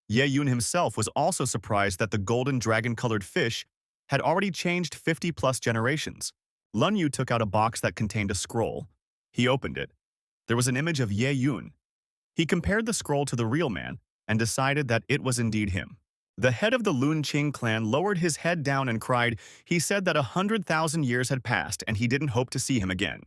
Ye Yun himself was also surprised that the golden dragon-colored fish had already changed 50-plus generations. Lun Yu took out a box that contained a scroll. He opened it. There was an image of Ye Yun. He compared the scroll to the real man and decided that it was indeed him. The head of the Lun Qing clan lowered his head down and cried. He said that 100,000 years had passed and he didn't hope to see him again.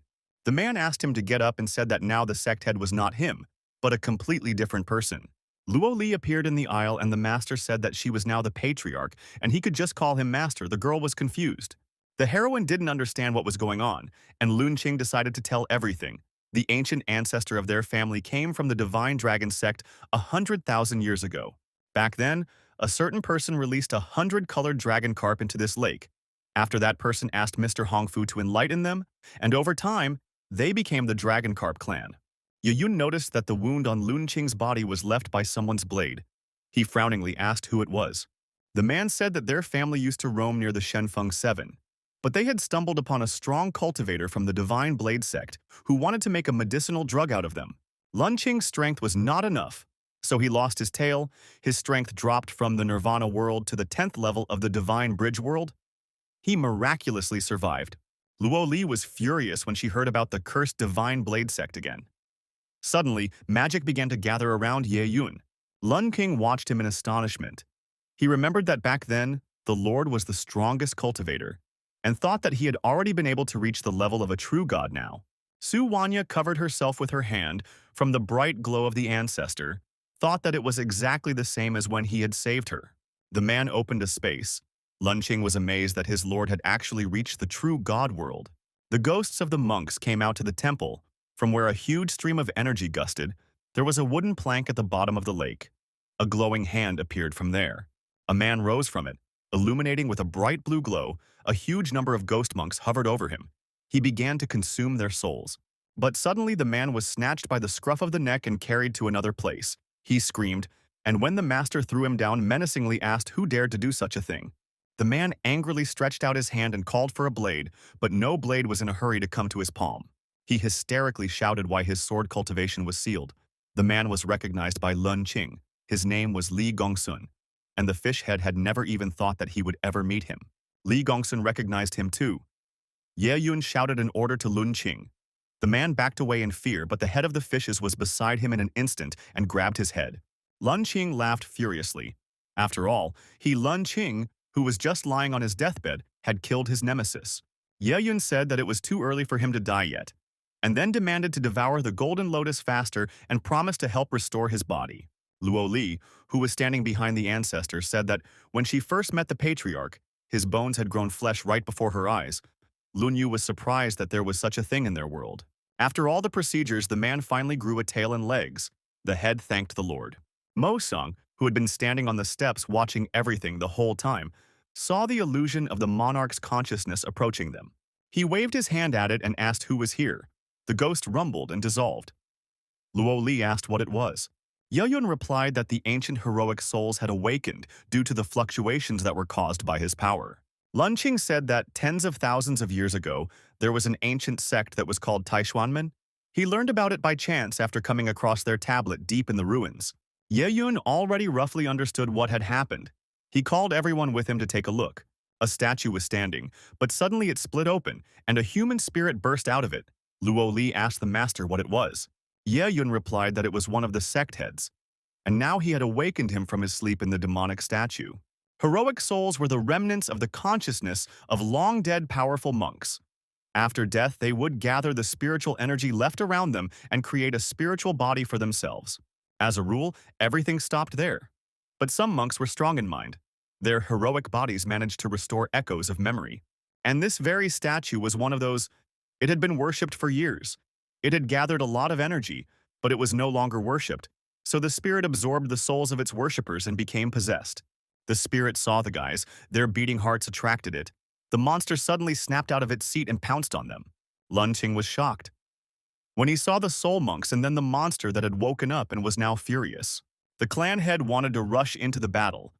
The man asked him to get up and said that now the sect head was not him, but a completely different person. Luo Li appeared in the aisle and the master said that she was now the patriarch and he could just call him master. The girl was confused. The heroine didn't understand what was going on, and Lun Qing decided to tell everything. The ancient ancestor of their family came from the divine dragon sect 100,000 years ago. Back then, a certain person released 100-colored dragon carp into this lake. After that person asked Mr. Hongfu to enlighten them, and over time, they became the Dragon Carp clan. Yun noticed that the wound on Lun Qing's body was left by someone's blade. He frowningly asked who it was. The man said that their family used to roam near the Shenfeng Seven, but they had stumbled upon a strong cultivator from the Divine Blade sect who wanted to make a medicinal drug out of them. Lun Qing's strength was not enough, so he lost his tail. His strength dropped from the Nirvana world to the 10th level of the Divine Bridge world. He miraculously survived. Luo Li was furious when she heard about the cursed Divine Blade sect again. Suddenly, magic began to gather around Ye Yun. Lun Qing watched him in astonishment. He remembered that back then, the Lord was the strongest cultivator, and thought that he had already been able to reach the level of a true god now. Su Wanya covered herself with her hand from the bright glow of the ancestor, thought that it was exactly the same as when he had saved her. The man opened a space. Lun Qing was amazed that his lord had actually reached the true god world. The ghosts of the monks came out to the temple. From where a huge stream of energy gusted, there was a wooden plank at the bottom of the lake. A glowing hand appeared from there. A man rose from it, illuminating with a bright blue glow. A huge number of ghost monks hovered over him. He began to consume their souls. But suddenly the man was snatched by the scruff of the neck and carried to another place. He screamed, and when the master threw him down, menacingly asked who dared to do such a thing. The man angrily stretched out his hand and called for a blade, but no blade was in a hurry to come to his palm. He hysterically shouted why his sword cultivation was sealed. The man was recognized by Lun Qing. His name was Li Gongsun, and the fish head had never even thought that he would ever meet him. Li Gongsun recognized him too. Ye Yun shouted an order to Lun Qing. The man backed away in fear, but the head of the fishes was beside him in an instant and grabbed his head. Lun Qing laughed furiously. After all, Lun Qing, who was just lying on his deathbed, had killed his nemesis. Ye Yun said that it was too early for him to die yet, and then demanded to devour the golden lotus faster and promised to help restore his body. Luo Li, who was standing behind the ancestor, said that when she first met the patriarch, his bones had grown flesh right before her eyes. Lun Yu was surprised that there was such a thing in their world. After all the procedures, the man finally grew a tail and legs. The head thanked the Lord. Mo Sung, who had been standing on the steps watching everything the whole time, saw the illusion of the monarch's consciousness approaching them. He waved his hand at it and asked who was here. The ghost rumbled and dissolved. Luo Li asked what it was. Ye Yun replied that the ancient heroic souls had awakened due to the fluctuations that were caused by his power. Lun Qing said that tens of thousands of years ago, there was an ancient sect that was called Taishuanmen. He learned about it by chance after coming across their tablet deep in the ruins. Ye Yun already roughly understood what had happened. He called everyone with him to take a look. A statue was standing, but suddenly it split open, and a human spirit burst out of it. Luo Li asked the master what it was. Ye Yun replied that it was one of the sect heads, and now he had awakened him from his sleep in the demonic statue. Heroic souls were the remnants of the consciousness of long-dead powerful monks. After death, they would gather the spiritual energy left around them and create a spiritual body for themselves. As a rule, everything stopped there. But some monks were strong in mind. Their heroic bodies managed to restore echoes of memory. And this very statue was one of those. It had been worshipped for years. It had gathered a lot of energy, but it was no longer worshipped. So the spirit absorbed the souls of its worshippers and became possessed. The spirit saw the guys. Their beating hearts attracted it. The monster suddenly snapped out of its seat and pounced on them. Lun Qing was shocked when he saw the soul monks and then the monster that had woken up and was now furious. The clan head wanted to rush into the battle,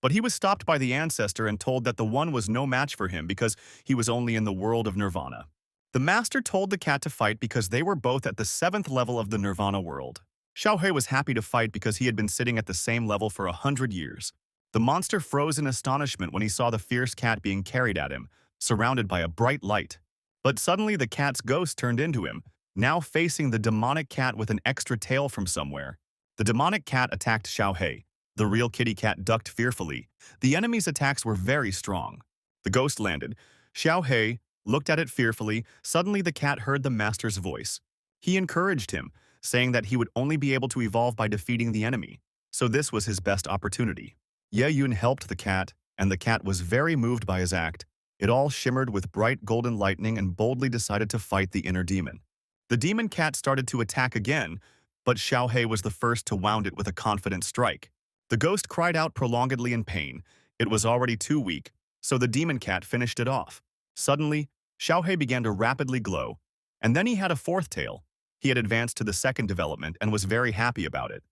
but he was stopped by the ancestor and told that the one was no match for him because he was only in the world of Nirvana. The master told the cat to fight because they were both at the 7th level of the Nirvana world. Xiaohui was happy to fight because he had been sitting at the same level for 100 years. The monster froze in astonishment when he saw the fierce cat being carried at him, surrounded by a bright light. But suddenly the cat's ghost turned into him, now facing the demonic cat with an extra tail from somewhere. The demonic cat attacked Xiaohei. The real kitty cat ducked fearfully. The enemy's attacks were very strong. The ghost landed. Xiaohei looked at it fearfully. Suddenly the cat heard the master's voice. He encouraged him, saying that he would only be able to evolve by defeating the enemy, so this was his best opportunity. Ye Yun helped the cat, and the cat was very moved by his act. It all shimmered with bright golden lightning and boldly decided to fight the inner demon. The demon cat started to attack again, but Xiaohei was the first to wound it with a confident strike. The ghost cried out prolongedly in pain. It was already too weak, so the demon cat finished it off. Suddenly, Xiaohei began to rapidly glow, and then he had a fourth tail. He had advanced to the second development and was very happy about it.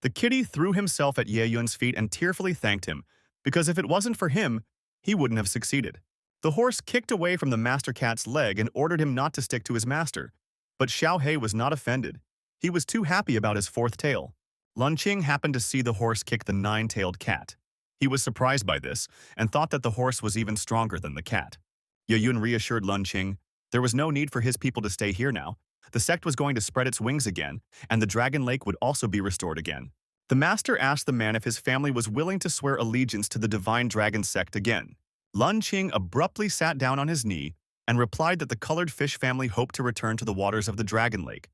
The kitty threw himself at Ye Yun's feet and tearfully thanked him, because if it wasn't for him, he wouldn't have succeeded. The horse kicked away from the master cat's leg and ordered him not to stick to his master, but Xiaohei was not offended. He was too happy about his fourth tail. Lun Qing happened to see the horse kick the nine-tailed cat. He was surprised by this and thought that the horse was even stronger than the cat. Ye Yun reassured Lun Qing there was no need for his people to stay here now. The sect was going to spread its wings again, and the Dragon Lake would also be restored again. The master asked the man if his family was willing to swear allegiance to the Divine Dragon sect again. Lun Qing abruptly sat down on his knee and replied that the colored fish family hoped to return to the waters of the Dragon Lake.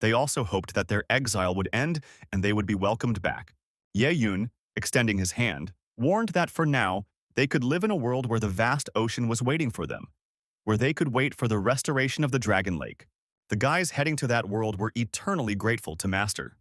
They also hoped that their exile would end and they would be welcomed back. Ye Yun, extending his hand, warned that for now, they could live in a world where the vast ocean was waiting for them, where they could wait for the restoration of the Dragon Lake. The guys heading to that world were eternally grateful to Master.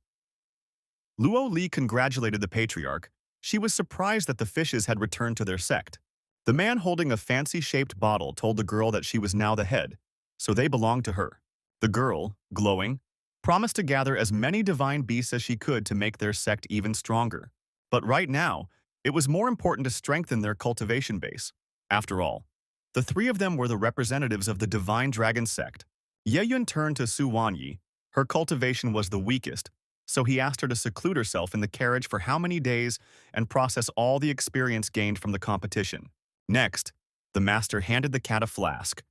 Luo Li congratulated the patriarch. She was surprised that the fishes had returned to their sect. The man holding a fancy-shaped bottle told the girl that she was now the head, so they belonged to her. The girl, glowing, promised to gather as many divine beasts as she could to make their sect even stronger. But right now, it was more important to strengthen their cultivation base. After all, the three of them were the representatives of the Divine Dragon sect. Ye Yun turned to Su Wanyi. Her cultivation was the weakest, so he asked her to seclude herself in the carriage for how many days and process all the experience gained from the competition. Next, the master handed the cat a flask.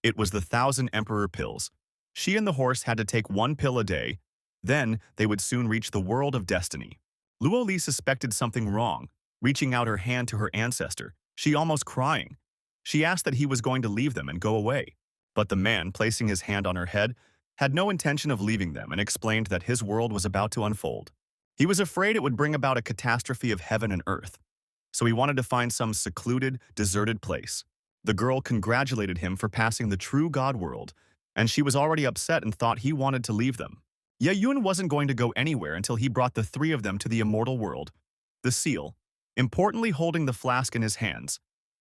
It was the 1,000 Emperor pills. She and the horse had to take 1 pill a day. Then, they would soon reach the world of destiny. Luo Li suspected something wrong, reaching out her hand to her ancestor, she almost crying. She asked that he was going to leave them and go away. But the man, placing his hand on her head, had no intention of leaving them and explained that his world was about to unfold. He was afraid it would bring about a catastrophe of heaven and earth, so he wanted to find some secluded, deserted place. The girl congratulated him for passing the true God world, and she was already upset and thought he wanted to leave them. Ye Yun wasn't going to go anywhere until he brought the three of them to the immortal world. The seal, importantly holding the flask in his hands,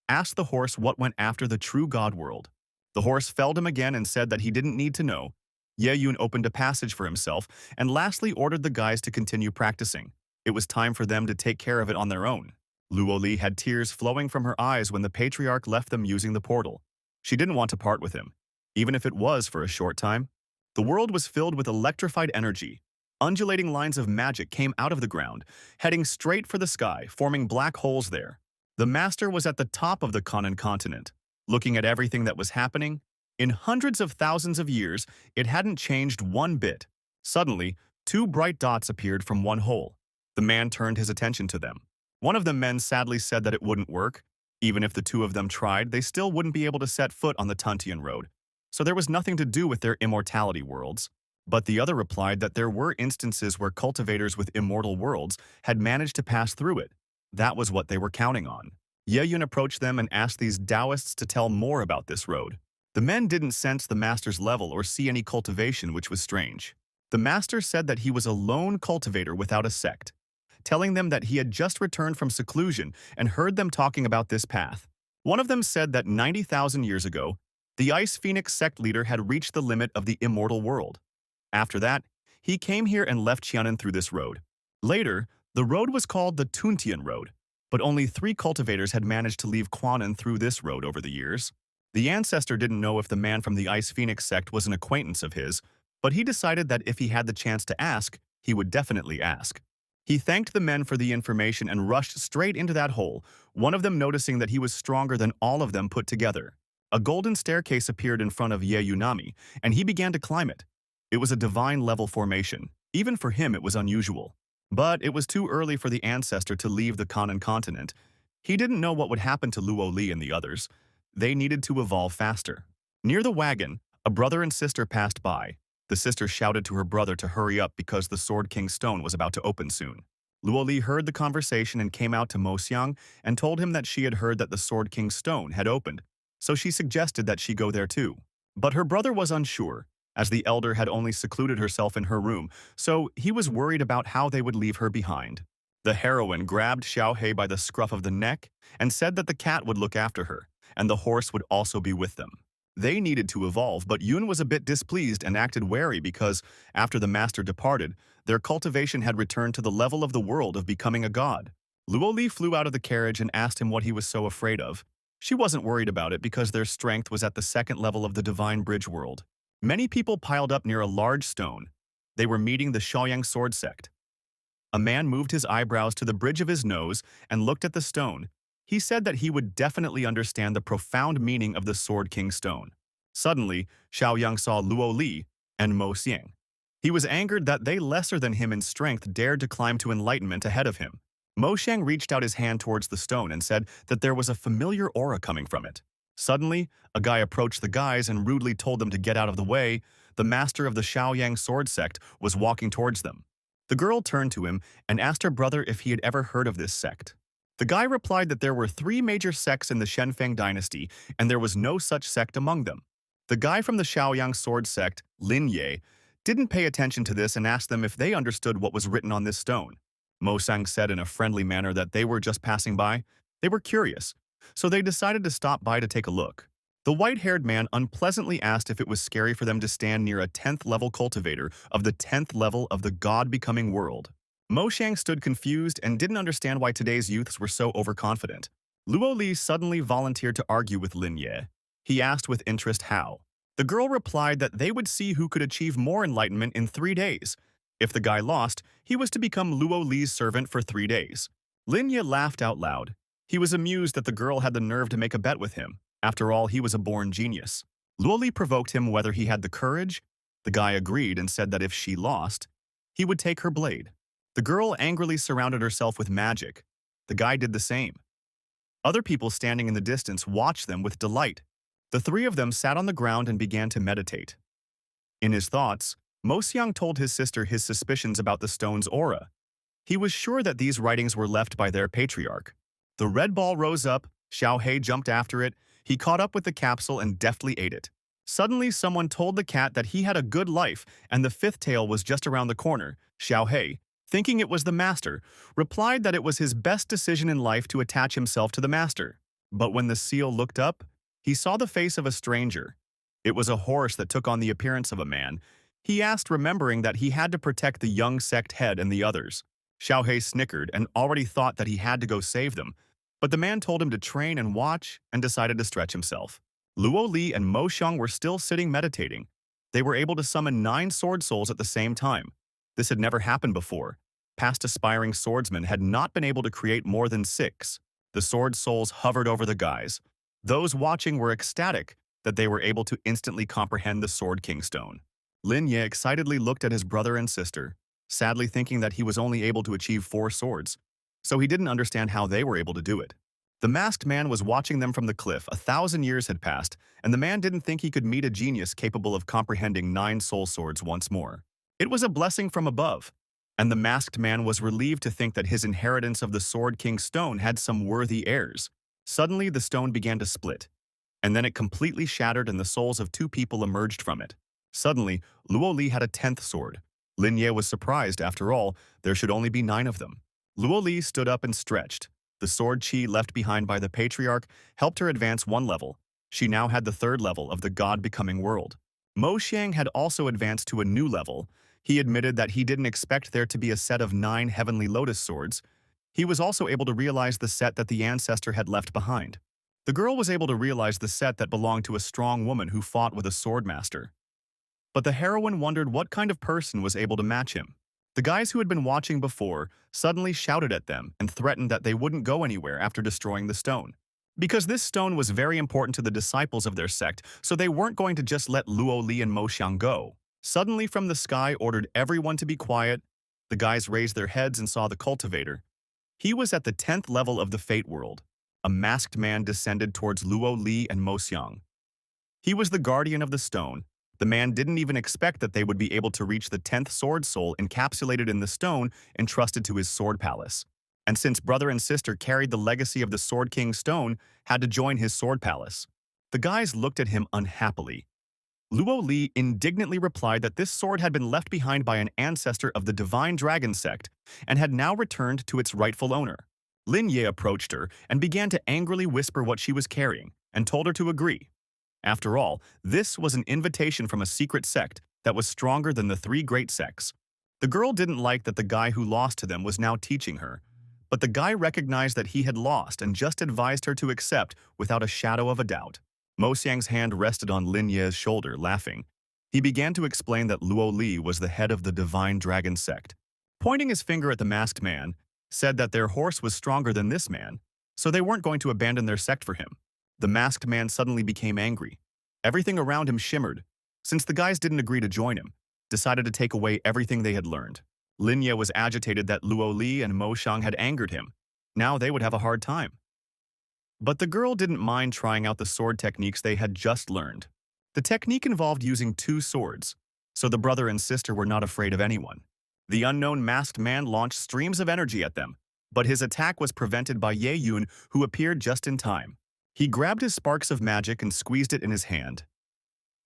asked the horse what went after the true God world. The horse felled him again and said that he didn't need to know. Ye Yun opened a passage for himself and lastly ordered the guys to continue practicing. It was time for them to take care of it on their own. Luo Li had tears flowing from her eyes when the patriarch left them using the portal. She didn't want to part with him, even if it was for a short time. The world was filled with electrified energy. Undulating lines of magic came out of the ground, heading straight for the sky, forming black holes there. The master was at the top of the Kanan continent, looking at everything that was happening. In hundreds of thousands of years, it hadn't changed one bit. Suddenly, 2 bright dots appeared from one hole. The man turned his attention to them. One of the men sadly said that it wouldn't work. Even if the 2 of them tried, they still wouldn't be able to set foot on the Tuntian road. So there was nothing to do with their immortality worlds. But the other replied that there were instances where cultivators with immortal worlds had managed to pass through it. That was what they were counting on. Ye Yun approached them and asked these Taoists to tell more about this road. The men didn't sense the master's level or see any cultivation, which was strange. The master said that he was a lone cultivator without a sect, telling them that he had just returned from seclusion and heard them talking about this path. One of them said that 90,000 years ago, the Ice Phoenix sect leader had reached the limit of the immortal world. After that, he came here and left Qianan through this road. Later, the road was called the Tuntian Road, but only 3 cultivators had managed to leave Quanan through this road over the years. The ancestor didn't know if the man from the Ice Phoenix sect was an acquaintance of his, but he decided that if he had the chance to ask, he would definitely ask. He thanked the men for the information and rushed straight into that hole, one of them noticing that he was stronger than all of them put together. A golden staircase appeared in front of Ye Yunami, and he began to climb it. It was a divine-level formation. Even for him, it was unusual. But it was too early for the ancestor to leave the Kanan continent. He didn't know what would happen to Luo Li and the others. They needed to evolve faster. Near the wagon, a brother and sister passed by. The sister shouted to her brother to hurry up because the Sword King's stone was about to open soon. Luo Li heard the conversation and came out to Mo Xiang and told him that she had heard that the Sword King's stone had opened, so she suggested that she go there too. But her brother was unsure, as the elder had only secluded herself in her room, so he was worried about how they would leave her behind. The heroine grabbed Xiao Hei by the scruff of the neck and said that the cat would look after her, and the horse would also be with them. They needed to evolve, but Yun was a bit displeased and acted wary because, after the master departed, their cultivation had returned to the level of the world of becoming a god. Luo Li flew out of the carriage and asked him what he was so afraid of. She wasn't worried about it because their strength was at the second level of the divine bridge world. Many people piled up near a large stone. They were meeting the Shaoyang sword sect. A man moved his eyebrows to the bridge of his nose and looked at the stone. He said that he would definitely understand the profound meaning of the Sword King stone. Suddenly, Xiaoyang saw Luo Li and Mo Xiang. He was angered that they lesser than him in strength dared to climb to enlightenment ahead of him. Mo Xiang reached out his hand towards the stone and said that there was a familiar aura coming from it. Suddenly, a guy approached the guys and rudely told them to get out of the way. The master of the Shaoyang sword sect was walking towards them. The girl turned to him and asked her brother if he had ever heard of this sect. The guy replied that there were 3 major sects in the Shenfeng dynasty, and there was no such sect among them. The guy from the Shaoyang sword sect, Lin Ye, didn't pay attention to this and asked them if they understood what was written on this stone. Mo Sang said in a friendly manner that they were just passing by. They were curious, so they decided to stop by to take a look. The white-haired man unpleasantly asked if it was scary for them to stand near a 10th-level cultivator of the 10th level of the god-becoming world. Mo Xiang stood confused and didn't understand why today's youths were so overconfident. Luo Li suddenly volunteered to argue with Lin Ye. He asked with interest how. The girl replied that they would see who could achieve more enlightenment in 3 days. If the guy lost, he was to become Luo Li's servant for 3 days. Lin Ye laughed out loud. He was amused that the girl had the nerve to make a bet with him. After all, he was a born genius. Luo Li provoked him whether he had the courage. The guy agreed and said that if she lost, he would take her blade. The girl angrily surrounded herself with magic. The guy did the same. Other people standing in the distance watched them with delight. The 3 of them sat on the ground and began to meditate. In his thoughts, Mo Xiang told his sister his suspicions about the stone's aura. He was sure that these writings were left by their patriarch. The red ball rose up, Xiao Hei jumped after it, he caught up with the capsule and deftly ate it. Suddenly, someone told the cat that he had a good life and the 5th tail was just around the corner. Xiao Hei, thinking it was the master, replied that it was his best decision in life to attach himself to the master. But when the seal looked up, he saw the face of a stranger. It was a horse that took on the appearance of a man. He asked, remembering that he had to protect the young sect head and the others. Xiao Hei snickered and already thought that he had to go save them, but the man told him to train and watch and decided to stretch himself. Luo Li and Mo Xiang were still sitting meditating. They were able to summon 9 sword souls at the same time. This had never happened before. Past aspiring swordsmen had not been able to create more than 6. The sword souls hovered over the guys. Those watching were ecstatic that they were able to instantly comprehend the Sword King stone. Lin Ye excitedly looked at his brother and sister, sadly thinking that he was only able to achieve 4 swords, so he didn't understand how they were able to do it. The masked man was watching them from the cliff. 1,000 years had passed, and the man didn't think he could meet a genius capable of comprehending 9 soul swords once more. It was a blessing from above, and the masked man was relieved to think that his inheritance of the Sword King stone had some worthy heirs. Suddenly, the stone began to split, and then it completely shattered and the souls of 2 people emerged from it. Suddenly, Luo Li had a 10th sword. Lin Ye was surprised. After all, there should only be 9 of them. Luo Li stood up and stretched. The sword chi left behind by the patriarch helped her advance 1 level. She now had the 3rd level of the god-becoming world. Mo Xiang had also advanced to a new level. He admitted that he didn't expect there to be a set of 9 heavenly lotus swords. He was also able to realize the set that the ancestor had left behind. The girl was able to realize the set that belonged to a strong woman who fought with a sword master. But the heroine wondered what kind of person was able to match him. The guys who had been watching before suddenly shouted at them and threatened that they wouldn't go anywhere after destroying the stone. Because this stone was very important to the disciples of their sect, so they weren't going to just let Luo Li and Mo Xiang go. Suddenly from the sky ordered everyone to be quiet. The guys raised their heads and saw the cultivator. He was at the 10th level of the Fate World. A masked man descended towards Luo Li and Mo Xiang. He was the guardian of the stone. The man didn't even expect that they would be able to reach the 10th sword soul encapsulated in the stone entrusted to his sword palace. And since brother and sister carried the legacy of the Sword King stone, had to join his sword palace. The guys looked at him unhappily. Luo Li indignantly replied that this sword had been left behind by an ancestor of the Divine Dragon sect and had now returned to its rightful owner. Lin Ye approached her and began to angrily whisper what she was carrying and told her to agree. After all, this was an invitation from a secret sect that was stronger than the three great sects. The girl didn't like that the guy who lost to them was now teaching her, but the guy recognized that he had lost and just advised her to accept without a shadow of a doubt. Mo Xiang's hand rested on Lin Ye's shoulder, laughing. He began to explain that Luo Li was the head of the Divine Dragon sect. Pointing his finger at the masked man, said that their horse was stronger than this man, so they weren't going to abandon their sect for him. The masked man suddenly became angry. Everything around him shimmered. Since the guys didn't agree to join him, decided to take away everything they had learned. Lin Ye was agitated that Luo Li and Mo Xiang had angered him. Now they would have a hard time. But the girl didn't mind trying out the sword techniques they had just learned. The technique involved using two swords, so the brother and sister were not afraid of anyone. The unknown masked man launched streams of energy at them, but his attack was prevented by Ye Yun, who appeared just in time. He grabbed his sparks of magic and squeezed it in his hand.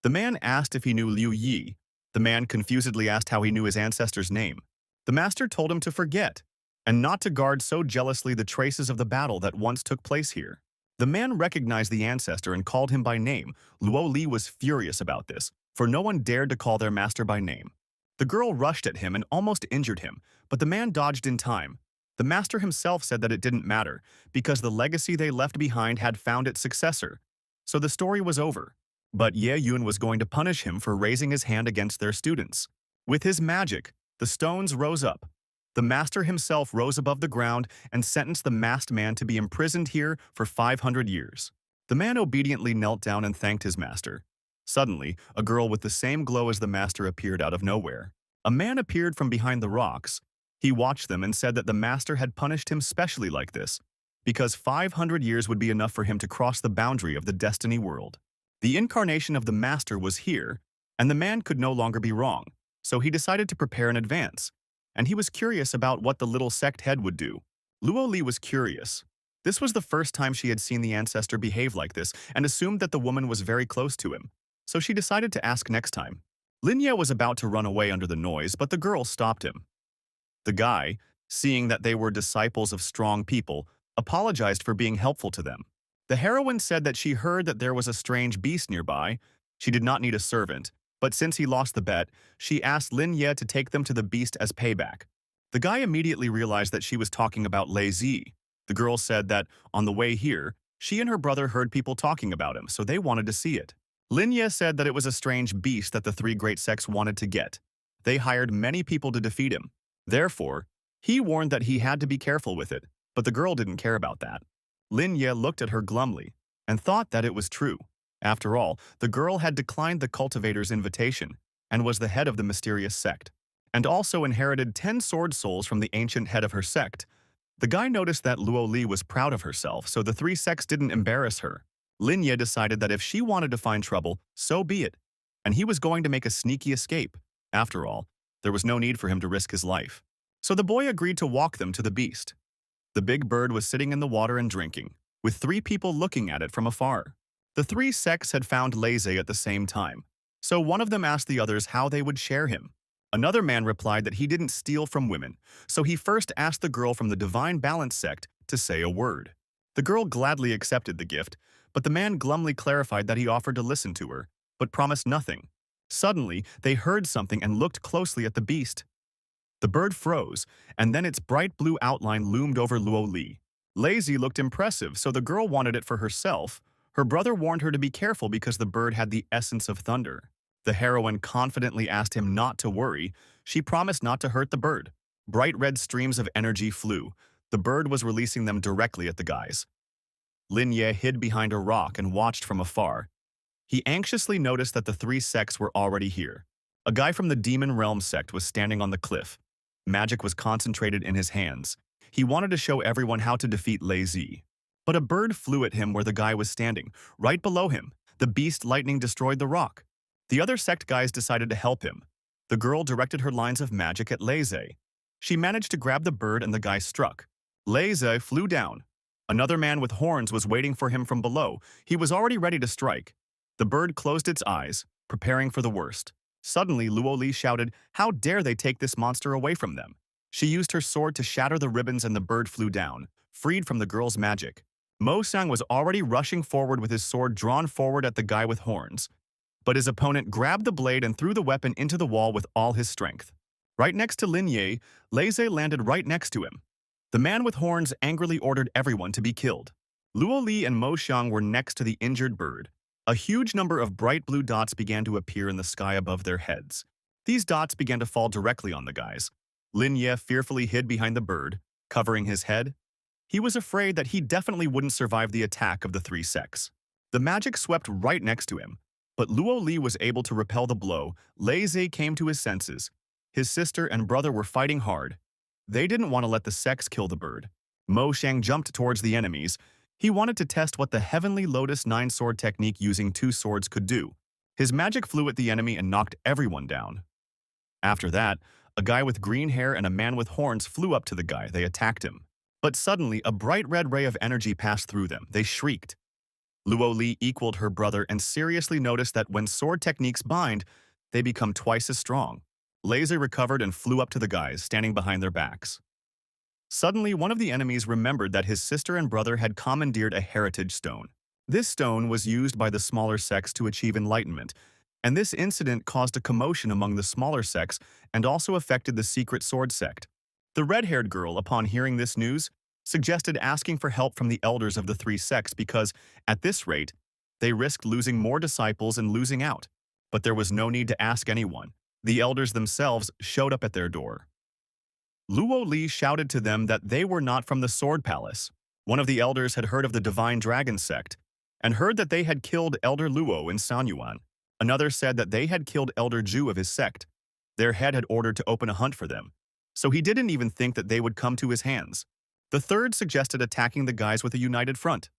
The man asked if he knew Liu Yi. The man confusedly asked how he knew his ancestor's name. The master told him to forget, and not to guard so jealously the traces of the battle that once took place here. The man recognized the ancestor and called him by name. Luo Li was furious about this, for no one dared to call their master by name. The girl rushed at him and almost injured him, but the man dodged in time. The master himself said that it didn't matter, because the legacy they left behind had found its successor. So the story was over. But Ye Yun was going to punish him for raising his hand against their students. With his magic, the stones rose up. The master himself rose above the ground and sentenced the masked man to be imprisoned here for 500 years. The man obediently knelt down and thanked his master. Suddenly, a girl with the same glow as the master appeared out of nowhere. A man appeared from behind the rocks. He watched them and said that the master had punished him specially like this, because 500 years would be enough for him to cross the boundary of the destiny world. The incarnation of the master was here, and the man could no longer be wrong, so he decided to prepare in advance. And he was curious about what the little sect head would do. Luo Li was curious. This was the first time she had seen the ancestor behave like this and assumed that the woman was very close to him, so she decided to ask next time. Lin Ye was about to run away under the noise, but the girl stopped him. The guy, seeing that they were disciples of strong people, apologized for being helpful to them. The heroine said that she heard that there was a strange beast nearby. She did not need a servant, but since he lost the bet, she asked Lin Ye to take them to the beast as payback. The guy immediately realized that she was talking about Lei Zi. The girl said that, on the way here, she and her brother heard people talking about him, so they wanted to see it. Lin Ye said that it was a strange beast that the three great sects wanted to get. They hired many people to defeat him. Therefore, he warned that he had to be careful with it, but the girl didn't care about that. Lin Ye looked at her glumly and thought that it was true. After all, the girl had declined the cultivator's invitation and was the head of the mysterious sect, and also inherited 10 sword souls from the ancient head of her sect. The guy noticed that Luo Li was proud of herself, so the three sects didn't embarrass her. Lin Ye decided that if she wanted to find trouble, so be it, and he was going to make a sneaky escape. After all, there was no need for him to risk his life. So the boy agreed to walk them to the beast. The big bird was sitting in the water and drinking, with 3 people looking at it from afar. The 3 sects had found Laze at the same time, so one of them asked the others how they would share him. Another man replied that he didn't steal from women, so he first asked the girl from the Divine Balance sect to say a word. The girl gladly accepted the gift, but the man glumly clarified that he offered to listen to her, but promised nothing. Suddenly, they heard something and looked closely at the beast. The bird froze, and then its bright blue outline loomed over Luo Li. Lazy looked impressive, so the girl wanted it for herself. Her brother warned her to be careful because the bird had the essence of thunder. The heroine confidently asked him not to worry. She promised not to hurt the bird. Bright red streams of energy flew. The bird was releasing them directly at the guys. Lin Ye hid behind a rock and watched from afar. He anxiously noticed that the three sects were already here. A guy from the Demon Realm sect was standing on the cliff. Magic was concentrated in his hands. He wanted to show everyone how to defeat Lei Zi. But a bird flew at him where the guy was standing, right below him. The beast lightning destroyed the rock. The other sect guys decided to help him. The girl directed her lines of magic at Lei Zi. She managed to grab the bird and the guy struck. Lei Zi flew down. Another man with horns was waiting for him from below. He was already ready to strike. The bird closed its eyes, preparing for the worst. Suddenly, Luo Li shouted, "How dare they take this monster away from them?" She used her sword to shatter the ribbons and the bird flew down, freed from the girl's magic. Mo Sang was already rushing forward with his sword drawn forward at the guy with horns. But his opponent grabbed the blade and threw the weapon into the wall with all his strength. Right next to Lin Ye, Lei Zi landed right next to him. The man with horns angrily ordered everyone to be killed. Luo Li and Mo Xiang were next to the injured bird. A huge number of bright blue dots began to appear in the sky above their heads. These dots began to fall directly on the guys. Lin Ye fearfully hid behind the bird, covering his head. He was afraid that he definitely wouldn't survive the attack of the three sects. The magic swept right next to him, but Luo Li was able to repel the blow. Lei Zi came to his senses. His sister and brother were fighting hard. They didn't want to let the sects kill the bird. Mo Xiang jumped towards the enemies. He wanted to test what the Heavenly Lotus Nine-Sword technique using two swords could do. His magic flew at the enemy and knocked everyone down. After that, a guy with green hair and a man with horns flew up to the guy. They attacked him. But suddenly, a bright red ray of energy passed through them. They shrieked. Luo Li equaled her brother and seriously noticed that when sword techniques bind, they become twice as strong. Lei Zi recovered and flew up to the guys, standing behind their backs. Suddenly, one of the enemies remembered that his sister and brother had commandeered a heritage stone. This stone was used by the smaller sects to achieve enlightenment, and this incident caused a commotion among the smaller sects and also affected the secret sword sect. The red-haired girl, upon hearing this news, suggested asking for help from the elders of the three sects because, at this rate, they risked losing more disciples and losing out. But there was no need to ask anyone. The elders themselves showed up at their door. Luo Li shouted to them that they were not from the Sword Palace. One of the elders had heard of the Divine Dragon sect and heard that they had killed Elder Luo in Sanyuan. Another said that they had killed Elder Zhu of his sect. Their head had ordered to open a hunt for them, so he didn't even think that they would come to his hands. The third suggested attacking the guys with a united front.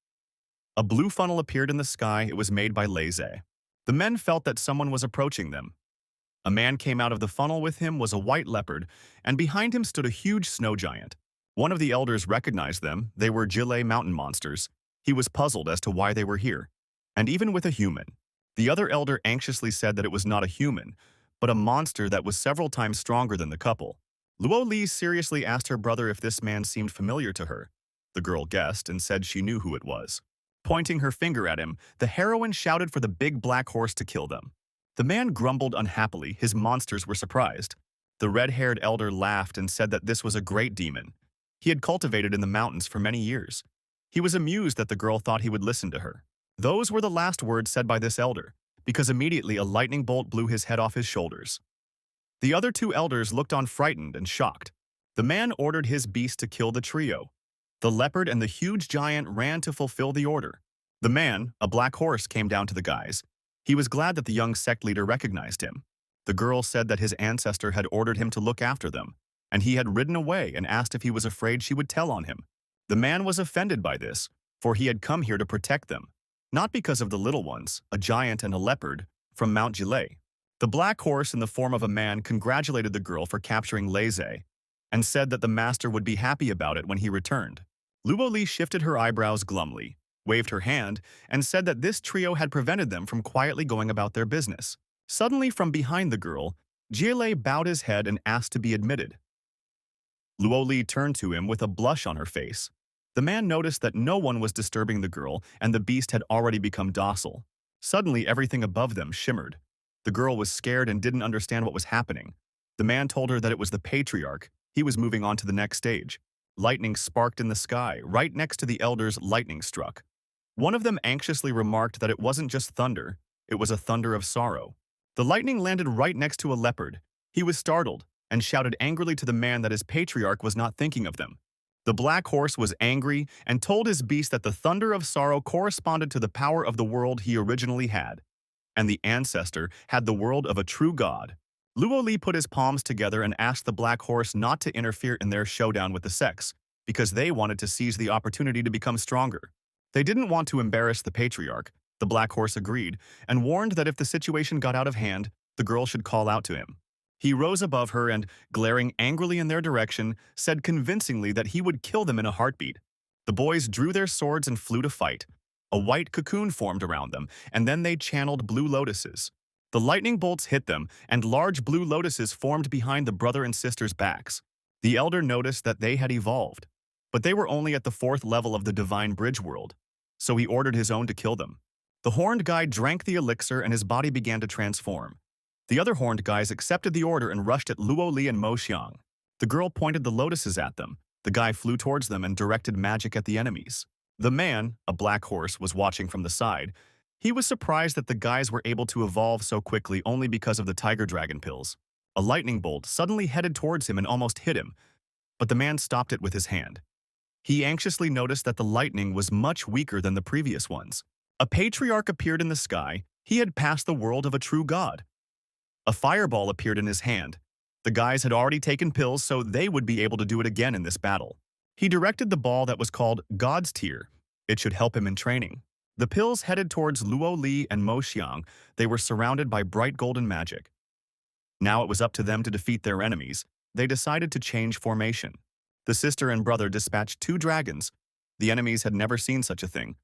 A blue funnel appeared in the sky. It was made by Lei Zi. The men felt that someone was approaching them. A man came out of the funnel. With him was a white leopard, and behind him stood a huge snow giant. One of the elders recognized them. They were Jile mountain monsters. He was puzzled as to why they were here, and even with a human. The other elder anxiously said that it was not a human, but a monster that was several times stronger than the couple. Luo Li seriously asked her brother if this man seemed familiar to her. The girl guessed and said she knew who it was. Pointing her finger at him, the heroine shouted for the big black horse to kill them. The man grumbled unhappily. His monsters were surprised. The red-haired elder laughed and said that this was a great demon. He had cultivated in the mountains for many years. He was amused that the girl thought he would listen to her. Those were the last words said by this elder, because immediately a lightning bolt blew his head off his shoulders. The other two elders looked on frightened and shocked. The man ordered his beast to kill the trio. The leopard and the huge giant ran to fulfill the order. The man, a black horse, came down to the guys. He was glad that the young sect leader recognized him. The girl said that his ancestor had ordered him to look after them, and he had ridden away and asked if he was afraid she would tell on him. The man was offended by this, for he had come here to protect them, not because of the little ones, a giant and a leopard, from Mount Jile. The black horse in the form of a man congratulated the girl for capturing Lei Zi, and said that the master would be happy about it when he returned. Luo Li shifted her eyebrows glumly, waved her hand, and said that this trio had prevented them from quietly going about their business. Suddenly, from behind the girl, Jile bowed his head and asked to be admitted. Luo Li turned to him with a blush on her face. The man noticed that no one was disturbing the girl, and the beast had already become docile. Suddenly, everything above them shimmered. The girl was scared and didn't understand what was happening. The man told her that it was the patriarch. He was moving on to the next stage. Lightning sparked in the sky. Right next to the elders, lightning struck. One of them anxiously remarked that it wasn't just thunder, it was a thunder of sorrow. The lightning landed right next to a leopard. He was startled and shouted angrily to the man that his patriarch was not thinking of them. The black horse was angry and told his beast that the thunder of sorrow corresponded to the power of the world he originally had, and the ancestor had the world of a true god. Luo Li put his palms together and asked the black horse not to interfere in their showdown with the sects, because they wanted to seize the opportunity to become stronger. They didn't want to embarrass the patriarch. The black horse agreed, and warned that if the situation got out of hand, the girl should call out to him. He rose above her and, glaring angrily in their direction, said convincingly that he would kill them in a heartbeat. The boys drew their swords and flew to fight. A white cocoon formed around them, and then they channeled blue lotuses. The lightning bolts hit them, and large blue lotuses formed behind the brother and sister's backs. The elder noticed that they had evolved, but they were only at the 4th level of the divine bridge world, so he ordered his own to kill them. The horned guy drank the elixir and his body began to transform. The other horned guys accepted the order and rushed at Luo Li and Mo Xiang. The girl pointed the lotuses at them. The guy flew towards them and directed magic at the enemies. The man, a black horse, was watching from the side. He was surprised that the guys were able to evolve so quickly only because of the tiger dragon pills. A lightning bolt suddenly headed towards him and almost hit him, but the man stopped it with his hand. He anxiously noticed that the lightning was much weaker than the previous ones. A patriarch appeared in the sky. He had passed the world of a true god. A fireball appeared in his hand. The guys had already taken pills, so they would be able to do it again in this battle. He directed the ball that was called God's Tear. It should help him in training. The pills headed towards Luo Li and Mo Xiang. They were surrounded by bright golden magic. Now it was up to them to defeat their enemies. They decided to change formation. The sister and brother dispatched 2 dragons. The enemies had never seen such a thing,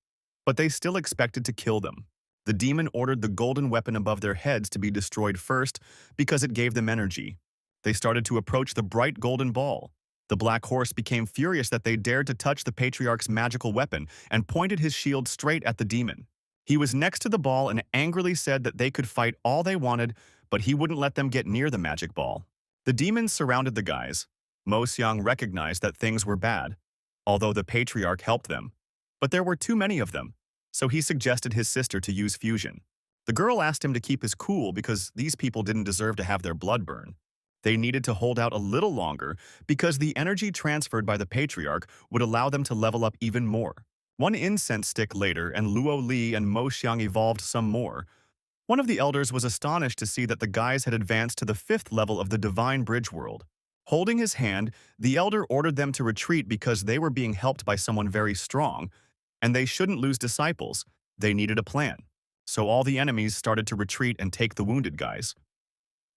but they still expected to kill them. The demon ordered the golden weapon above their heads to be destroyed first because it gave them energy. They started to approach the bright golden ball. The black horse became furious that they dared to touch the patriarch's magical weapon and pointed his shield straight at the demon. He was next to the ball and angrily said that they could fight all they wanted, but he wouldn't let them get near the magic ball. The demons surrounded the guys. Mo Xiang recognized that things were bad, although the patriarch helped them. But there were too many of them, so he suggested his sister to use fusion. The girl asked him to keep his cool because these people didn't deserve to have their blood burn. They needed to hold out a little longer because the energy transferred by the patriarch would allow them to level up even more. One incense stick later, and Luo Li and Mo Xiang evolved some more. One of the elders was astonished to see that the guys had advanced to the 5th level of the divine bridge world. Holding his hand, the elder ordered them to retreat because they were being helped by someone very strong, and they shouldn't lose disciples. They needed a plan. So all the enemies started to retreat and take the wounded guys.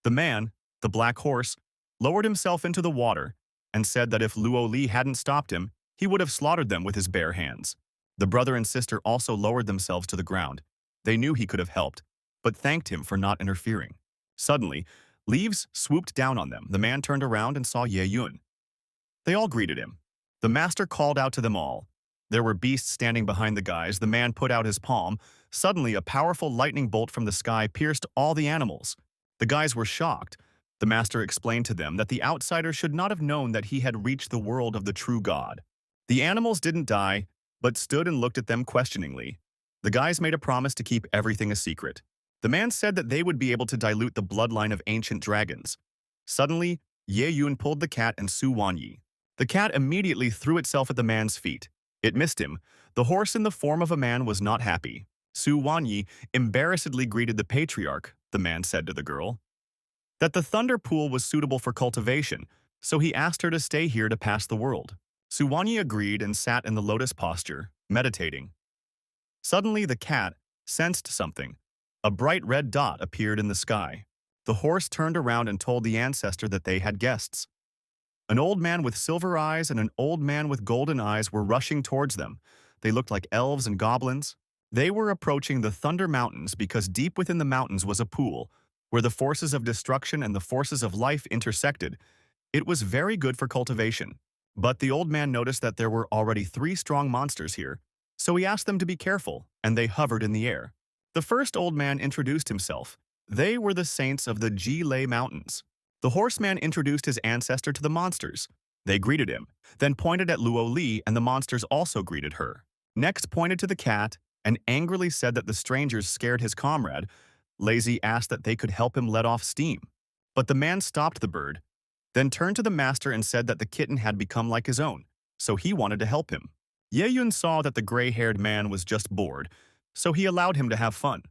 The man, the black horse, lowered himself into the water and said that if Luo Li hadn't stopped him, he would have slaughtered them with his bare hands. The brother and sister also lowered themselves to the ground. They knew he could have helped, but thanked him for not interfering. Suddenly, leaves swooped down on them. The man turned around and saw Ye Yun. They all greeted him. The master called out to them all. There were beasts standing behind the guys. The man put out his palm. Suddenly, a powerful lightning bolt from the sky pierced all the animals. The guys were shocked. The master explained to them that the outsider should not have known that he had reached the world of the true god. The animals didn't die, but stood and looked at them questioningly. The guys made a promise to keep everything a secret. The man said that they would be able to dilute the bloodline of ancient dragons. Suddenly, Ye Yun pulled the cat and Su Wanyi. The cat immediately threw itself at the man's feet. It missed him. The horse in the form of a man was not happy. Su Wanyi embarrassedly greeted the patriarch. The man said to the girl that the thunder pool was suitable for cultivation, so he asked her to stay here to pass the world. Su Wanyi agreed and sat in the lotus posture, meditating. Suddenly, the cat sensed something. A bright red dot appeared in the sky. The horse turned around and told the ancestor that they had guests. An old man with silver eyes and an old man with golden eyes were rushing towards them. They looked like elves and goblins. They were approaching the Thunder Mountains because deep within the mountains was a pool where the forces of destruction and the forces of life intersected. It was very good for cultivation. But the old man noticed that there were already 3 strong monsters here, so he asked them to be careful, and they hovered in the air. The first old man introduced himself. They were the saints of the Ji-Lei Mountains. The horseman introduced his ancestor to the monsters. They greeted him, then pointed at Luo Li, and the monsters also greeted her. Next pointed to the cat, and angrily said that the strangers scared his comrade. Lazy asked that they could help him let off steam. But the man stopped the bird, then turned to the master and said that the kitten had become like his own, so he wanted to help him. Ye-yun saw that the gray-haired man was just bored, so he allowed him to have fun.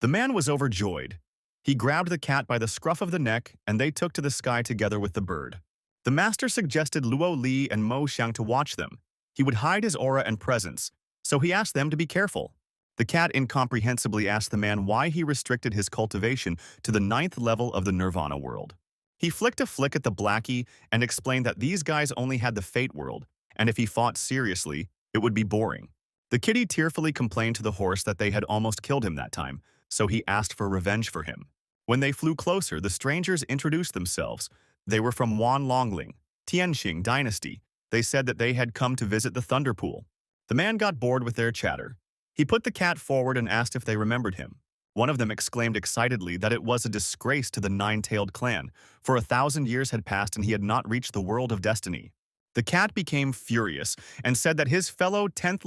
The man was overjoyed. He grabbed the cat by the scruff of the neck, and they took to the sky together with the bird. The master suggested Luo Li and Mo Xiang to watch them. He would hide his aura and presence, so he asked them to be careful. The cat incomprehensibly asked the man why he restricted his cultivation to the 9th level of the Nirvana world. He flicked a flick at the Blackie and explained that these guys only had the Fate world, and if he fought seriously, it would be boring. The kitty tearfully complained to the horse that they had almost killed him that time, so he asked for revenge for him. When they flew closer, the strangers introduced themselves. They were from Wan Longling, Tianxing dynasty. They said that they had come to visit the Thunder Pool. The man got bored with their chatter. He put the cat forward and asked if they remembered him. One of them exclaimed excitedly that it was a disgrace to the Nine-Tailed clan, for 1,000 years had passed and he had not reached the world of destiny. The cat became furious and said that his fellow 10th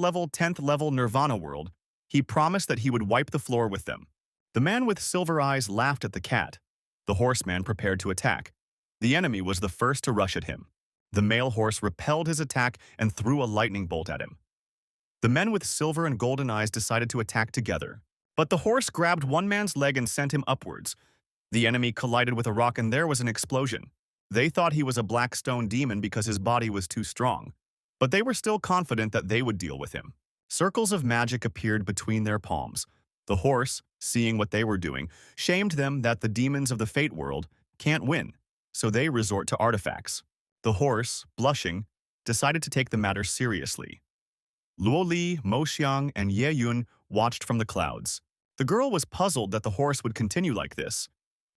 level Nirvana world, he promised that he would wipe the floor with them. The man with silver eyes laughed at the cat. The horseman prepared to attack. The enemy was the first to rush at him. The male horse repelled his attack and threw a lightning bolt at him. The men with silver and golden eyes decided to attack together. But the horse grabbed one man's leg and sent him upwards. The enemy collided with a rock and there was an explosion. They thought he was a black stone demon because his body was too strong. But they were still confident that they would deal with him. Circles of magic appeared between their palms. The horse, seeing what they were doing, shamed them that the demons of the Fate world can't win, so they resort to artifacts. The horse, blushing, decided to take the matter seriously. Luo Li, Mo Xiang, and Ye Yun watched from the clouds. The girl was puzzled that the horse would continue like this.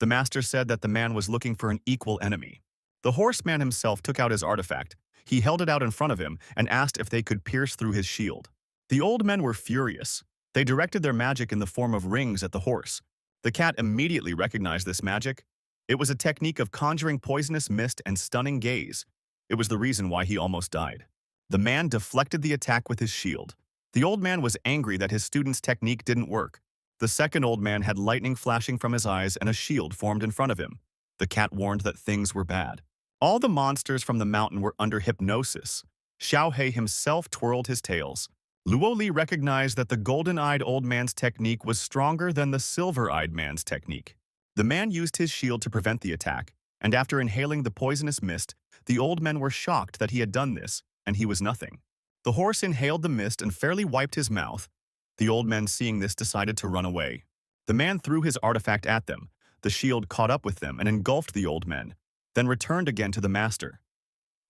The master said that the man was looking for an equal enemy. The horseman himself took out his artifact. He held it out in front of him and asked if they could pierce through his shield. The old men were furious. They directed their magic in the form of rings at the horse. The cat immediately recognized this magic. It was a technique of conjuring poisonous mist and stunning gaze. It was the reason why he almost died. The man deflected the attack with his shield. The old man was angry that his student's technique didn't work. The second old man had lightning flashing from his eyes and a shield formed in front of him. The cat warned that things were bad. All the monsters from the mountain were under hypnosis. Xiaohei himself twirled his tails. Luo Li recognized that the golden-eyed old man's technique was stronger than the silver-eyed man's technique. The man used his shield to prevent the attack, and after inhaling the poisonous mist, the old men were shocked that he had done this, and he was nothing. The horse inhaled the mist and fairly wiped his mouth. The old men, seeing this, decided to run away. The man threw his artifact at them. The shield caught up with them and engulfed the old men, then returned again to the master.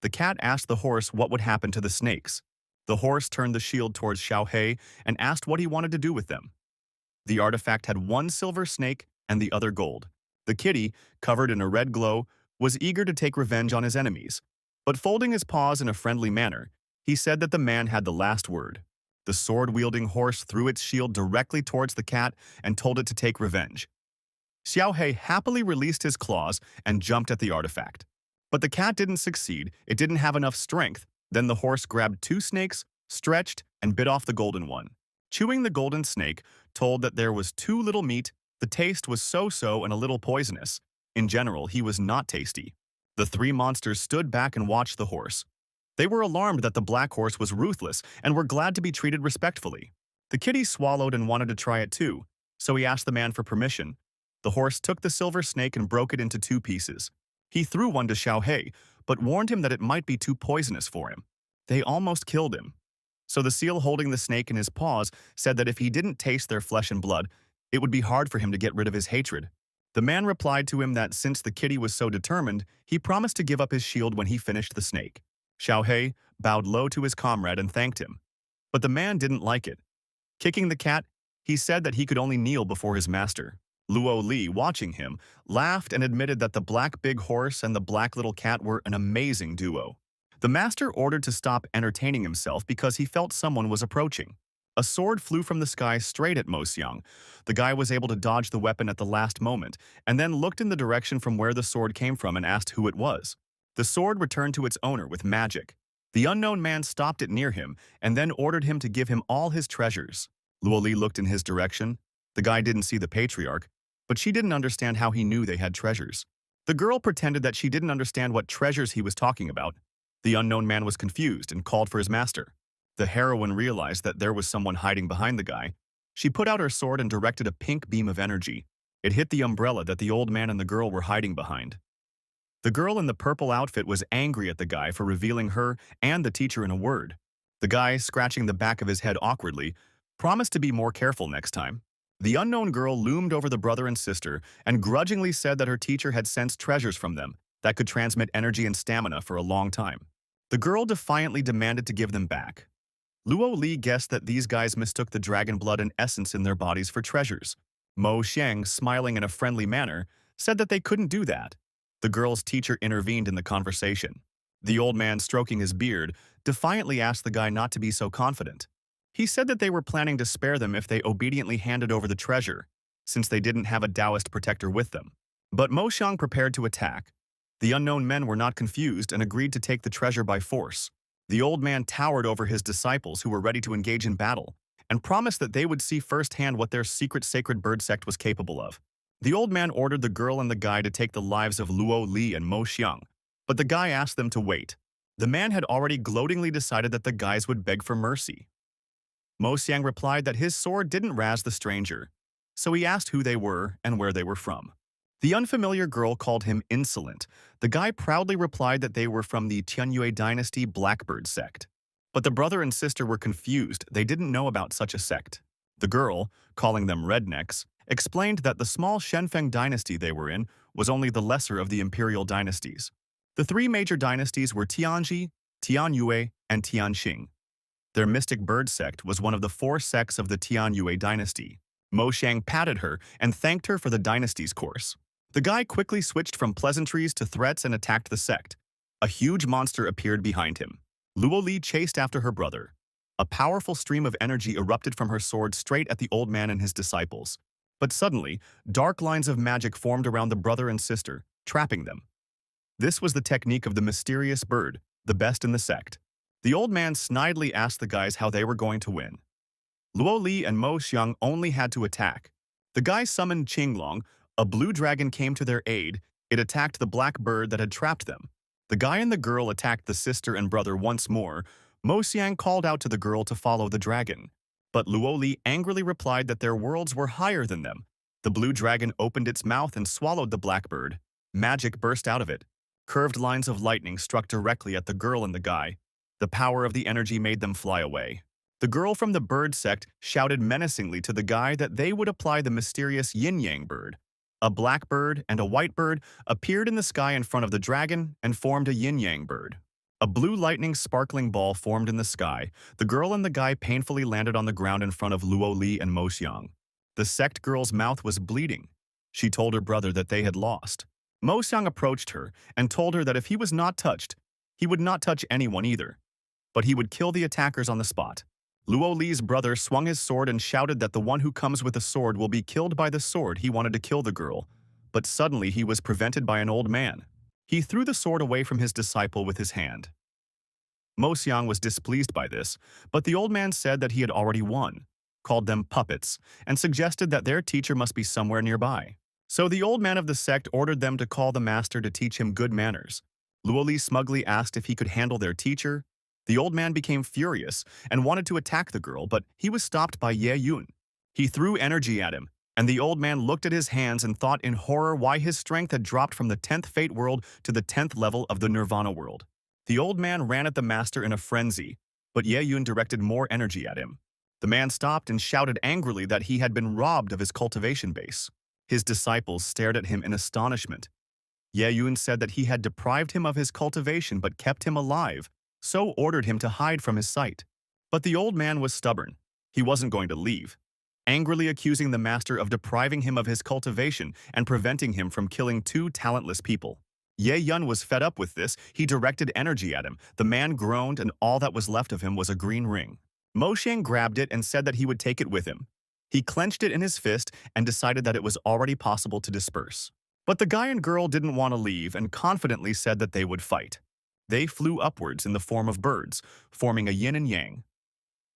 The cat asked the horse what would happen to the snakes. The horse turned the shield towards Xiaohei and asked what he wanted to do with them. The artifact had one silver snake and the other gold. The kitty, covered in a red glow, was eager to take revenge on his enemies. But folding his paws in a friendly manner, he said that the man had the last word. The sword-wielding horse threw its shield directly towards the cat and told it to take revenge. Xiaohei happily released his claws and jumped at the artifact. But the cat didn't succeed. It didn't have enough strength. Then the horse grabbed two snakes, stretched, and bit off the golden one. Chewing the golden snake, told that there was too little meat, the taste was so-so and a little poisonous. In general, he was not tasty. The three monsters stood back and watched the horse. They were alarmed that the black horse was ruthless and were glad to be treated respectfully. The kitty swallowed and wanted to try it too, so he asked the man for permission. The horse took the silver snake and broke it into two pieces. He threw one to Xiaohei, but warned him that it might be too poisonous for him. They almost killed him. So the seal holding the snake in his paws said that if he didn't taste their flesh and blood, it would be hard for him to get rid of his hatred. The man replied to him that since the kitty was so determined, he promised to give up his shield when he finished the snake. Xiaohei bowed low to his comrade and thanked him. But the man didn't like it. Kicking the cat, he said that he could only kneel before his master. Luo Li, watching him, laughed and admitted that the black big horse and the black little cat were an amazing duo. The master ordered to stop entertaining himself because he felt someone was approaching. A sword flew from the sky straight at Mo Xiang. The guy was able to dodge the weapon at the last moment, and then looked in the direction from where the sword came from and asked who it was. The sword returned to its owner with magic. The unknown man stopped it near him and then ordered him to give him all his treasures. Luo Li looked in his direction. The guy didn't see the patriarch, but she didn't understand how he knew they had treasures. The girl pretended that she didn't understand what treasures he was talking about. The unknown man was confused and called for his master. The heroine realized that there was someone hiding behind the guy. She put out her sword and directed a pink beam of energy. It hit the umbrella that the old man and the girl were hiding behind. The girl in the purple outfit was angry at the guy for revealing her and the teacher in a word. The guy, scratching the back of his head awkwardly, promised to be more careful next time. The unknown girl loomed over the brother and sister and grudgingly said that her teacher had sensed treasures from them that could transmit energy and stamina for a long time. The girl defiantly demanded to give them back. Luo Li guessed that these guys mistook the dragon blood and essence in their bodies for treasures. Mo Xiang, smiling in a friendly manner, said that they couldn't do that. The girl's teacher intervened in the conversation. The old man, stroking his beard, defiantly asked the guy not to be so confident. He said that they were planning to spare them if they obediently handed over the treasure, since they didn't have a Taoist protector with them. But Mo Xiang prepared to attack. The unknown men were not confused and agreed to take the treasure by force. The old man towered over his disciples who were ready to engage in battle, and promised that they would see firsthand what their secret sacred bird sect was capable of. The old man ordered the girl and the guy to take the lives of Luo Li and Mo Xiang, but the guy asked them to wait. The man had already gloatingly decided that the guys would beg for mercy. Mo Xiang replied that his sword didn't razz the stranger, so he asked who they were and where they were from. The unfamiliar girl called him insolent. The guy proudly replied that they were from the Tianyue dynasty Blackbird sect. But the brother and sister were confused. They didn't know about such a sect. The girl, calling them rednecks, explained that the small Shenfeng dynasty they were in was only the lesser of the imperial dynasties. The three major dynasties were Tianji, Tianyue, and Tianxing. Their mystic bird sect was one of the 4 sects of the Tianyue dynasty. Mo Xiang patted her and thanked her for the dynasty's course. The guy quickly switched from pleasantries to threats and attacked the sect. A huge monster appeared behind him. Luo Li chased after her brother. A powerful stream of energy erupted from her sword straight at the old man and his disciples. But suddenly, dark lines of magic formed around the brother and sister, trapping them. This was the technique of the mysterious bird, the best in the sect. The old man snidely asked the guys how they were going to win. Luo Li and Mo Xiang only had to attack. The guy summoned Qinglong. A blue dragon came to their aid. It attacked the black bird that had trapped them. The guy and the girl attacked the sister and brother once more. Mo Xiang called out to the girl to follow the dragon. But Luo Li angrily replied that their worlds were higher than them. The blue dragon opened its mouth and swallowed the black bird. Magic burst out of it. Curved lines of lightning struck directly at the girl and the guy. The power of the energy made them fly away. The girl from the bird sect shouted menacingly to the guy that they would apply the mysterious yin-yang bird. A black bird and a white bird appeared in the sky in front of the dragon and formed a yin-yang bird. A blue lightning sparkling ball formed in the sky. The girl and the guy painfully landed on the ground in front of Luo Li and Mo Xiang. The sect girl's mouth was bleeding. She told her brother that they had lost. Mo Xiang approached her and told her that if he was not touched, he would not touch anyone either. But he would kill the attackers on the spot. Luo Li's brother swung his sword and shouted that the one who comes with a sword will be killed by the sword. He wanted to kill the girl, but suddenly he was prevented by an old man. He threw the sword away from his disciple with his hand. Mo Xiang was displeased by this, but the old man said that he had already won, called them puppets, and suggested that their teacher must be somewhere nearby. So the old man of the sect ordered them to call the master to teach him good manners. Luo Li smugly asked if he could handle their teacher. The old man became furious and wanted to attack the girl, but he was stopped by Ye Yun. He threw energy at him, and the old man looked at his hands and thought in horror why his strength had dropped from the 10th Fate world to the 10th level of the Nirvana world. The old man ran at the master in a frenzy, but Ye Yun directed more energy at him. The man stopped and shouted angrily that he had been robbed of his cultivation base. His disciples stared at him in astonishment. Ye Yun said that he had deprived him of his cultivation but kept him alive, so ordered him to hide from his sight. But the old man was stubborn. He wasn't going to leave, angrily accusing the master of depriving him of his cultivation and preventing him from killing 2 talentless people. Ye Yun was fed up with this. He directed energy at him. The man groaned, and all that was left of him was a green ring. Mo Xiang grabbed it and said that he would take it with him. He clenched it in his fist and decided that it was already possible to disperse. But the guy and girl didn't want to leave and confidently said that they would fight. They flew upwards in the form of birds, forming a yin and yang.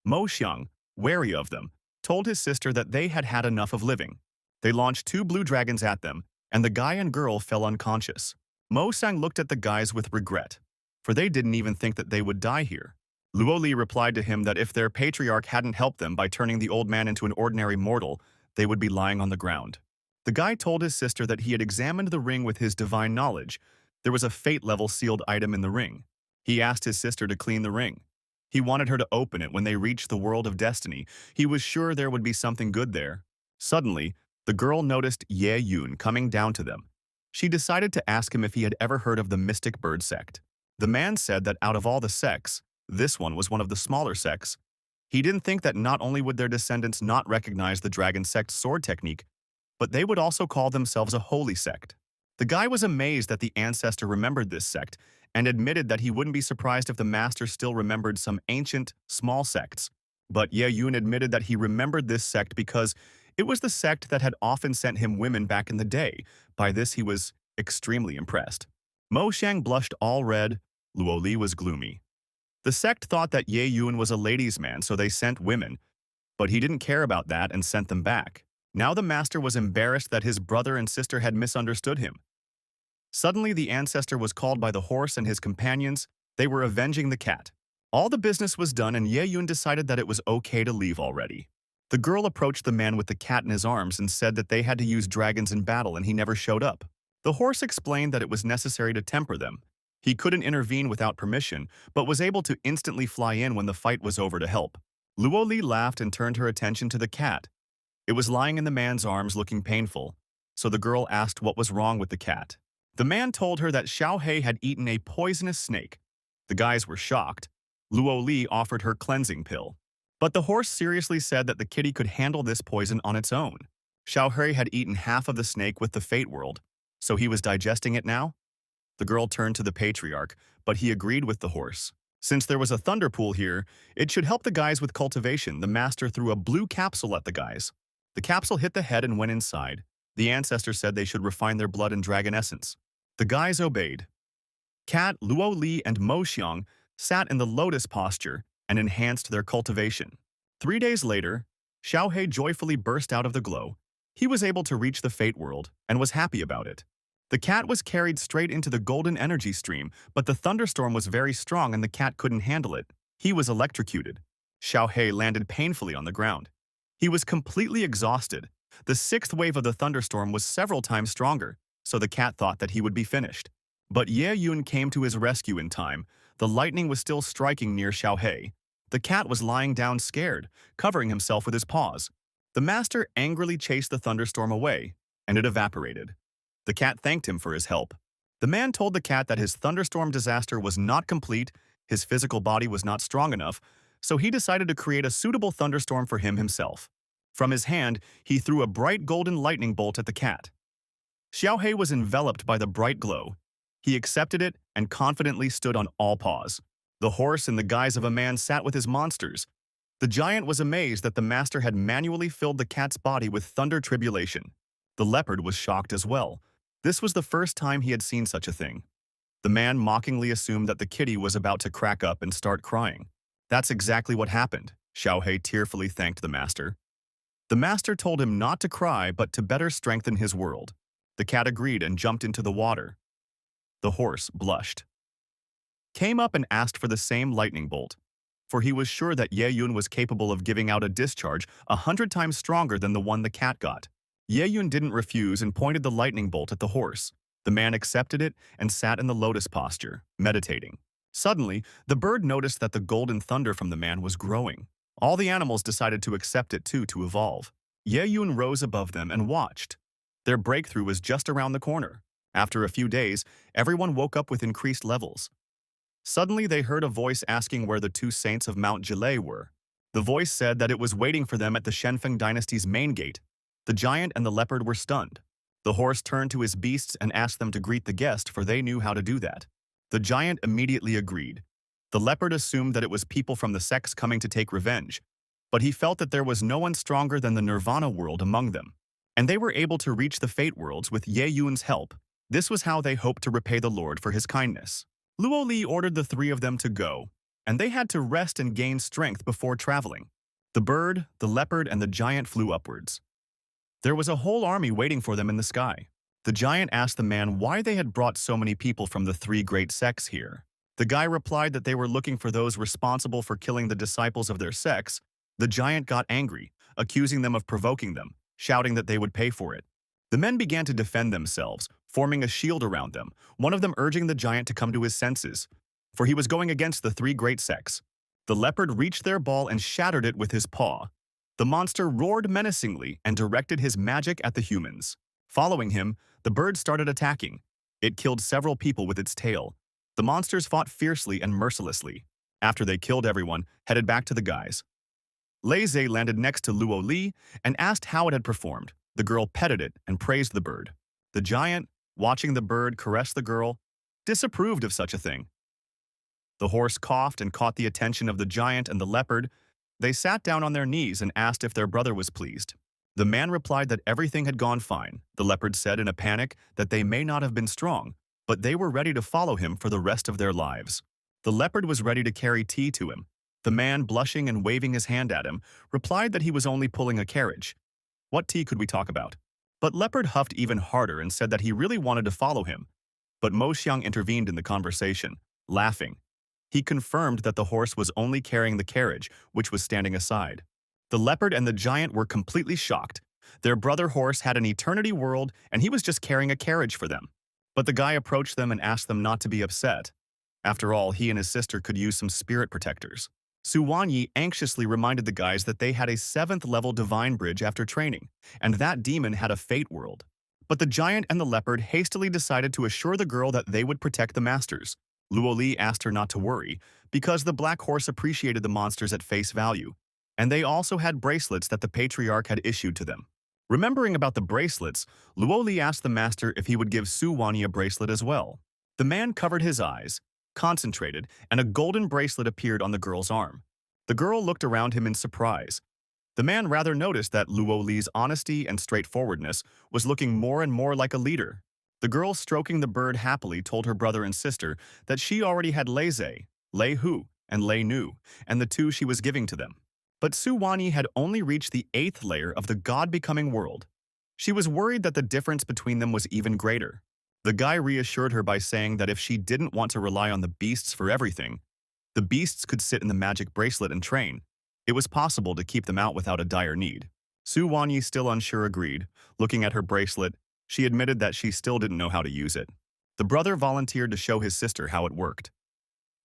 Mo Xiang, wary of them, told his sister that they had had enough of living. They launched 2 blue dragons at them, and the guy and girl fell unconscious. Mo Xiang looked at the guys with regret. for they didn't even think that they would die here. Luo Li replied to him that if their patriarch hadn't helped them by turning the old man into an ordinary mortal, they would be lying on the ground. The guy told his sister that he had examined the ring with his divine knowledge. There was a fate-level sealed item in the ring. He asked his sister to clean the ring. He wanted her to open it when they reached the world of destiny. He was sure there would be something good there. Suddenly, the girl noticed Ye Yun coming down to them. She decided to ask him if he had ever heard of the mystic bird sect. The man said that out of all the sects, this one was one of the smaller sects. He didn't think that not only would their descendants not recognize the dragon sect sword technique, but they would also call themselves a holy sect. The guy was amazed that the ancestor remembered this sect and admitted that he wouldn't be surprised if the master still remembered some ancient, small sects. But Ye Yun admitted that he remembered this sect because it was the sect that had often sent him women back in the day. By this he was extremely impressed. Mo Xiang blushed all red. Luo Li was gloomy. The sect thought that Ye Yun was a ladies' man, so they sent women, but he didn't care about that and sent them back. Now the master was embarrassed that his brother and sister had misunderstood him. Suddenly the ancestor was called by the horse and his companions. They were avenging the cat. All the business was done and Ye Yun decided that it was okay to leave already. The girl approached the man with the cat in his arms and said that they had to use dragons in battle and he never showed up. The horse explained that it was necessary to temper them. He couldn't intervene without permission, but was able to instantly fly in when the fight was over to help. Luo Li laughed and turned her attention to the cat. It was lying in the man's arms looking painful, so the girl asked what was wrong with the cat. The man told her that Xiao He had eaten a poisonous snake. The guys were shocked. Luo Li offered her cleansing pill. But the horse seriously said that the kitty could handle this poison on its own. Xiao He had eaten half of the snake with the Fate World, so he was digesting it now? The girl turned to the patriarch, but he agreed with the horse. Since there was a thunder pool here, it should help the guys with cultivation. The master threw a blue capsule at the guys. The capsule hit the head and went inside. The ancestor said they should refine their blood in dragon essence. The guys obeyed. Cat, Luo Li, and Mo Xiang sat in the lotus posture and enhanced their cultivation. 3 days later, Xiao He joyfully burst out of the glow. He was able to reach the Fate World and was happy about it. The cat was carried straight into the golden energy stream, but the thunderstorm was very strong and the cat couldn't handle it. He was electrocuted. Xiao He landed painfully on the ground. He was completely exhausted. The 6th wave of the thunderstorm was several times stronger, so the cat thought that he would be finished. But Ye Yun came to his rescue in time. The lightning was still striking near Xiao He. The cat was lying down scared, covering himself with his paws. The master angrily chased the thunderstorm away, and it evaporated. The cat thanked him for his help. The man told the cat that his thunderstorm disaster was not complete, his physical body was not strong enough, so he decided to create a suitable thunderstorm for him himself. From his hand, he threw a bright golden lightning bolt at the cat. Xiao He was enveloped by the bright glow. He accepted it and confidently stood on all paws. The horse in the guise of a man sat with his monsters. The giant was amazed that the master had manually filled the cat's body with thunder tribulation. The leopard was shocked as well. This was the first time he had seen such a thing. The man mockingly assumed that the kitty was about to crack up and start crying. That's exactly what happened. Xiao He tearfully thanked the master. The master told him not to cry but to better strengthen his world. The cat agreed and jumped into the water. The horse blushed, came up and asked for the same lightning bolt, for he was sure that Ye Yun was capable of giving out a discharge 100 times stronger than the one the cat got. Ye Yun didn't refuse and pointed the lightning bolt at the horse. The man accepted it and sat in the lotus posture, meditating. Suddenly, the bird noticed that the golden thunder from the man was growing. All the animals decided to accept it too to evolve. Ye Yun rose above them and watched. Their breakthrough was just around the corner. After a few days, everyone woke up with increased levels. Suddenly, they heard a voice asking where the 2 saints of Mount Jilei were. The voice said that it was waiting for them at the Shenfeng dynasty's main gate. The giant and the leopard were stunned. The horse turned to his beasts and asked them to greet the guest, for they knew how to do that. The giant immediately agreed. The leopard assumed that it was people from the sects coming to take revenge, but he felt that there was no one stronger than the Nirvana world among them, and they were able to reach the Fate Worlds with Ye Yun's help. This was how they hoped to repay the Lord for his kindness. Luo Li ordered the 3 of them to go, and they had to rest and gain strength before traveling. The bird, the leopard, and the giant flew upwards. There was a whole army waiting for them in the sky. The giant asked the man why they had brought so many people from the 3 great sects here. The guy replied that they were looking for those responsible for killing the disciples of their sects. The giant got angry, accusing them of provoking them, shouting that they would pay for it. The men began to defend themselves, forming a shield around them, one of them urging the giant to come to his senses, for he was going against the three great sects. The leopard reached their ball and shattered it with his paw. The monster roared menacingly and directed his magic at the humans. Following him, the bird started attacking. It killed several people with its tail. The monsters fought fiercely and mercilessly. After they killed everyone, headed back to the guys. Lei Zhe landed next to Luo Li and asked how it had performed. The girl petted it and praised the bird. The giant, watching the bird caress the girl, disapproved of such a thing. The horse coughed and caught the attention of the giant and the leopard. They sat down on their knees and asked if their brother was pleased. The man replied that everything had gone fine. The leopard said in a panic that they may not have been strong, but they were ready to follow him for the rest of their lives. The leopard was ready to carry tea to him. The man, blushing and waving his hand at him, replied that he was only pulling a carriage. What tea could we talk about? But Leopard huffed even harder and said that he really wanted to follow him. But Mo Xiang intervened in the conversation, laughing. He confirmed that the horse was only carrying the carriage, which was standing aside. The leopard and the giant were completely shocked. Their brother horse had an eternity world, and he was just carrying a carriage for them. But the guy approached them and asked them not to be upset. After all, he and his sister could use some spirit protectors. Su Wanyi anxiously reminded the guys that they had a 7th-level divine bridge after training, and that demon had a fate world. But the giant and the leopard hastily decided to assure the girl that they would protect the masters. Luo Li asked her not to worry, because the black horse appreciated the monsters at face value, and they also had bracelets that the patriarch had issued to them. Remembering about the bracelets, Luo Li asked the master if he would give Su Wanyi a bracelet as well. The man covered his eyes, concentrated, and a golden bracelet appeared on the girl's arm. The girl looked around him in surprise. The man rather noticed that Luo Li's honesty and straightforwardness was looking more and more like a leader. The girl stroking the bird happily told her brother and sister that she already had Lei Zhe, Lei Hu, and Lei Nu, and the two she was giving to them. But Su Wanyi had only reached the 8th layer of the god-becoming world. She was worried that the difference between them was even greater. The guy reassured her by saying that if she didn't want to rely on the beasts for everything, the beasts could sit in the magic bracelet and train. It was possible to keep them out without a dire need. Su Wanyi, still unsure, agreed. Looking at her bracelet, she admitted that she still didn't know how to use it. The brother volunteered to show his sister how it worked.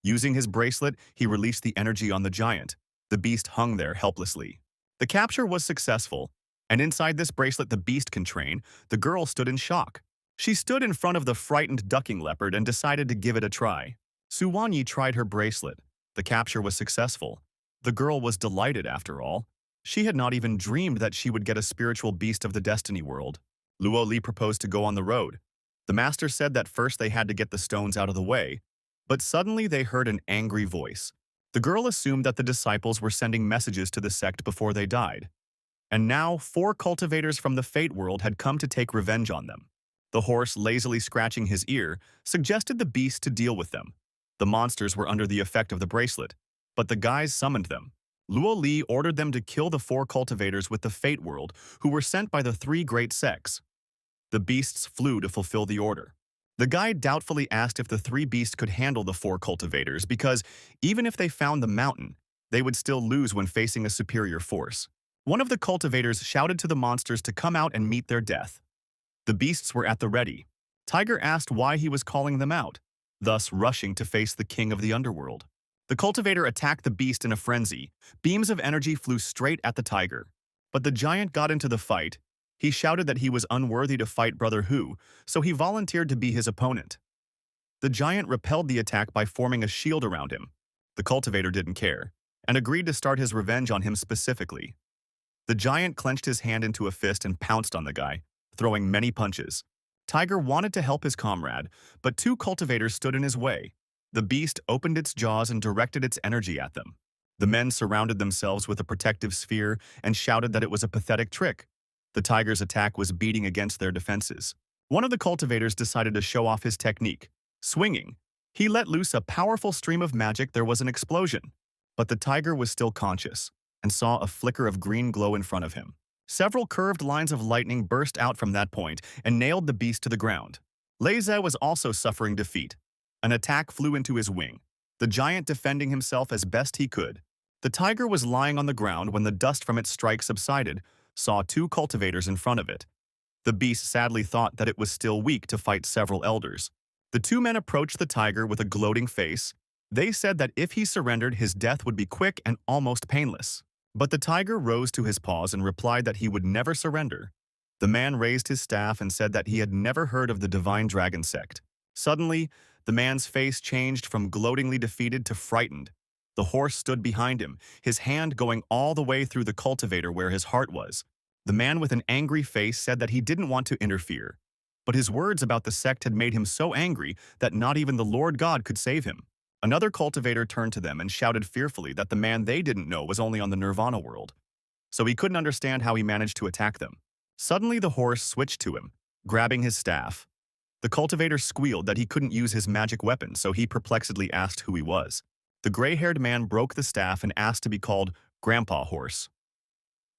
Using his bracelet, he released the energy on the giant. The beast hung there helplessly. The capture was successful, and inside this bracelet the beast can train. The girl stood in shock. She stood in front of the frightened ducking leopard and decided to give it a try. Su Wanyi tried her bracelet. The capture was successful. The girl was delighted after all. She had not even dreamed that she would get a spiritual beast of the destiny world. Luo Li proposed to go on the road. The master said that first they had to get the stones out of the way, but suddenly they heard an angry voice. The girl assumed that the disciples were sending messages to the sect before they died. And now 4 cultivators from the Fate world had come to take revenge on them. The horse, lazily scratching his ear, suggested the beast to deal with them. The monsters were under the effect of the bracelet, but the guys summoned them. Luo Li ordered them to kill the 4 cultivators with the Fate world who were sent by the 3 great sects. The beasts flew to fulfill the order. The guide doubtfully asked if the 3 beasts could handle the 4 cultivators because, even if they found the mountain, they would still lose when facing a superior force. One of the cultivators shouted to the monsters to come out and meet their death. The beasts were at the ready. Tiger asked why he was calling them out, thus rushing to face the king of the underworld. The cultivator attacked the beast in a frenzy. Beams of energy flew straight at the tiger. But the giant got into the fight. He shouted that he was unworthy to fight Brother Hu, so he volunteered to be his opponent. The giant repelled the attack by forming a shield around him. The cultivator didn't care, and agreed to start his revenge on him specifically. The giant clenched his hand into a fist and pounced on the guy, throwing many punches. Tiger wanted to help his comrade, but 2 cultivators stood in his way. The beast opened its jaws and directed its energy at them. The men surrounded themselves with a protective sphere and shouted that it was a pathetic trick. The tiger's attack was beating against their defenses. One of the cultivators decided to show off his technique. Swinging, he let loose a powerful stream of magic. There was an explosion. But the tiger was still conscious and saw a flicker of green glow in front of him. Several curved lines of lightning burst out from that point and nailed the beast to the ground. Lei Zhe was also suffering defeat. An attack flew into his wing, the giant defending himself as best he could. The tiger was lying on the ground when the dust from its strike subsided, saw two cultivators in front of it. The beast sadly thought that it was still weak to fight several elders. The two men approached the tiger with a gloating face. They said that if he surrendered, his death would be quick and almost painless. But the tiger rose to his paws and replied that he would never surrender. The man raised his staff and said that he had never heard of the divine dragon sect. Suddenly, the man's face changed from gloatingly defeated to frightened. The horse stood behind him, his hand going all the way through the cultivator where his heart was. The man with an angry face said that he didn't want to interfere. But his words about the sect had made him so angry that not even the Lord God could save him. Another cultivator turned to them and shouted fearfully that the man they didn't know was only on the Nirvana world. So he couldn't understand how he managed to attack them. Suddenly the horse switched to him, grabbing his staff. The cultivator squealed that he couldn't use his magic weapon, so he perplexedly asked who he was. The gray-haired man broke the staff and asked to be called Grandpa Horse.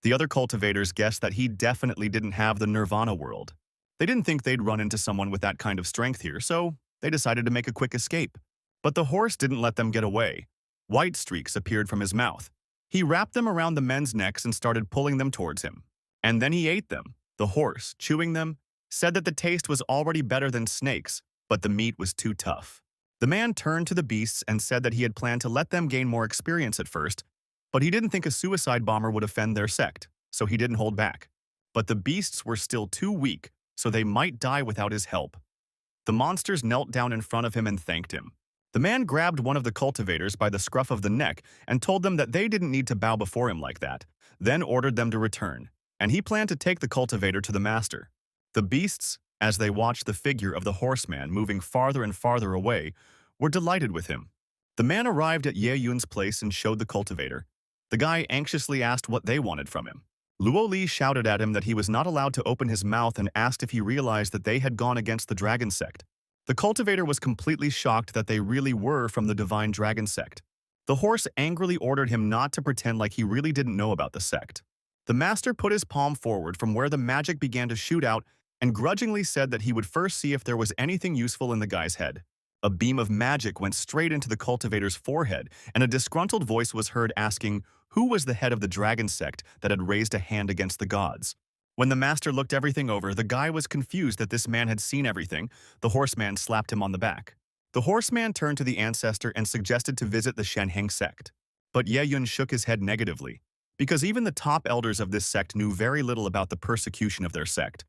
The other cultivators guessed that he definitely didn't have the Nirvana world. They didn't think they'd run into someone with that kind of strength here, so they decided to make a quick escape. But the horse didn't let them get away. White streaks appeared from his mouth. He wrapped them around the men's necks and started pulling them towards him. And then he ate them. The horse, chewing them, said that the taste was already better than snakes, but the meat was too tough. The man turned to the beasts and said that he had planned to let them gain more experience at first, but he didn't think a suicide bomber would offend their sect, so he didn't hold back. But the beasts were still too weak, so they might die without his help. The monsters knelt down in front of him and thanked him. The man grabbed one of the cultivators by the scruff of the neck and told them that they didn't need to bow before him like that, then ordered them to return, and he planned to take the cultivator to the master. The beasts, as they watched the figure of the horseman moving farther and farther away, were delighted with him. The man arrived at Ye Yun's place and showed the cultivator. The guy anxiously asked what they wanted from him. Luo Li shouted at him that he was not allowed to open his mouth and asked if he realized that they had gone against the dragon sect. The cultivator was completely shocked that they really were from the divine dragon sect. The horse angrily ordered him not to pretend like he really didn't know about the sect. The master put his palm forward from where the magic began to shoot out and grudgingly said that he would first see if there was anything useful in the guy's head. A beam of magic went straight into the cultivator's forehead, and a disgruntled voice was heard asking who was the head of the dragon sect that had raised a hand against the gods. When the master looked everything over, the guy was confused that this man had seen everything. The horseman slapped him on the back. The horseman turned to the ancestor and suggested to visit the Shenheng sect. But Ye Yun shook his head negatively, because even the top elders of this sect knew very little about the persecution of their sect,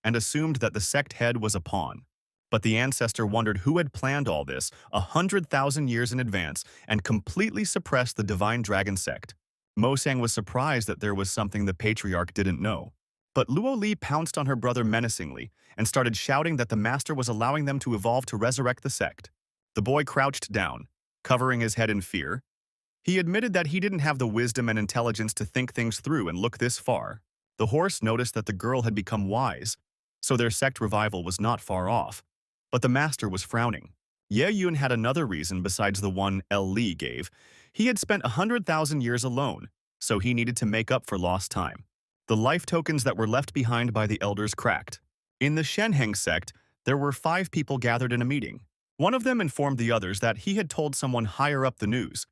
and assumed that the sect head was a pawn. But the ancestor wondered who had planned all this 100,000 years in advance and completely suppressed the divine dragon sect. Mosang was surprised that there was something the patriarch didn't know. But Luo Li pounced on her brother menacingly and started shouting that the master was allowing them to evolve to resurrect the sect. The boy crouched down, covering his head in fear. He admitted that he didn't have the wisdom and intelligence to think things through and look this far. The horse noticed that the girl had become wise, so their sect revival was not far off. But the master was frowning. Ye Yun had another reason besides the one El Li gave. He had spent 100,000 years alone, so he needed to make up for lost time. The life tokens that were left behind by the elders cracked. In the Shenheng sect, there were 5 people gathered in a meeting. One of them informed the others that he had told someone higher up the news.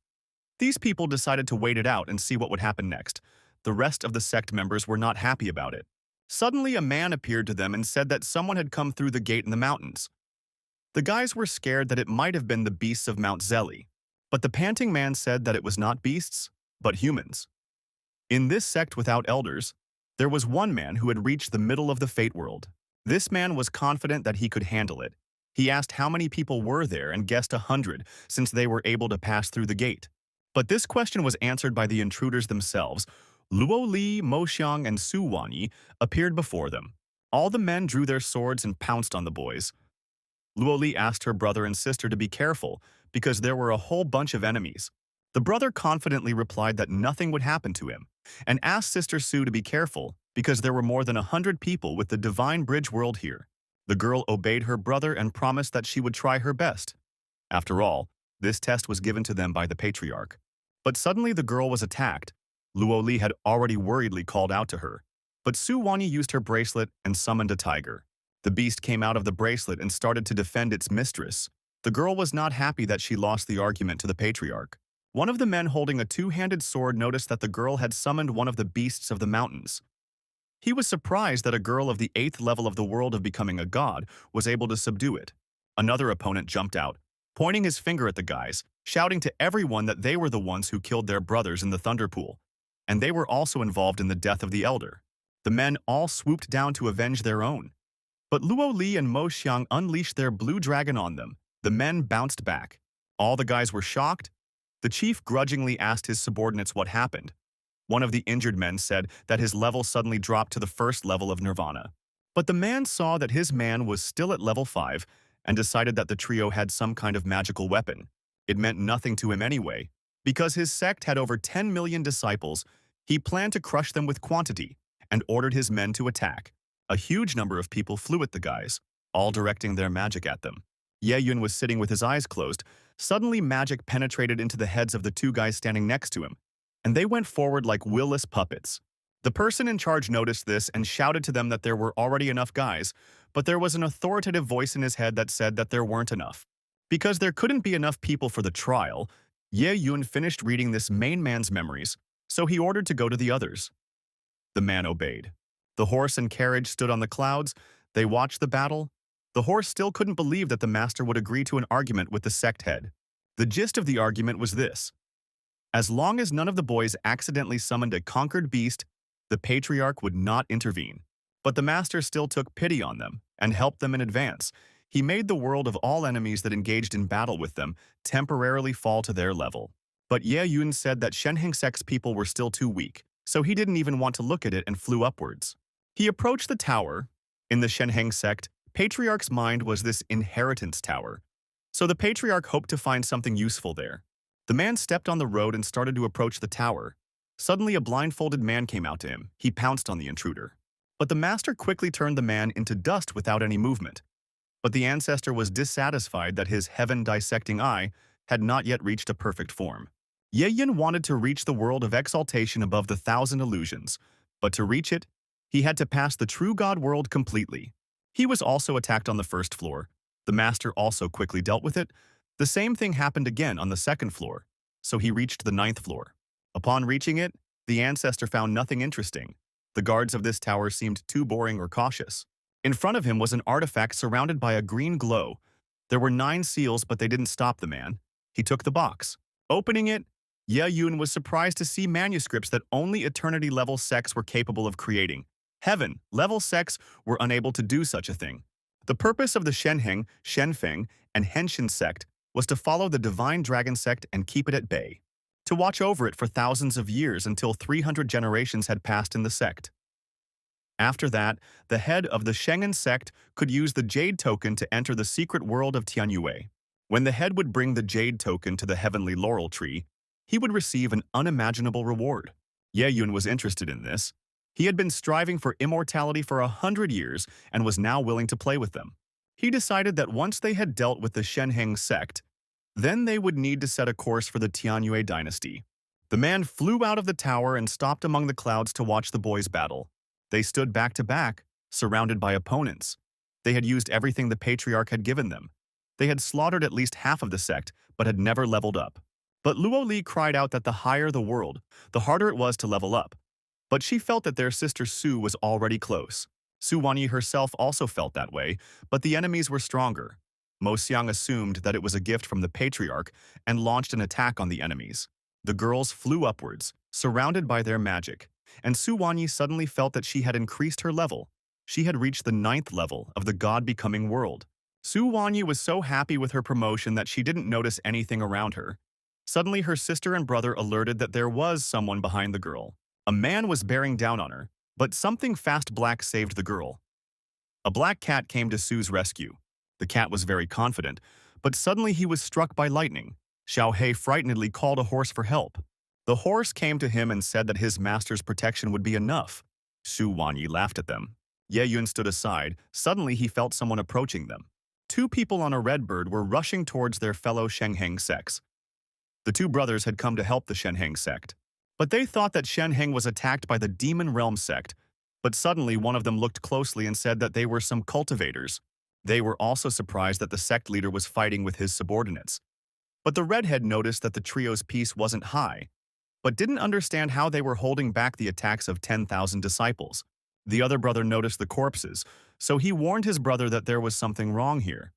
These people decided to wait it out and see what would happen next. The rest of the sect members were not happy about it. Suddenly, a man appeared to them and said that someone had come through the gate in the mountains. The guys were scared that it might have been the beasts of Mount Zeli, but the panting man said that it was not beasts, but humans. In this sect without elders, there was one man who had reached the middle of the fate world. This man was confident that he could handle it. He asked how many people were there and guessed 100 since they were able to pass through the gate. But this question was answered by the intruders themselves. Luo Li, Mo Xiang, and Su Wanyi appeared before them. All the men drew their swords and pounced on the boys. Luo Li asked her brother and sister to be careful because there were a whole bunch of enemies. The brother confidently replied that nothing would happen to him, and asked Sister Su to be careful because there were more than 100 people with the Divine Bridge world here. The girl obeyed her brother and promised that she would try her best. After all, this test was given to them by the patriarch. But suddenly the girl was attacked. Luo Li had already worriedly called out to her, but Su Wanyi used her bracelet and summoned a tiger. The beast came out of the bracelet and started to defend its mistress. The girl was not happy that she lost the argument to the patriarch. One of the men holding a two-handed sword noticed that the girl had summoned one of the beasts of the mountains. He was surprised that a girl of the 8th level of the world of becoming a god was able to subdue it. Another opponent jumped out, pointing his finger at the guys, shouting to everyone that they were the ones who killed their brothers in the thunder pool, and they were also involved in the death of the elder. The men all swooped down to avenge their own. But Luo Li and Mo Xiang unleashed their blue dragon on them. The men bounced back. All the guys were shocked. The chief grudgingly asked his subordinates what happened. One of the injured men said that his level suddenly dropped to the first level of nirvana. But the man saw that his man was still at level 5 and decided that the trio had some kind of magical weapon. It meant nothing to him anyway. Because his sect had over 10 million disciples, he planned to crush them with quantity and ordered his men to attack. A huge number of people flew at the guys, all directing their magic at them. Ye Yun was sitting with his eyes closed. Suddenly magic penetrated into the heads of the two guys standing next to him, and they went forward like willless puppets. The person in charge noticed this and shouted to them that there were already enough guys, but there was an authoritative voice in his head that said that there weren't enough. Because there couldn't be enough people for the trial, Ye Yun finished reading this main man's memories, so he ordered to go to the others. The man obeyed. The horse and carriage stood on the clouds. They watched the battle. The horse still couldn't believe that the master would agree to an argument with the sect head. The gist of the argument was this. As long as none of the boys accidentally summoned a conquered beast, the patriarch would not intervene. But the master still took pity on them and helped them in advance. He made the world of all enemies that engaged in battle with them temporarily fall to their level. But Ye Yun said that Shenheng sect's people were still too weak, so he didn't even want to look at it and flew upwards. He approached the tower. In the Shenheng sect, Patriarch's mind was this inheritance tower, so the Patriarch hoped to find something useful there. The man stepped on the road and started to approach the tower. Suddenly a blindfolded man came out to him. He pounced on the intruder. But the master quickly turned the man into dust without any movement. But the ancestor was dissatisfied that his heaven-dissecting eye had not yet reached a perfect form. Ye Yin wanted to reach the world of exaltation above the 1,000 illusions, but to reach it, he had to pass the true God world completely. He was also attacked on the first floor. The master also quickly dealt with it. The same thing happened again on the second floor, so he reached the 9th floor. Upon reaching it, the ancestor found nothing interesting. The guards of this tower seemed too boring or cautious. In front of him was an artifact surrounded by a green glow. There were 9 seals, but they didn't stop the man. He took the box. Opening it, Ye Yun was surprised to see manuscripts that only eternity-level sects were capable of creating. Heaven-level sects were unable to do such a thing. The purpose of the Shenheng, Shenfeng, and Henshin sect was to follow the divine dragon sect and keep it at bay, to watch over it for thousands of years until 300 generations had passed in the sect. After that, the head of the Shengen sect could use the Jade token to enter the secret world of Tianyue. When the head would bring the Jade token to the heavenly laurel tree, he would receive an unimaginable reward. Ye Yun was interested in this. He had been striving for immortality for 100 years and was now willing to play with them. He decided that once they had dealt with the Shenheng sect, then they would need to set a course for the Tianyue dynasty. The man flew out of the tower and stopped among the clouds to watch the boys battle. They stood back to back, surrounded by opponents. They had used everything the patriarch had given them. They had slaughtered at least half of the sect, but had never leveled up. But Luo Li cried out that the higher the world, the harder it was to level up. But she felt that their sister Su was already close. Su Wanyi herself also felt that way, but the enemies were stronger. Mo Xiang assumed that it was a gift from the patriarch and launched an attack on the enemies. The girls flew upwards, surrounded by their magic, and Su Wanyi suddenly felt that she had increased her level. She had reached the 9th level of the God-becoming world. Su Wanyi was so happy with her promotion that she didn't notice anything around her. Suddenly, her sister and brother alerted that there was someone behind the girl. A man was bearing down on her, but something fast black saved the girl. A black cat came to Su's rescue. The cat was very confident, but suddenly he was struck by lightning. Xiao He frightenedly called a horse for help. The horse came to him and said that his master's protection would be enough. Su Wanyi laughed at them. Ye Yun stood aside. Suddenly he felt someone approaching them. 2 people on a red bird were rushing towards their fellow Shenheng sects. The 2 brothers had come to help the Shenheng sect. But they thought that Shenheng was attacked by the Demon Realm sect, but suddenly one of them looked closely and said that they were some cultivators. They were also surprised that the sect leader was fighting with his subordinates. But the redhead noticed that the trio's peace wasn't high, but didn't understand how they were holding back the attacks of 10,000 disciples. The other brother noticed the corpses, so he warned his brother that there was something wrong here.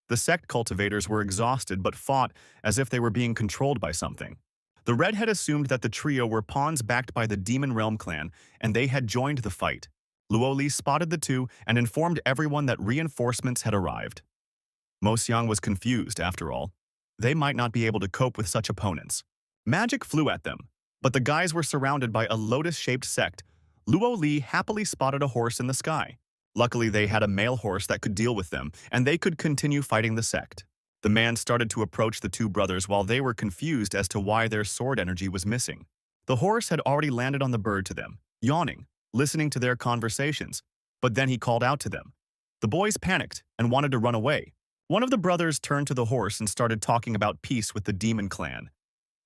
The sect cultivators were exhausted but fought as if they were being controlled by something. The redhead assumed that the trio were pawns backed by the Demon Realm clan, and they had joined the fight. Luoli spotted the two and informed everyone that reinforcements had arrived. Mo Xiang was confused, after all. They might not be able to cope with such opponents. Magic flew at them, but the guys were surrounded by a lotus-shaped sect. Luo Li happily spotted a horse in the sky. Luckily, they had a male horse that could deal with them, and they could continue fighting the sect. The man started to approach the two brothers while they were confused as to why their sword energy was missing. The horse had already landed on the bird to them, yawning, listening to their conversations, but then he called out to them. The boys panicked and wanted to run away. One of the brothers turned to the horse and started talking about peace with the demon clan.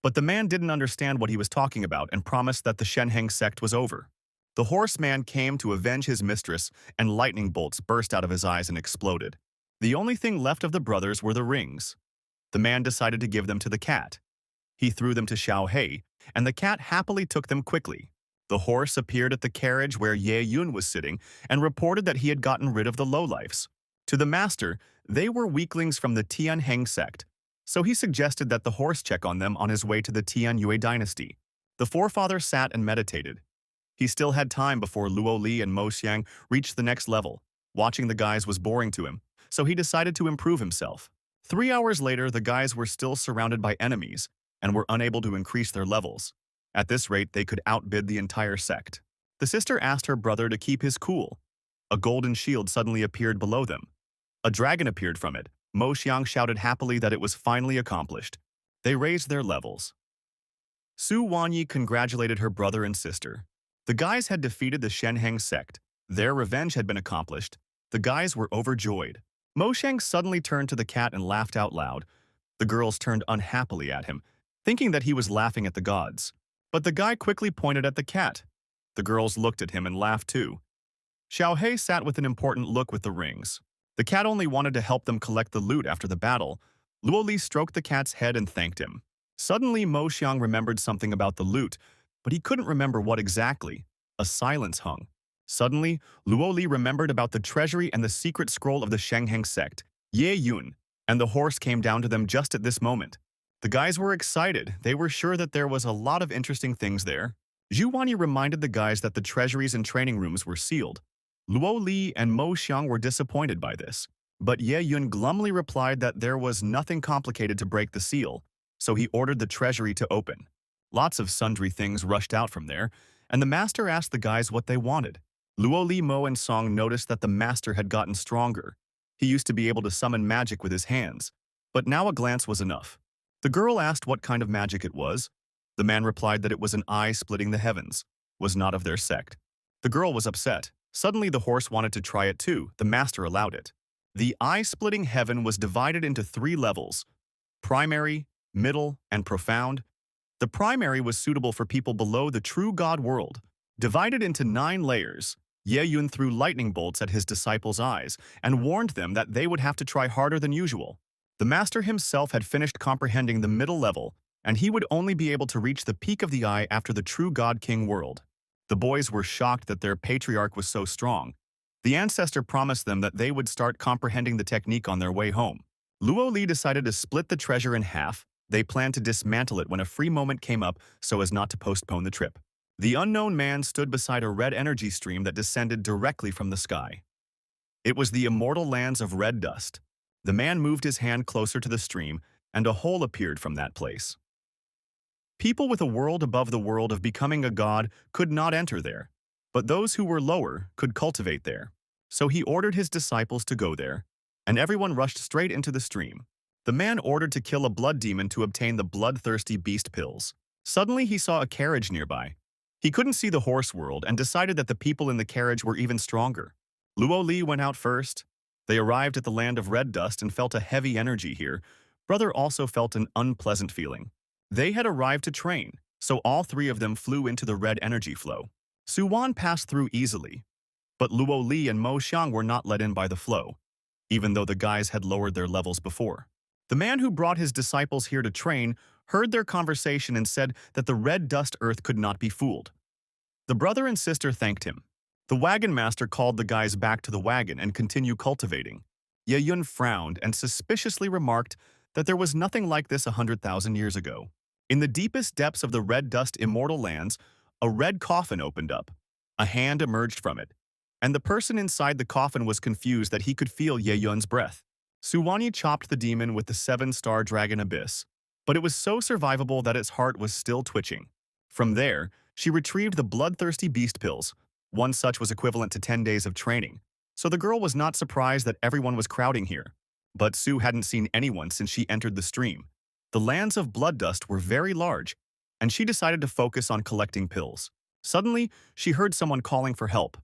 But the man didn't understand what he was talking about and promised that the Shenheng sect was over. The horseman came to avenge his mistress, and lightning bolts burst out of his eyes and exploded. The only thing left of the brothers were the rings. The man decided to give them to the cat. He threw them to Xiao Hei, and the cat happily took them quickly. The horse appeared at the carriage where Ye Yun was sitting and reported that he had gotten rid of the lowlifes. To the master, they were weaklings from the Tianheng sect, so he suggested that the horse check on them on his way to the Tianyue dynasty. The forefather sat and meditated. He still had time before Luo Li and Mo Xiang reached the next level. Watching the guys was boring to him, so he decided to improve himself. 3 hours later, the guys were still surrounded by enemies and were unable to increase their levels. At this rate, they could outbid the entire sect. The sister asked her brother to keep his cool. A golden shield suddenly appeared below them. A dragon appeared from it. Mo Xiang shouted happily that it was finally accomplished. They raised their levels. Su Wanyi congratulated her brother and sister. The guys had defeated the Shenheng sect. Their revenge had been accomplished. The guys were overjoyed. Mo Xiang suddenly turned to the cat and laughed out loud. The girls turned unhappily at him, thinking that he was laughing at the gods. But the guy quickly pointed at the cat. The girls looked at him and laughed too. Xiao Hei sat with an important look with the rings. The cat only wanted to help them collect the loot after the battle. Luo Li stroked the cat's head and thanked him. Suddenly, Mo Xiang remembered something about the loot, but he couldn't remember what exactly. A silence hung. Suddenly, Luo Li remembered about the treasury and the secret scroll of the Shenheng sect, Ye Yun, and the horse came down to them just at this moment. The guys were excited. They were sure that there was a lot of interesting things there. Zhu Wanyi reminded the guys that the treasuries and training rooms were sealed. Luo Li and Mo Xiang were disappointed by this, but Ye Yun glumly replied that there was nothing complicated to break the seal, so he ordered the treasury to open. Lots of sundry things rushed out from there, and the master asked the guys what they wanted. Luo Li, Mo, and Song noticed that the master had gotten stronger. He used to be able to summon magic with his hands, but now a glance was enough. The girl asked what kind of magic it was. The man replied that it was an eye splitting the heavens, was not of their sect. The girl was upset. Suddenly the horse wanted to try it too. The master allowed it. The eye-splitting heaven was divided into 3 levels: primary, middle, and profound. The primary was suitable for people below the true God world. Divided into 9 layers, Ye Yun threw lightning bolts at his disciples' eyes and warned them that they would have to try harder than usual. The master himself had finished comprehending the middle level, and he would only be able to reach the peak of the eye after the true God King world. The boys were shocked that their patriarch was so strong. The ancestor promised them that they would start comprehending the technique on their way home. Luo Li decided to split the treasure in half. They planned to dismantle it when a free moment came up so as not to postpone the trip. The unknown man stood beside a red energy stream that descended directly from the sky. It was the immortal lands of red dust. The man moved his hand closer to the stream, and a hole appeared from that place. People with a world above the world of becoming a god could not enter there, but those who were lower could cultivate there. So he ordered his disciples to go there, and everyone rushed straight into the stream. The man ordered to kill a blood demon to obtain the bloodthirsty beast pills. Suddenly he saw a carriage nearby. He couldn't see the horse world and decided that the people in the carriage were even stronger. Luo Li went out first. They arrived at the land of red dust and felt a heavy energy here. Brother also felt an unpleasant feeling. They had arrived to train, so all 3 of them flew into the red energy flow. Su Wan passed through easily, but Luo Li and Mo Xiang were not let in by the flow. even though the guys had lowered their levels before. The man who brought his disciples here to train heard their conversation and said that the red dust earth could not be fooled. The brother and sister thanked him. The wagon master called the guys back to the wagon and continued cultivating. Ye-yun frowned and suspiciously remarked that there was nothing like this 100,000 years ago. In the deepest depths of the red dust immortal lands, a red coffin opened up. A hand emerged from it, and the person inside the coffin was confused that he could feel Ye-yun's breath. Suwanyi chopped the demon with the 7-star dragon abyss, but it was so survivable that its heart was still twitching. From there, she retrieved the bloodthirsty beast pills. One such was equivalent to 10 days of training, so the girl was not surprised that everyone was crowding here. But Su hadn't seen anyone since she entered the stream. The lands of blood dust were very large, and she decided to focus on collecting pills. Suddenly, she heard someone calling for help.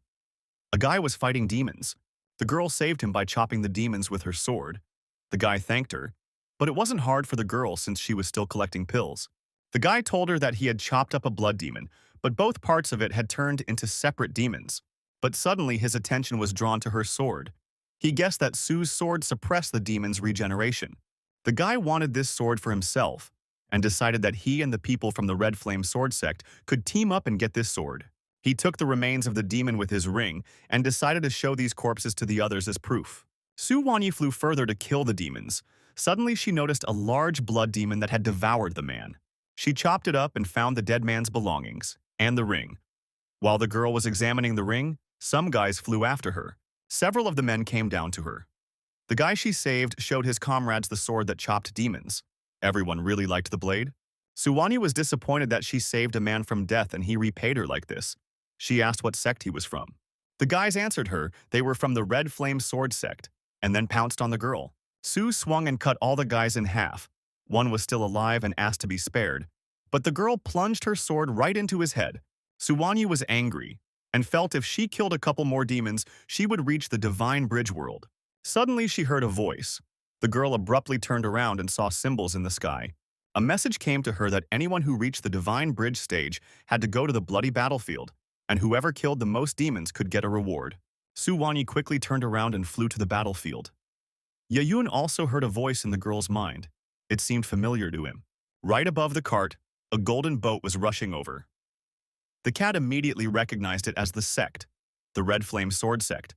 A guy was fighting demons. The girl saved him by chopping the demons with her sword. The guy thanked her, but it wasn't hard for the girl since she was still collecting pills. The guy told her that he had chopped up a blood demon, but both parts of it had turned into separate demons. But suddenly his attention was drawn to her sword. He guessed that Su's sword suppressed the demon's regeneration. The guy wanted this sword for himself, and decided that he and the people from the Red Flame Sword sect could team up and get this sword. He took the remains of the demon with his ring and decided to show these corpses to the others as proof. Su Wanyi flew further to kill the demons. Suddenly she noticed a large blood demon that had devoured the man. She chopped it up and found the dead man's belongings, and the ring. While the girl was examining the ring, some guys flew after her. Several of the men came down to her. The guy she saved showed his comrades the sword that chopped demons. Everyone really liked the blade. Suwanyi was disappointed that she saved a man from death and he repaid her like this. She asked what sect he was from. The guys answered her they were from the Red Flame Sword sect, and then pounced on the girl. Su swung and cut all the guys in half. One was still alive and asked to be spared, but the girl plunged her sword right into his head. Suwanyi was angry and felt if she killed a couple more demons, she would reach the divine bridge world. Suddenly she heard a voice. The girl abruptly turned around and saw symbols in the sky. A message came to her that anyone who reached the divine bridge stage had to go to the bloody battlefield, and whoever killed the most demons could get a reward. Su Wanyi quickly turned around and flew to the battlefield. Ye-yun also heard a voice in the girl's mind. It seemed familiar to him. Right above the cart, a golden boat was rushing over. The cat immediately recognized it as the sect, the Red Flame Sword sect.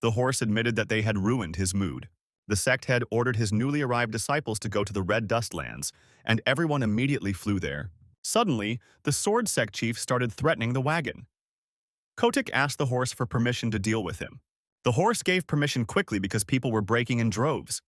The horse admitted that they had ruined his mood. The sect head ordered his newly arrived disciples to go to the Red Dust Lands, and everyone immediately flew there. Suddenly, the sword sect chief started threatening the wagon. Kotick asked the horse for permission to deal with him. The horse gave permission quickly because people were breaking in droves.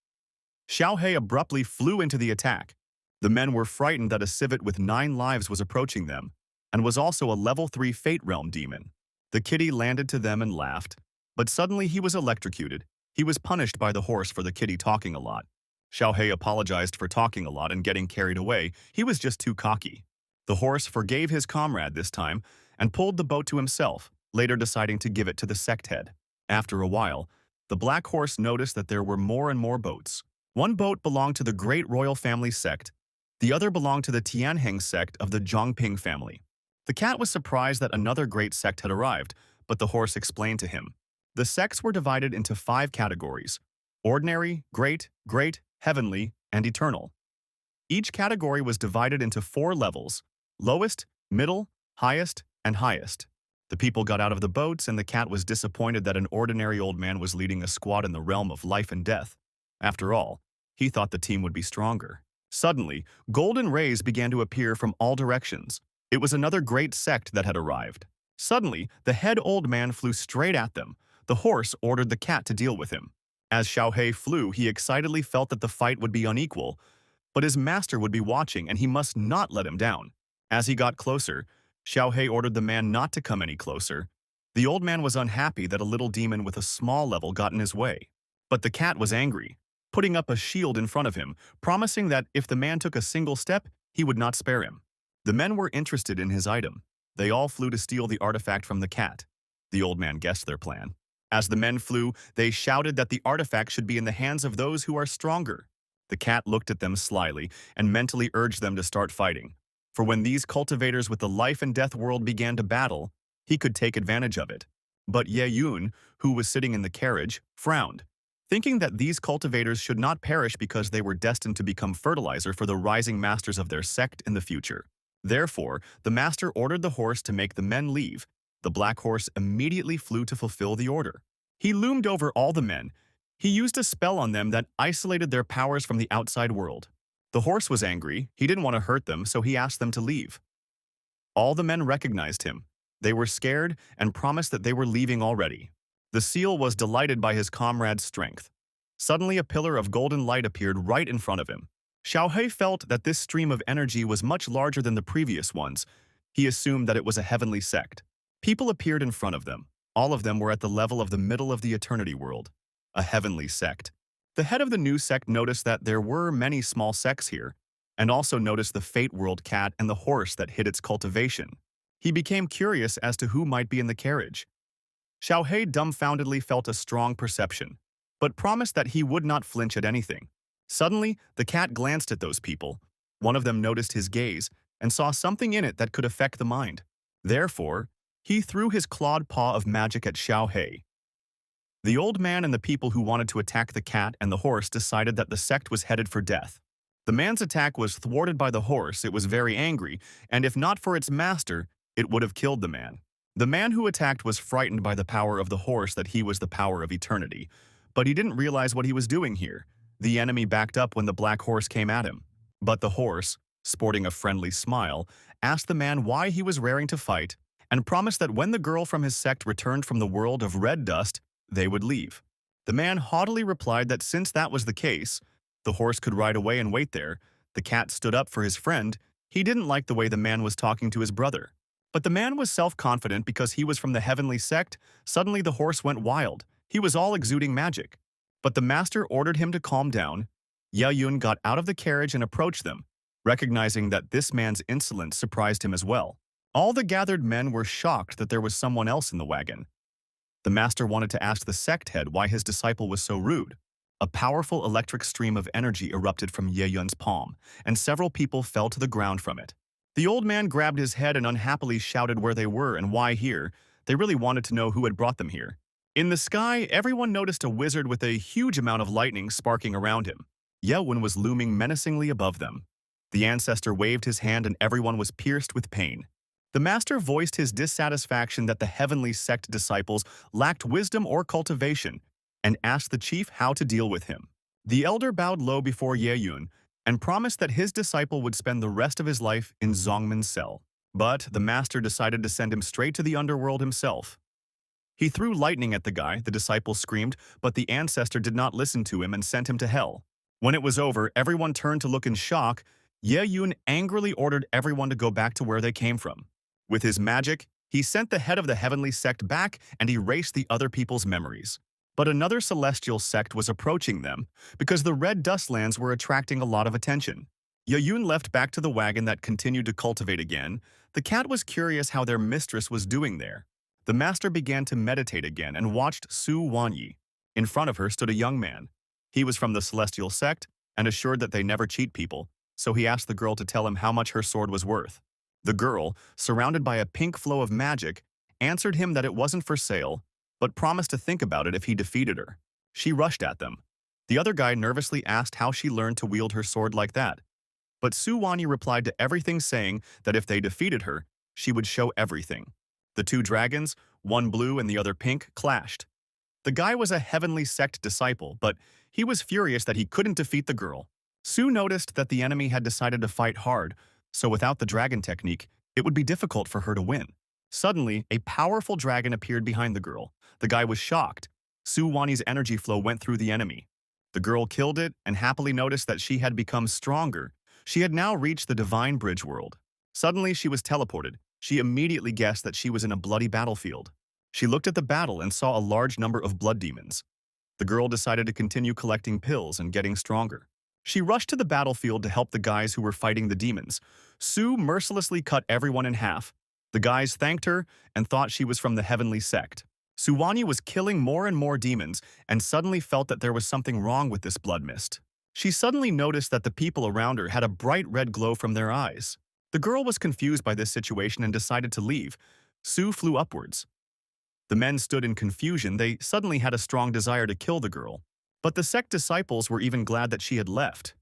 Xiaohei abruptly flew into the attack. The men were frightened that a civet with 9 lives was approaching them, and was also a level 3 Fate Realm demon. The kitty landed to them and laughed, but suddenly he was electrocuted. He was punished by the horse for the kitty talking a lot. Xiaohei apologized for talking a lot and getting carried away. He was just too cocky. The horse forgave his comrade this time and pulled the boat to himself, later deciding to give it to the sect head. After a while, the black horse noticed that there were more and more boats. One boat belonged to the Great Royal Family sect. The other belonged to the Tianheng sect of the Zhongping family. The cat was surprised that another great sect had arrived, but the horse explained to him. The sects were divided into 5 categories: ordinary, great, heavenly, and eternal. Each category was divided into 4 levels: lowest, middle, highest, and highest. The people got out of the boats, and the cat was disappointed that an ordinary old man was leading a squad in the realm of life and death. After all, he thought the team would be stronger. Suddenly, golden rays began to appear from all directions. It was another great sect that had arrived. Suddenly, the head old man flew straight at them. The horse ordered the cat to deal with him. As Xiaohei flew, he excitedly felt that the fight would be unequal, but his master would be watching and he must not let him down. As he got closer, Xiaohei ordered the man not to come any closer. The old man was unhappy that a little demon with a small level got in his way. But the cat was angry, putting up a shield in front of him, promising that if the man took a single step, he would not spare him. The men were interested in his item. They all flew to steal the artifact from the cat. The old man guessed their plan. As the men flew, they shouted that the artifact should be in the hands of those who are stronger. The cat looked at them slyly and mentally urged them to start fighting. For when these cultivators with the life and death world began to battle, he could take advantage of it. But Ye-yun, who was sitting in the carriage, frowned. thinking that these cultivators should not perish because they were destined to become fertilizer for the rising masters of their sect in the future. Therefore, the master ordered the horse to make the men leave. The black horse immediately flew to fulfill the order. He loomed over all the men. He used a spell on them that isolated their powers from the outside world. The horse was angry. He didn't want to hurt them, so he asked them to leave. All the men recognized him. They were scared and promised that they were leaving already. The seal was delighted by his comrade's strength. Suddenly, a pillar of golden light appeared right in front of him. Xiaohui felt that this stream of energy was much larger than the previous ones. He assumed that it was a heavenly sect. People appeared in front of them. All of them were at the level of the middle of the eternity world. A heavenly sect. The head of the new sect noticed that there were many small sects here, and also noticed the fate world cat and the horse that hid its cultivation. He became curious as to who might be in the carriage. Xiaohui dumbfoundedly felt a strong perception, but promised that he would not flinch at anything. Suddenly, the cat glanced at those people. One of them noticed his gaze and saw something in it that could affect the mind. Therefore, he threw his clawed paw of magic at Xiaohui. The old man and the people who wanted to attack the cat and the horse decided that the sect was headed for death. The man's attack was thwarted by the horse. It was very angry, and if not for its master, it would have killed the man. The man who attacked was frightened by the power of the horse that he was the power of eternity, but he didn't realize what he was doing here. The enemy backed up when the black horse came at him. But the horse, sporting a friendly smile, asked the man why he was raring to fight and promised that when the girl from his sect returned from the world of red dust, they would leave. The man haughtily replied that since that was the case, the horse could ride away and wait there. The cat stood up for his friend. He didn't like the way the man was talking to his brother. But the man was self-confident because he was from the heavenly sect. Suddenly the horse went wild. He was all exuding magic. But the master ordered him to calm down. Ye Yun got out of the carriage and approached them, recognizing that this man's insolence surprised him as well. All the gathered men were shocked that there was someone else in the wagon. The master wanted to ask the sect head why his disciple was so rude. A powerful electric stream of energy erupted from Ye Yun's palm, and several people fell to the ground from it. The old man grabbed his head and unhappily shouted where they were and why here. They really wanted to know who had brought them here. In the sky, everyone noticed a wizard with a huge amount of lightning sparking around him. Ye Yun was looming menacingly above them. The ancestor waved his hand and everyone was pierced with pain. The master voiced his dissatisfaction that the heavenly sect disciples lacked wisdom or cultivation and asked the chief how to deal with him. The elder bowed low before Ye Yun and promised that his disciple would spend the rest of his life in Zongman's cell. But the master decided to send him straight to the underworld himself. He threw lightning at the guy, the disciple screamed, but the ancestor did not listen to him and sent him to hell. When it was over, everyone turned to look in shock. Ye Yun angrily ordered everyone to go back to where they came from. With his magic, he sent the head of the heavenly sect back and erased the other people's memories. But another celestial sect was approaching them because the red dustlands were attracting a lot of attention. Ye Yun left back to the wagon that continued to cultivate again. The cat was curious how their mistress was doing there. The master began to meditate again and watched Su Wanyi. In front of her stood a young man. He was from the celestial sect and assured that they never cheat people, so he asked the girl to tell him how much her sword was worth. The girl, surrounded by a pink flow of magic, answered him that it wasn't for sale, but promised to think about it if he defeated her. She rushed at them. The other guy nervously asked how she learned to wield her sword like that. But Su Wanyi replied to everything saying that if they defeated her, she would show everything. The two dragons, one blue and the other pink, clashed. The guy was a heavenly sect disciple, but he was furious that he couldn't defeat the girl. Su noticed that the enemy had decided to fight hard, so without the dragon technique, it would be difficult for her to win. Suddenly, a powerful dragon appeared behind the girl. The guy was shocked. Su Wanyi's energy flow went through the enemy. The girl killed it and happily noticed that she had become stronger. She had now reached the divine bridge world. Suddenly, she was teleported. She immediately guessed that she was in a bloody battlefield. She looked at the battle and saw a large number of blood demons. The girl decided to continue collecting pills and getting stronger. She rushed to the battlefield to help the guys who were fighting the demons. Su mercilessly cut everyone in half. The guys thanked her and thought she was from the heavenly sect. Su Wanyi was killing more and more demons and suddenly felt that there was something wrong with this blood mist. She suddenly noticed that the people around her had a bright red glow from their eyes. The girl was confused by this situation and decided to leave. Su flew upwards. The men stood in confusion. They suddenly had a strong desire to kill the girl. But the sect disciples were even glad that she had left.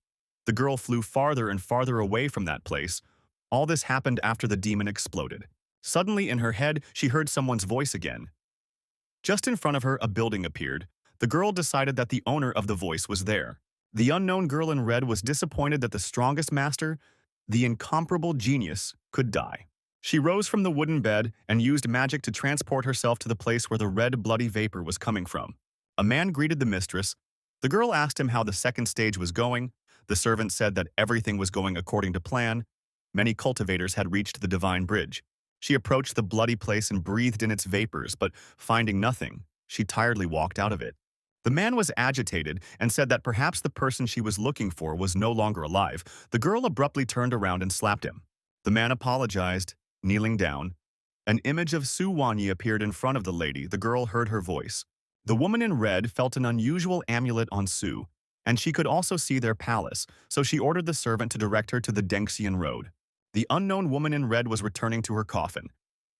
The girl flew farther and farther away from that place. All this happened after the demon exploded. Suddenly, in her head, she heard someone's voice again. Just in front of her, a building appeared. The girl decided that the owner of the voice was there. The unknown girl in red was disappointed that the strongest master, the incomparable genius, could die. She rose from the wooden bed and used magic to transport herself to the place where the red, bloody vapor was coming from. A man greeted the mistress. The girl asked him how the second stage was going. The servant said that everything was going according to plan. Many cultivators had reached the divine bridge. She approached the bloody place and breathed in its vapors, but finding nothing, she tiredly walked out of it. The man was agitated and said that perhaps the person she was looking for was no longer alive. The girl abruptly turned around and slapped him. The man apologized, kneeling down. An image of Su Wanyi appeared in front of the lady. The girl heard her voice. The woman in red felt an unusual amulet on Su, and she could also see their palace, so she ordered the servant to direct her to the Dengxian road. The unknown woman in red was returning to her coffin.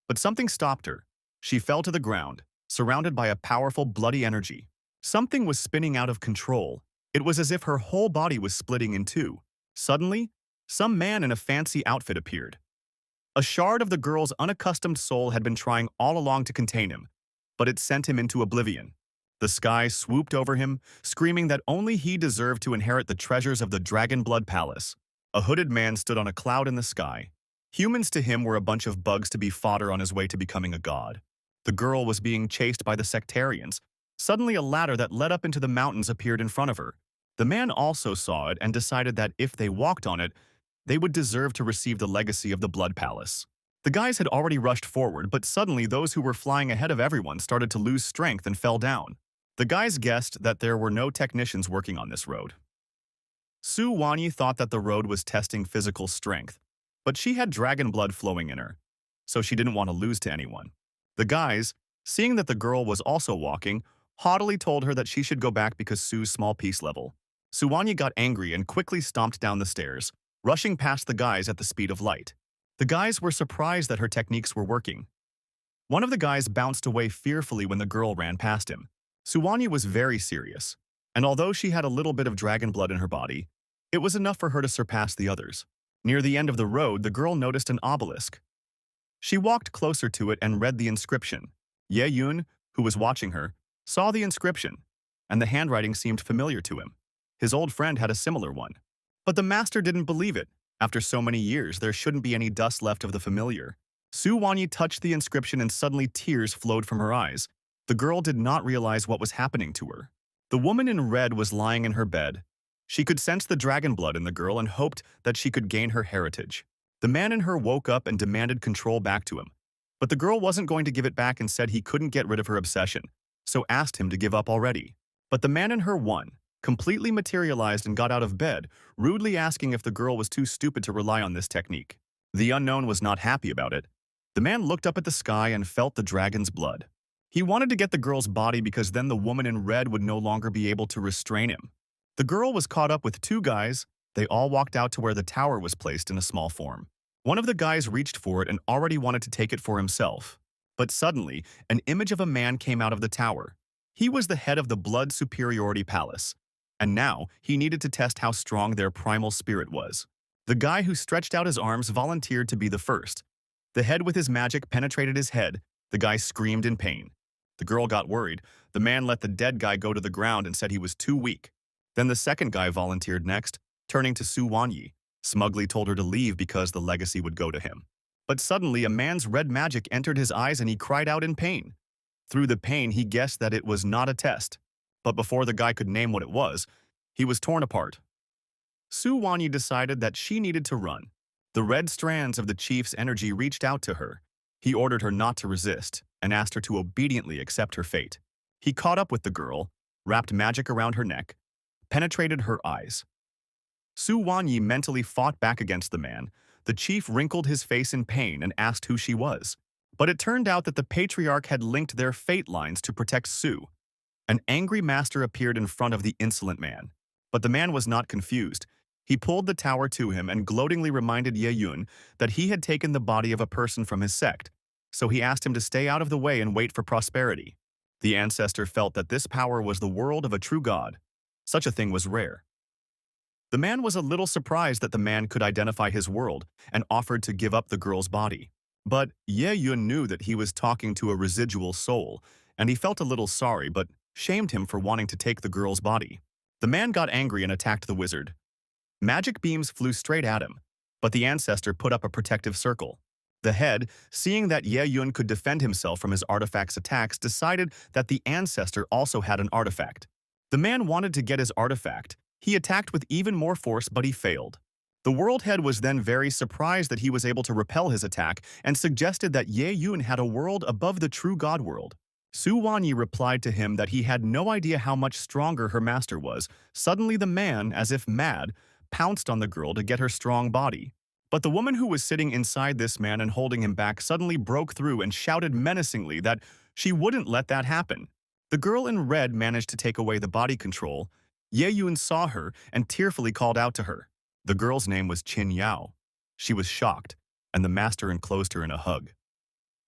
But something stopped her. She fell to the ground, surrounded by a powerful bloody energy. Something was spinning out of control. It was as if her whole body was splitting in two. Suddenly, some man in a fancy outfit appeared. A shard of the girl's unaccustomed soul had been trying all along to contain him, but it sent him into oblivion. The sky swooped over him, screaming that only he deserved to inherit the treasures of the Dragon Blood Palace. A hooded man stood on a cloud in the sky. Humans to him were a bunch of bugs to be fodder on his way to becoming a god. The girl was being chased by the sectarians. Suddenly, a ladder that led up into the mountains appeared in front of her. The man also saw it and decided that if they walked on it, they would deserve to receive the legacy of the Blood Palace. The guys had already rushed forward, but suddenly those who were flying ahead of everyone started to lose strength and fell down. The guys guessed that there were no technicians working on this road. Su Wanyi thought that the road was testing physical strength, but she had dragon blood flowing in her, so she didn't want to lose to anyone. The guys, seeing that the girl was also walking, haughtily told her that she should go back because Su's small peace level. Su Wanyi got angry and quickly stomped down the stairs, rushing past the guys at the speed of light. The guys were surprised that her techniques were working. One of the guys bounced away fearfully when the girl ran past him. Su Wanyi was very serious, and although she had a little bit of dragon blood in her body, it was enough for her to surpass the others. Near the end of the road, the girl noticed an obelisk. She walked closer to it and read the inscription. Ye Yun, who was watching her, saw the inscription, and the handwriting seemed familiar to him. His old friend had a similar one. But the master didn't believe it. After so many years, there shouldn't be any dust left of the familiar. Su Wanyi touched the inscription and suddenly tears flowed from her eyes. The girl did not realize what was happening to her. The woman in red was lying in her bed. She could sense the dragon blood in the girl and hoped that she could gain her heritage. The man in her woke up and demanded control back to him. But the girl wasn't going to give it back and said he couldn't get rid of her obsession, so asked him to give up already. But the man in her won, completely materialized and got out of bed, rudely asking if the girl was too stupid to rely on this technique. The unknown was not happy about it. The man looked up at the sky and felt the dragon's blood. He wanted to get the girl's body because then the woman in red would no longer be able to restrain him. The girl was caught up with two guys. They all walked out to where the tower was placed in a small form. One of the guys reached for it and already wanted to take it for himself. But suddenly, an image of a man came out of the tower. He was the head of the Blood Superiority Palace, and now he needed to test how strong their primal spirit was. The guy who stretched out his arms volunteered to be the first. The head with his magic penetrated his head. The guy screamed in pain. The girl got worried. The man let the dead guy go to the ground and said he was too weak. Then the second guy volunteered next, turning to Su Wanyi, smugly told her to leave because the legacy would go to him. But suddenly a man's red magic entered his eyes and he cried out in pain. Through the pain, he guessed that it was not a test. But before the guy could name what it was, he was torn apart. Su Wanyi decided that she needed to run. The red strands of the chief's energy reached out to her. He ordered her not to resist and asked her to obediently accept her fate. He caught up with the girl, wrapped magic around her neck, penetrated her eyes. Su Wanyi mentally fought back against the man. The chief wrinkled his face in pain and asked who she was. But it turned out that the patriarch had linked their fate lines to protect Su. An angry master appeared in front of the insolent man. But the man was not confused. He pulled the tower to him and gloatingly reminded Ye Yun that he had taken the body of a person from his sect, so he asked him to stay out of the way and wait for prosperity. The ancestor felt that this power was the world of a true god. Such a thing was rare. The man was a little surprised that the man could identify his world and offered to give up the girl's body. But Ye Yun knew that he was talking to a residual soul, and he felt a little sorry but shamed him for wanting to take the girl's body. The man got angry and attacked the wizard. Magic beams flew straight at him, but the ancestor put up a protective circle. The head, seeing that Ye Yun could defend himself from his artifact's attacks, decided that the ancestor also had an artifact. The man wanted to get his artifact. He attacked with even more force, but he failed. The world head was then very surprised that he was able to repel his attack and suggested that Ye Yun had a world above the true god world. Su Wanyi replied to him that he had no idea how much stronger her master was. Suddenly the man, as if mad, pounced on the girl to get her strong body. But the woman who was sitting inside this man and holding him back suddenly broke through and shouted menacingly that she wouldn't let that happen. The girl in red managed to take away the body control. Ye Yun saw her and tearfully called out to her. The girl's name was Qin Yao. She was shocked, and the master enclosed her in a hug.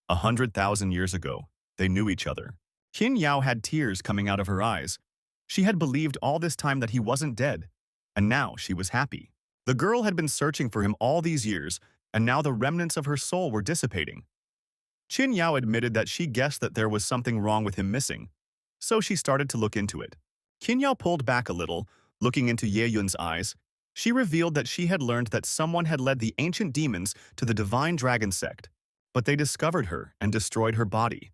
100,000 years ago, they knew each other. Qin Yao had tears coming out of her eyes. She had believed all this time that he wasn't dead, and now she was happy. The girl had been searching for him all these years, and now the remnants of her soul were dissipating. Qin Yao admitted that she guessed that there was something wrong with him missing, so she started to look into it. Qin Yao pulled back a little, looking into Ye Yun's eyes. She revealed that she had learned that someone had led the ancient demons to the divine dragon sect, but they discovered her and destroyed her body.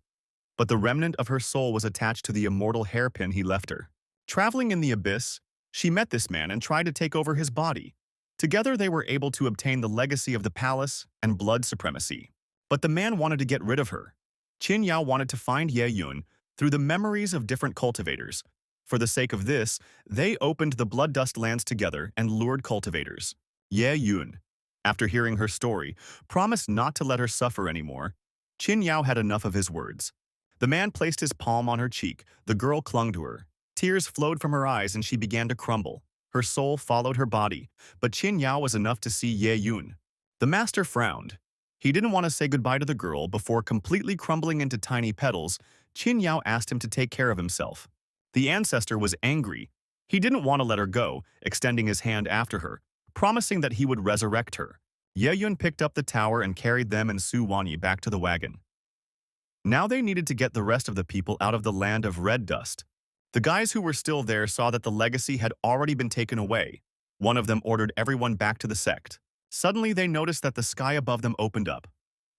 But the remnant of her soul was attached to the immortal hairpin he left her. Traveling in the abyss, she met this man and tried to take over his body. Together they were able to obtain the legacy of the palace and blood supremacy. But the man wanted to get rid of her. Qin Yao wanted to find Ye Yun through the memories of different cultivators. For the sake of this, they opened the Blood Dust lands together and lured cultivators. Ye Yun, after hearing her story, promised not to let her suffer anymore. Qin Yao had enough of his words. The man placed his palm on her cheek. The girl clung to her. Tears flowed from her eyes and she began to crumble. Her soul followed her body, but Qin Yao was enough to see Ye Yun. The master frowned. He didn't want to say goodbye to the girl before completely crumbling into tiny petals. Qin Yao asked him to take care of himself. The ancestor was angry. He didn't want to let her go, extending his hand after her, promising that he would resurrect her. Ye Yun picked up the tower and carried them and Su Wanyi back to the wagon. Now they needed to get the rest of the people out of the land of red dust. The guys who were still there saw that the legacy had already been taken away. One of them ordered everyone back to the sect. Suddenly they noticed that the sky above them opened up.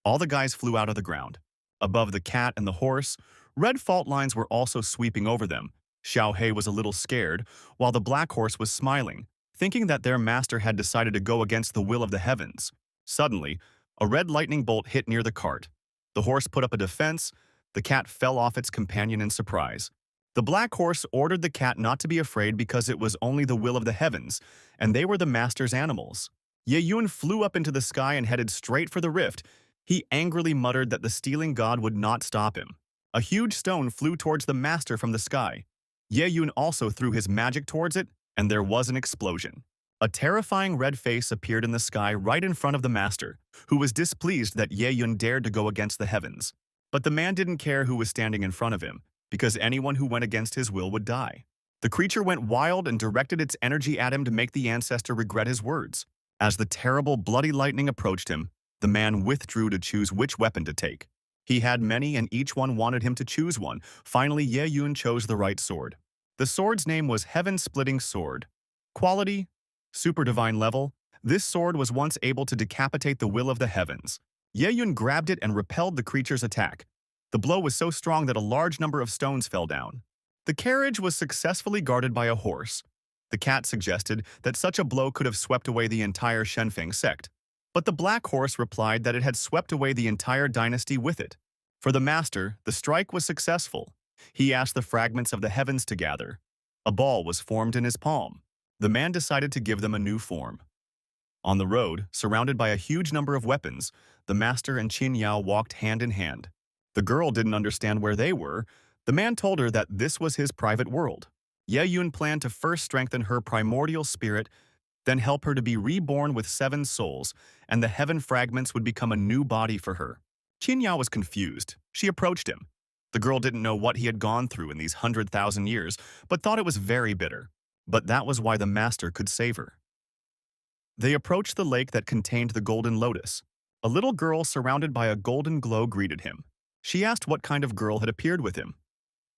All the guys flew out of the ground. Above the cat and the horse, red fault lines were also sweeping over them. Xiao He was a little scared, while the black horse was smiling, thinking that their master had decided to go against the will of the heavens. Suddenly, a red lightning bolt hit near the cart. The horse put up a defense. The cat fell off its companion in surprise. The black horse ordered the cat not to be afraid because it was only the will of the heavens, and they were the master's animals. Ye Yun flew up into the sky and headed straight for the rift. He angrily muttered that the stealing god would not stop him. A huge stone flew towards the master from the sky. Ye Yun also threw his magic towards it, and there was an explosion. A terrifying red face appeared in the sky right in front of the master, who was displeased that Ye Yun dared to go against the heavens. But the man didn't care who was standing in front of him, because anyone who went against his will would die. The creature went wild and directed its energy at him to make the ancestor regret his words. As the terrible bloody lightning approached him, the man withdrew to choose which weapon to take. He had many and each one wanted him to choose one. Finally, Ye Yun chose the right sword. The sword's name was Heaven-Splitting Sword. Quality: Super Divine level. This sword was once able to decapitate the will of the heavens. Ye Yun grabbed it and repelled the creature's attack. The blow was so strong that a large number of stones fell down. The carriage was successfully guarded by a horse. The cat suggested that such a blow could have swept away the entire Shenfeng sect. But the black horse replied that it had swept away the entire dynasty with it. For the master, the strike was successful. He asked the fragments of the heavens to gather. A ball was formed in his palm. The man decided to give them a new form. On the road, surrounded by a huge number of weapons, the master and Qin Yao walked hand in hand. The girl didn't understand where they were. The man told her that this was his private world. Ye Yun planned to first strengthen her primordial spirit, then help her to be reborn with 7 souls, and the heaven fragments would become a new body for her. Qin Yao was confused. She approached him. The girl didn't know what he had gone through in these 100,000 years, but thought it was very bitter. but that was why the master could save her. They approached the lake that contained the golden lotus. A little girl surrounded by a golden glow greeted him. She asked what kind of girl had appeared with him.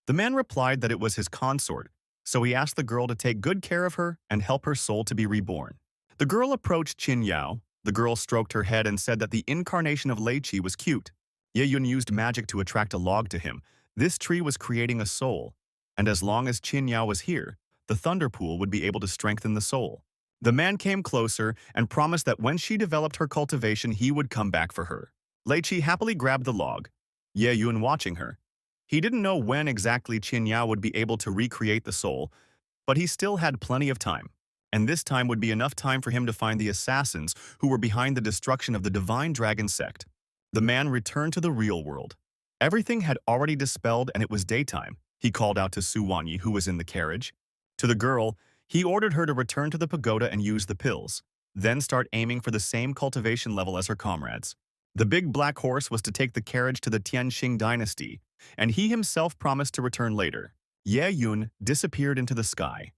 The man replied that it was his consort, so he asked the girl to take good care of her and help her soul to be reborn. The girl approached Qin Yao. The girl stroked her head and said that the incarnation of Lei Qi was cute. Ye Yun used magic to attract a log to him. This tree was creating a soul, and as long as Qin Yao was here, the thunder pool would be able to strengthen the soul. The man came closer and promised that when she developed her cultivation, he would come back for her. Lei Qi happily grabbed the log, Ye Yun watching her. He didn't know when exactly Qin Yao would be able to recreate the soul, but he still had plenty of time. And this time would be enough time for him to find the assassins who were behind the destruction of the divine dragon sect. The man returned to the real world. Everything had already dispelled and it was daytime. He called out to Su Wanyi, who was in the carriage. To the girl, he ordered her to return to the pagoda and use the pills, then start aiming for the same cultivation level as her comrades. The big black horse was to take the carriage to the Tianqing dynasty, and he himself promised to return later. Ye Yun disappeared into the sky.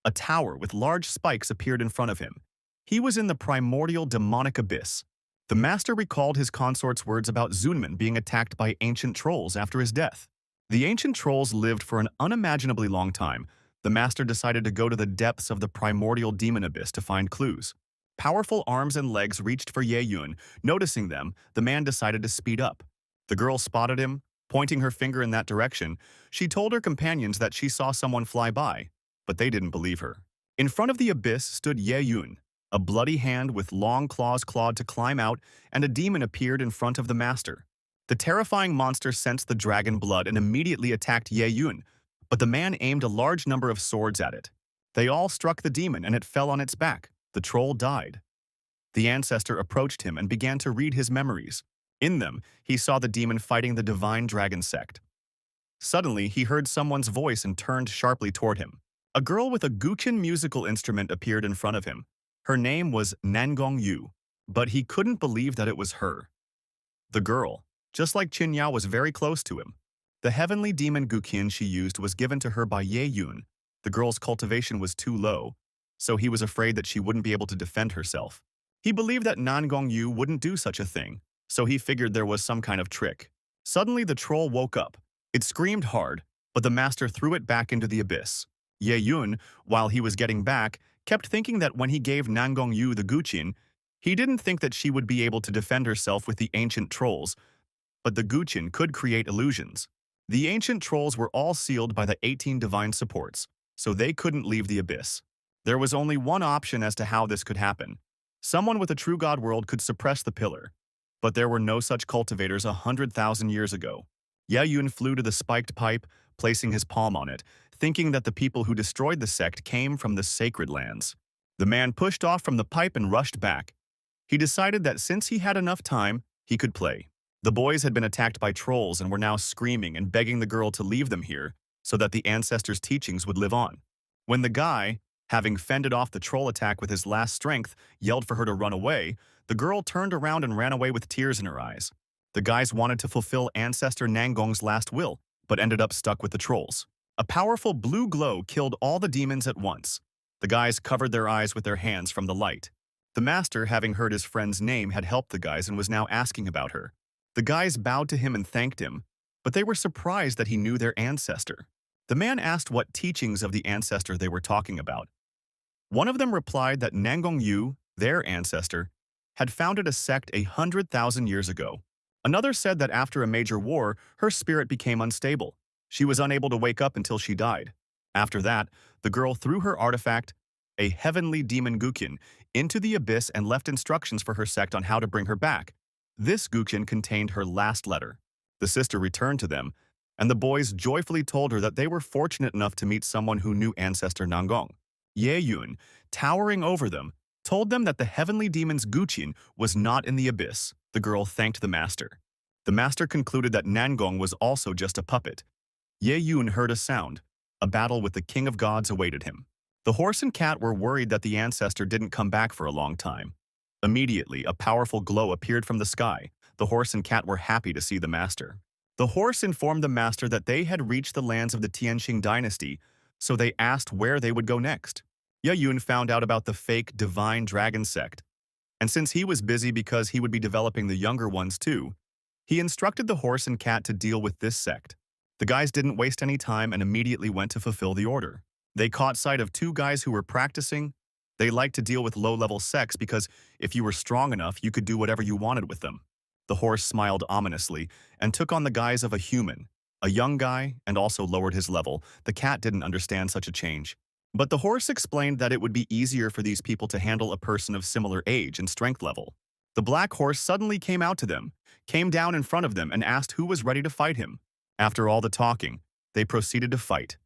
A tower with large spikes appeared in front of him. He was in the primordial demonic abyss. The master recalled his consort's words about Zunman being attacked by ancient trolls after his death. The ancient trolls lived for an unimaginably long time. The master decided to go to the depths of the primordial demon abyss to find clues. Powerful arms and legs reached for Ye Yun. Noticing them, the man decided to speed up. The girl spotted him, pointing her finger in that direction. She told her companions that she saw someone fly by, but they didn't believe her. In front of the abyss stood Ye Yun. A bloody hand with long claws clawed to climb out, and a demon appeared in front of the master. The terrifying monster sensed the dragon blood and immediately attacked Ye Yun, but the man aimed a large number of swords at it. They all struck the demon and it fell on its back. The troll died. The ancestor approached him and began to read his memories. In them, he saw the demon fighting the divine dragon sect. Suddenly, he heard someone's voice and turned sharply toward him. A girl with a Guqin musical instrument appeared in front of him. Her name was Nangong Yu, but he couldn't believe that it was her. The girl, just like Qin Yao, was very close to him. The heavenly demon Guqin she used was given to her by Ye Yun. The girl's cultivation was too low, so he was afraid that she wouldn't be able to defend herself. He believed that Nangong Yu wouldn't do such a thing, so he figured there was some kind of trick. Suddenly, the troll woke up. It screamed hard, but the master threw it back into the abyss. Ye Yun, while he was getting back, kept thinking that when he gave Nangong Yu the Guqin, he didn't think that she would be able to defend herself with the ancient trolls, but the Guqin could create illusions. The ancient trolls were all sealed by the 18 divine supports, so they couldn't leave the abyss. There was only one option as to how this could happen. Someone with a true god world could suppress the pillar, but there were no such cultivators 100,000 years ago. Ye Yun flew to the spiked pipe, placing his palm on it, thinking that the people who destroyed the sect came from the sacred lands. The man pushed off from the pipe and rushed back. He decided that since he had enough time, he could play. The boys had been attacked by trolls and were now screaming and begging the girl to leave them here so that the ancestors' teachings would live on. When the guy, having fended off the troll attack with his last strength, yelled for her to run away, the girl turned around and ran away with tears in her eyes. The guys wanted to fulfill Ancestor Nangong's last will, but ended up stuck with the trolls. A powerful blue glow killed all the demons at once. The guys covered their eyes with their hands from the light. The master, having heard his friend's name, had helped the guys and was now asking about her. The guys bowed to him and thanked him, but they were surprised that he knew their ancestor. The man asked what teachings of the ancestor they were talking about. One of them replied that Nangong Yu, their ancestor, had founded a sect 100,000 years ago. Another said that after a major war, her spirit became unstable. She was unable to wake up until she died. After that, the girl threw her artifact, a heavenly demon Guqin, into the abyss and left instructions for her sect on how to bring her back. This Guqin contained her last letter. The sister returned to them, and the boys joyfully told her that they were fortunate enough to meet someone who knew Ancestor Nangong. Ye Yun, towering over them, told them that the heavenly demon's Guqin was not in the abyss. The girl thanked the master. The master concluded that Nangong was also just a puppet. Ye Yun heard a sound. A battle with the king of gods awaited him. The horse and cat were worried that the ancestor didn't come back for a long time. Immediately, a powerful glow appeared from the sky. The horse and cat were happy to see the master. The horse informed the master that they had reached the lands of the Tianqing dynasty, so they asked where they would go next. Yayun found out about the fake divine dragon sect, and since he was busy because he would be developing the younger ones too, he instructed the horse and cat to deal with this sect. The guys didn't waste any time and immediately went to fulfill the order. They caught sight of two guys who were practicing. They liked to deal with low-level sects because if you were strong enough, you could do whatever you wanted with them. The horse smiled ominously and took on the guise of a human, a young guy, and also lowered his level. The cat didn't understand such a change. But the horse explained that it would be easier for these people to handle a person of similar age and strength level. The black horse suddenly came out to them, came down in front of them, and asked who was ready to fight him. After all the talking, they proceeded to fight.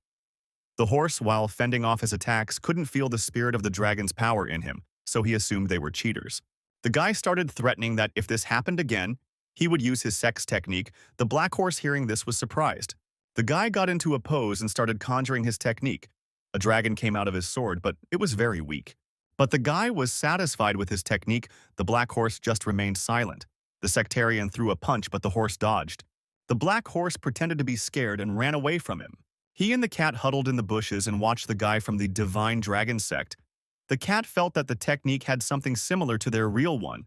The horse, while fending off his attacks, couldn't feel the spirit of the dragon's power in him, so he assumed they were cheaters. The guy started threatening that if this happened again, he would use his sects technique. The black horse, hearing this, was surprised. The guy got into a pose and started conjuring his technique. A dragon came out of his sword, but it was very weak. But the guy was satisfied with his technique. The black horse just remained silent. The sectarian threw a punch, but the horse dodged. The black horse pretended to be scared and ran away from him. He and the cat huddled in the bushes and watched the guy from the divine dragon sect. The cat felt that the technique had something similar to their real one,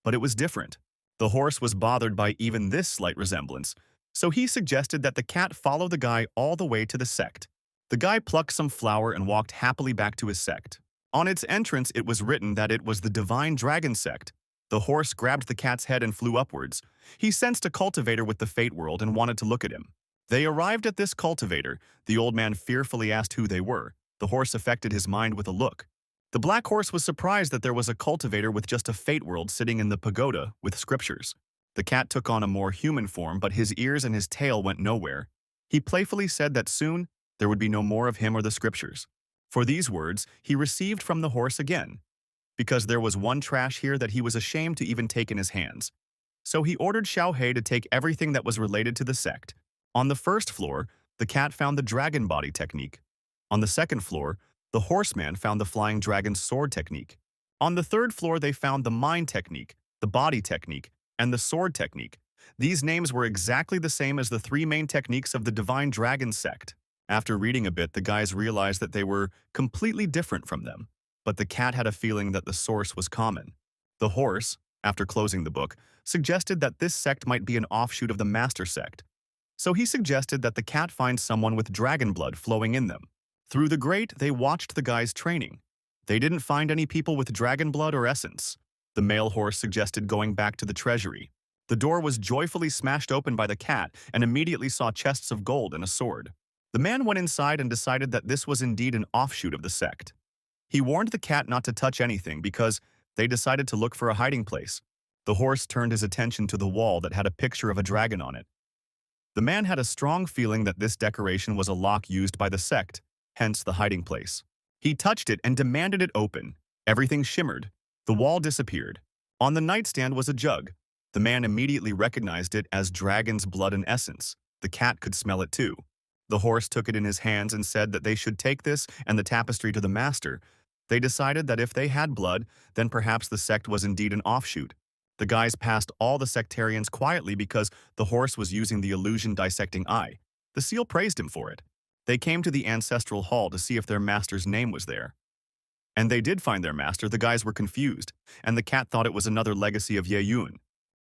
but it was different. The horse was bothered by even this slight resemblance, so he suggested that the cat follow the guy all the way to the sect. The guy plucked some flour and walked happily back to his sect. On its entrance, it was written that it was the divine dragon sect. The horse grabbed the cat's head and flew upwards. He sensed a cultivator with the fate world and wanted to look at him. They arrived at this cultivator. The old man fearfully asked who they were. The horse affected his mind with a look. The black horse was surprised that there was a cultivator with just a fate world sitting in the pagoda with scriptures. The cat took on a more human form, but his ears and his tail went nowhere. He playfully said that soon there would be no more of him or the scriptures. For these words, he received from the horse again, because there was one trash here that he was ashamed to even take in his hands. So he ordered Xiaohei to take everything that was related to the sect. On the first floor, the cat found the dragon body technique. On the second floor, the horseman found the flying dragon sword technique. On the third floor, they found the mind technique, the body technique, and the sword technique. These names were exactly the same as the three main techniques of the divine dragon sect. After reading a bit, the guys realized that they were completely different from them, but the cat had a feeling that the source was common. The horse, after closing the book, suggested that this sect might be an offshoot of the master sect. So he suggested that the cat find someone with dragon blood flowing in them. Through the grate, they watched the guys training. They didn't find any people with dragon blood or essence. The male horse suggested going back to the treasury. The door was joyfully smashed open by the cat and immediately saw chests of gold and a sword. The man went inside and decided that this was indeed an offshoot of the sect. He warned the cat not to touch anything because they decided to look for a hiding place. The horse turned his attention to the wall that had a picture of a dragon on it. The man had a strong feeling that this decoration was a lock used by the sect, hence the hiding place. He touched it and demanded it open. Everything shimmered. The wall disappeared. On the nightstand was a jug. The man immediately recognized it as dragon's blood and essence. The cat could smell it too. The horse took it in his hands and said that they should take this and the tapestry to the master. They decided that if they had blood, then perhaps the sect was indeed an offshoot. The guys passed all the sectarians quietly because the horse was using the illusion dissecting eye. The seal praised him for it. They came to the ancestral hall to see if their master's name was there. And they did find their master. The guys were confused, and the cat thought it was another legacy of Yeyun.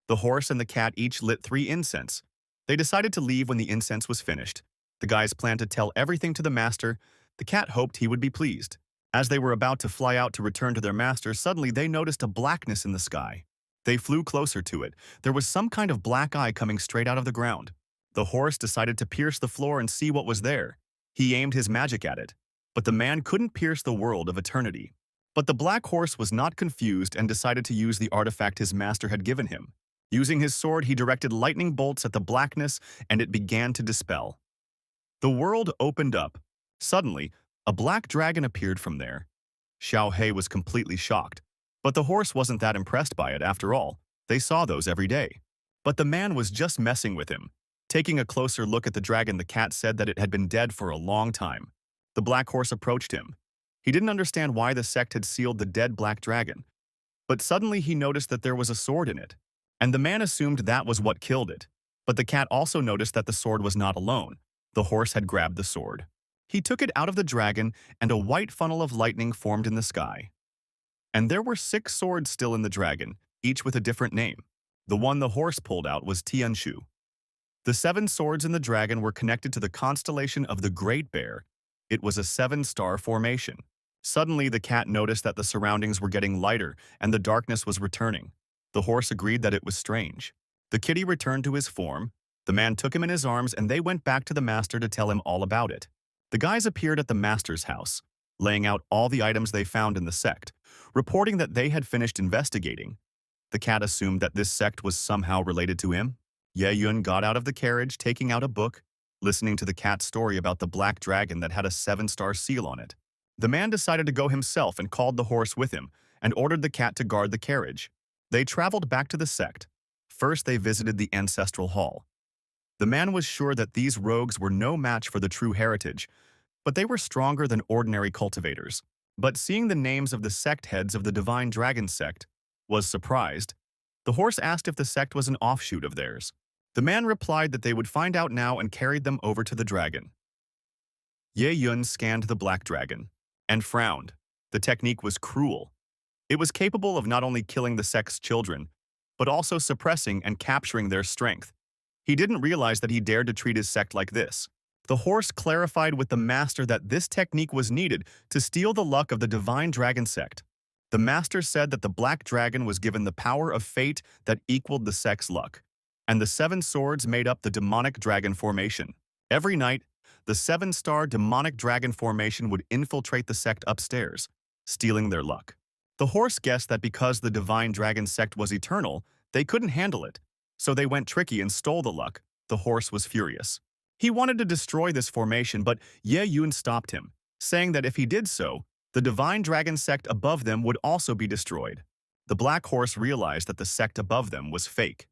The horse and the cat each lit 3 incense. They decided to leave when the incense was finished. The guys planned to tell everything to the master. The cat hoped he would be pleased. As they were about to fly out to return to their master, suddenly they noticed a blackness in the sky. They flew closer to it. There was some kind of black eye coming straight out of the ground. The horse decided to pierce the floor and see what was there. He aimed his magic at it, but the man couldn't pierce the world of eternity. But the black horse was not confused and decided to use the artifact his master had given him. Using his sword, he directed lightning bolts at the blackness, and it began to dispel. The world opened up. Suddenly, a black dragon appeared from there. Xiaohei was completely shocked. But the horse wasn't that impressed by it after all. They saw those every day. But the man was just messing with him. Taking a closer look at the dragon, the cat said that it had been dead for a long time. The black horse approached him. He didn't understand why the sect had sealed the dead black dragon. But suddenly he noticed that there was a sword in it. And the man assumed that was what killed it. But the cat also noticed that the sword was not alone. The horse had grabbed the sword. He took it out of the dragon, and a white funnel of lightning formed in the sky. And there were 6 swords still in the dragon, each with a different name. The one the horse pulled out was Tianshu. The 7 swords in the dragon were connected to the constellation of the Great Bear. It was a 7-star formation. Suddenly, the cat noticed that the surroundings were getting lighter and the darkness was returning. The horse agreed that it was strange. The kitty returned to his form. The man took him in his arms and they went back to the master to tell him all about it. The guys appeared at the master's house, laying out all the items they found in the sect, reporting that they had finished investigating. The cat assumed that this sect was somehow related to him. Ye Yun got out of the carriage, taking out a book, listening to the cat's story about the black dragon that had a 7-star seal on it. The man decided to go himself and called the horse with him and ordered the cat to guard the carriage. They traveled back to the sect. First, they visited the ancestral hall. The man was sure that these rogues were no match for the true heritage, but they were stronger than ordinary cultivators. But seeing the names of the sect heads of the Divine Dragon sect, was surprised. The horse asked if the sect was an offshoot of theirs. The man replied that they would find out now and carried them over to the dragon. Ye Yun scanned the black dragon and frowned. The technique was cruel. It was capable of not only killing the sect's children, but also suppressing and capturing their strength. He didn't realize that he dared to treat his sect like this. The horse clarified with the master that this technique was needed to steal the luck of the Divine Dragon sect. The master said that the black dragon was given the power of fate that equaled the sect's luck, and the 7 swords made up the demonic dragon formation. Every night, the 7-star demonic dragon formation would infiltrate the sect upstairs, stealing their luck. The horse guessed that because the Divine Dragon sect was eternal, they couldn't handle it, so they went tricky and stole the luck. The horse was furious. He wanted to destroy this formation, but Ye Yun stopped him, saying that if he did so, the Divine Dragon sect above them would also be destroyed. The black horse realized that the sect above them was fake.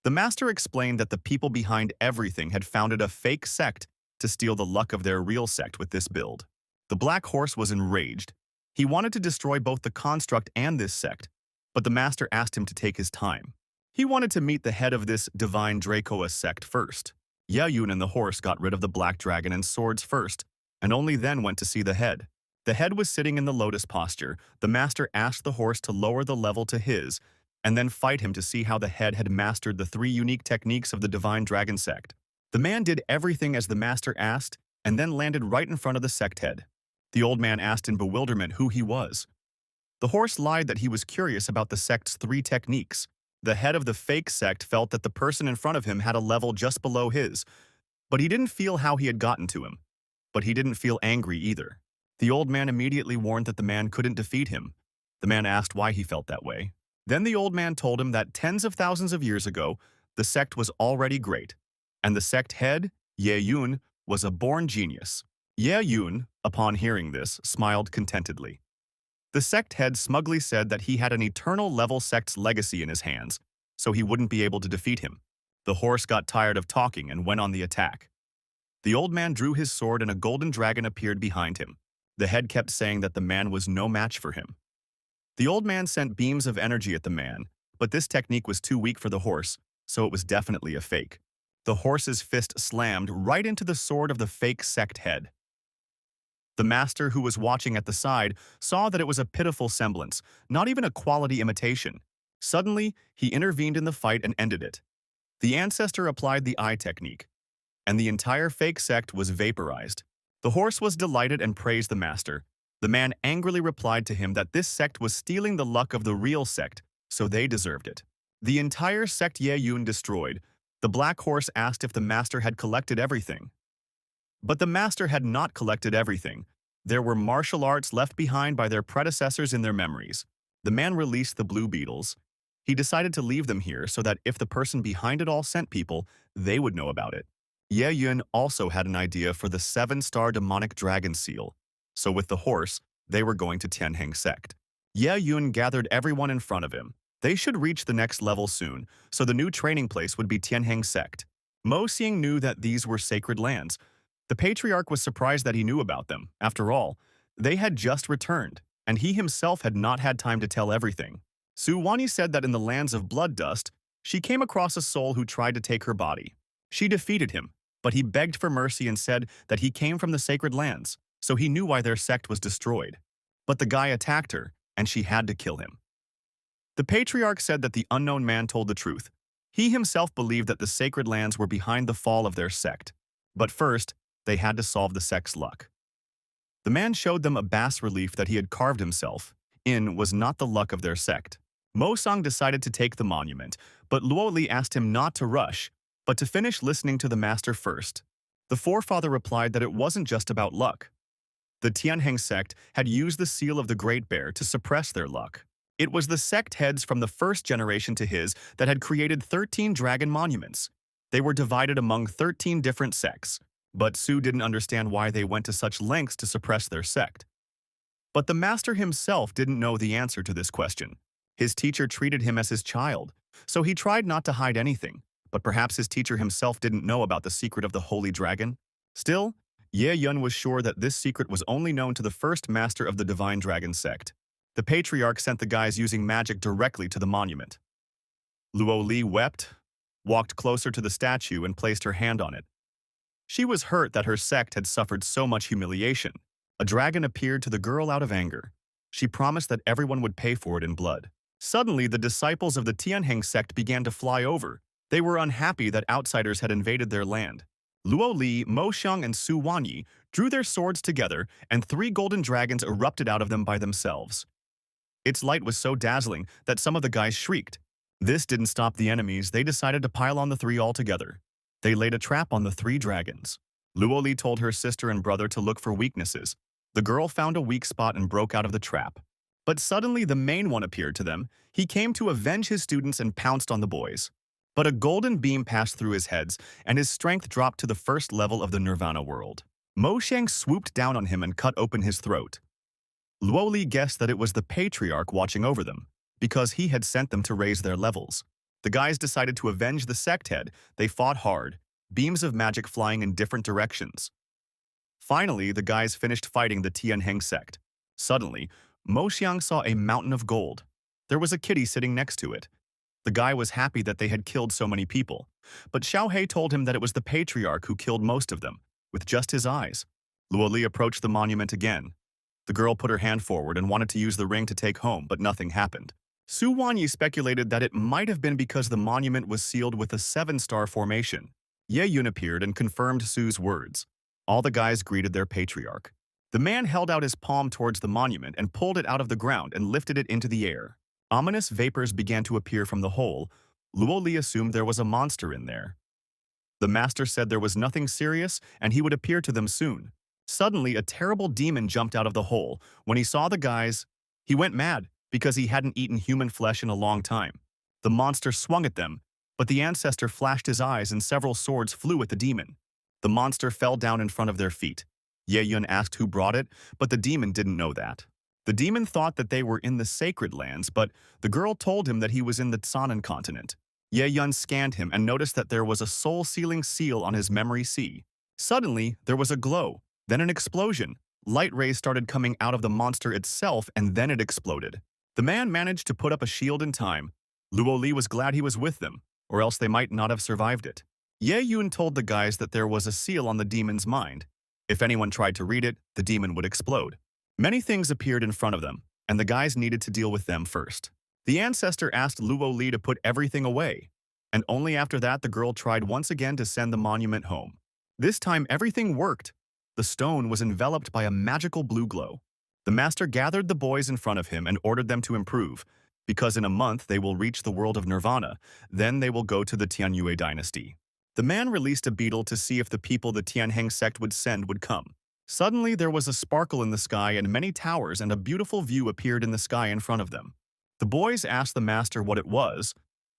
The master explained that the people behind everything had founded a fake sect to steal the luck of their real sect with this build. The black horse was enraged. He wanted to destroy both the construct and this sect, but the master asked him to take his time. He wanted to meet the head of this Divine Dracoa sect first. Ye Yun and the horse got rid of the black dragon and swords first, and only then went to see the head. The head was sitting in the lotus posture. The master asked the horse to lower the level to his, and then fight him to see how the head had mastered the 3 unique techniques of the Divine Dragon sect. The man did everything as the master asked, and then landed right in front of the sect head. The old man asked in bewilderment who he was. The horse lied that he was curious about the sect's 3 techniques. The head of the fake sect felt that the person in front of him had a level just below his, but he didn't feel how he had gotten to him. But he didn't feel angry either. The old man immediately warned that the man couldn't defeat him. The man asked why he felt that way. Then the old man told him that tens of thousands of years ago, the sect was already great, and the sect head, Ye Yun, was a born genius. Ye Yun, upon hearing this, smiled contentedly. The sect head smugly said that he had an eternal level sect's legacy in his hands, so he wouldn't be able to defeat him. The horse got tired of talking and went on the attack. The old man drew his sword and a golden dragon appeared behind him. The head kept saying that the man was no match for him. The old man sent beams of energy at the man, but this technique was too weak for the horse, so it was definitely a fake. The horse's fist slammed right into the sword of the fake sect head. The master, who was watching at the side, saw that it was a pitiful semblance, not even a quality imitation. Suddenly, he intervened in the fight and ended it. The ancestor applied the eye technique, and the entire fake sect was vaporized. The horse was delighted and praised the master. The man angrily replied to him that this sect was stealing the luck of the real sect, so they deserved it. The entire sect Ye Yun destroyed. The black horse asked if the master had collected everything. But the master had not collected everything. There were martial arts left behind by their predecessors in their memories. The man released the blue beetles. He decided to leave them here so that if the person behind it all sent people, they would know about it. Ye Yun also had an idea for the 7-star demonic dragon seal. So with the horse, they were going to Tianheng sect. Ye Yun gathered everyone in front of him. They should reach the next level soon, so the new training place would be Tianheng sect. Mo Xing knew that these were sacred lands. The patriarch was surprised that he knew about them. After all, they had just returned, and he himself had not had time to tell everything. Su Wani said that in the lands of blood dust, she came across a soul who tried to take her body. She defeated him, but he begged for mercy and said that he came from the sacred lands, so he knew why their sect was destroyed. But the guy attacked her, and she had to kill him. The patriarch said that the unknown man told the truth. He himself believed that the sacred lands were behind the fall of their sect. But first, they had to solve the sect's luck. The man showed them a bas-relief that he had carved himself in was not the luck of their sect. Mo-sang decided to take the monument, but Luo-li asked him not to rush, but to finish listening to the master first. The forefather replied that it wasn't just about luck. The Tianheng sect had used the seal of the Great Bear to suppress their luck. It was the sect heads from the first generation to his that had created 13 dragon monuments. They were divided among 13 different sects, but Su didn't understand why they went to such lengths to suppress their sect. But the master himself didn't know the answer to this question. His teacher treated him as his child, so he tried not to hide anything, but perhaps his teacher himself didn't know about the secret of the Holy Dragon. Still, Ye Yun was sure that this secret was only known to the first master of the Divine Dragon sect. The patriarch sent the guys using magic directly to the monument. Luo Li wept, walked closer to the statue and placed her hand on it. She was hurt that her sect had suffered so much humiliation. A dragon appeared to the girl out of anger. She promised that everyone would pay for it in blood. Suddenly, the disciples of the Tianheng sect began to fly over. They were unhappy that outsiders had invaded their land. Luo Li, Mo Xiang, and Su Wanyi drew their swords together, and 3 golden dragons erupted out of them by themselves. Its light was so dazzling that some of the guys shrieked. This didn't stop the enemies. They decided to pile on the 3 altogether. They laid a trap on the 3 dragons. Luo Li told her sister and brother to look for weaknesses. The girl found a weak spot and broke out of the trap. But suddenly the main one appeared to them. He came to avenge his students and pounced on the boys. But a golden beam passed through his heads, and his strength dropped to the first level of the Nirvana world. Mo Shang swooped down on him and cut open his throat. Luo Li guessed that it was the patriarch watching over them, because he had sent them to raise their levels. The guys decided to avenge the sect head. They fought hard, beams of magic flying in different directions. Finally, the guys finished fighting the Tianheng sect. Suddenly, Mo Xiang saw a mountain of gold. There was a kitty sitting next to it. The guy was happy that they had killed so many people, but Xiao He told him that it was the patriarch who killed most of them, with just his eyes. Luo Li approached the monument again. The girl put her hand forward and wanted to use the ring to take home, but nothing happened. Su Wanyi speculated that it might have been because the monument was sealed with a 7-star formation. Ye Yun appeared and confirmed Su's words. All the guys greeted their patriarch. The man held out his palm towards the monument and pulled it out of the ground and lifted it into the air. Ominous vapors began to appear from the hole. Luo Li assumed there was a monster in there. The master said there was nothing serious and he would appear to them soon. Suddenly, a terrible demon jumped out of the hole. When he saw the guys, he went mad because he hadn't eaten human flesh in a long time. The monster swung at them, but the ancestor flashed his eyes and several swords flew at the demon. The monster fell down in front of their feet. Ye Yun asked who brought it, but the demon didn't know that. The demon thought that they were in the sacred lands, but the girl told him that he was in the Tsanan continent. Ye Yun scanned him and noticed that there was a soul-sealing seal on his memory sea. Suddenly, there was a glow. Then an explosion. Light rays started coming out of the monster itself, and then it exploded. The man managed to put up a shield in time. Luo Li was glad he was with them, or else they might not have survived it. Ye Yun told the guys that there was a seal on the demon's mind. If anyone tried to read it, the demon would explode. Many things appeared in front of them, and the guys needed to deal with them first. The ancestor asked Luo Li to put everything away, and only after that the girl tried once again to send the monument home. This time everything worked. The stone was enveloped by a magical blue glow. The master gathered the boys in front of him and ordered them to improve, because in a month they will reach the world of Nirvana, then they will go to the Tianyue dynasty. The man released a beetle to see if the people the Tianheng sect would send would come. Suddenly there was a sparkle in the sky and many towers and a beautiful view appeared in the sky in front of them. The boys asked the master what it was.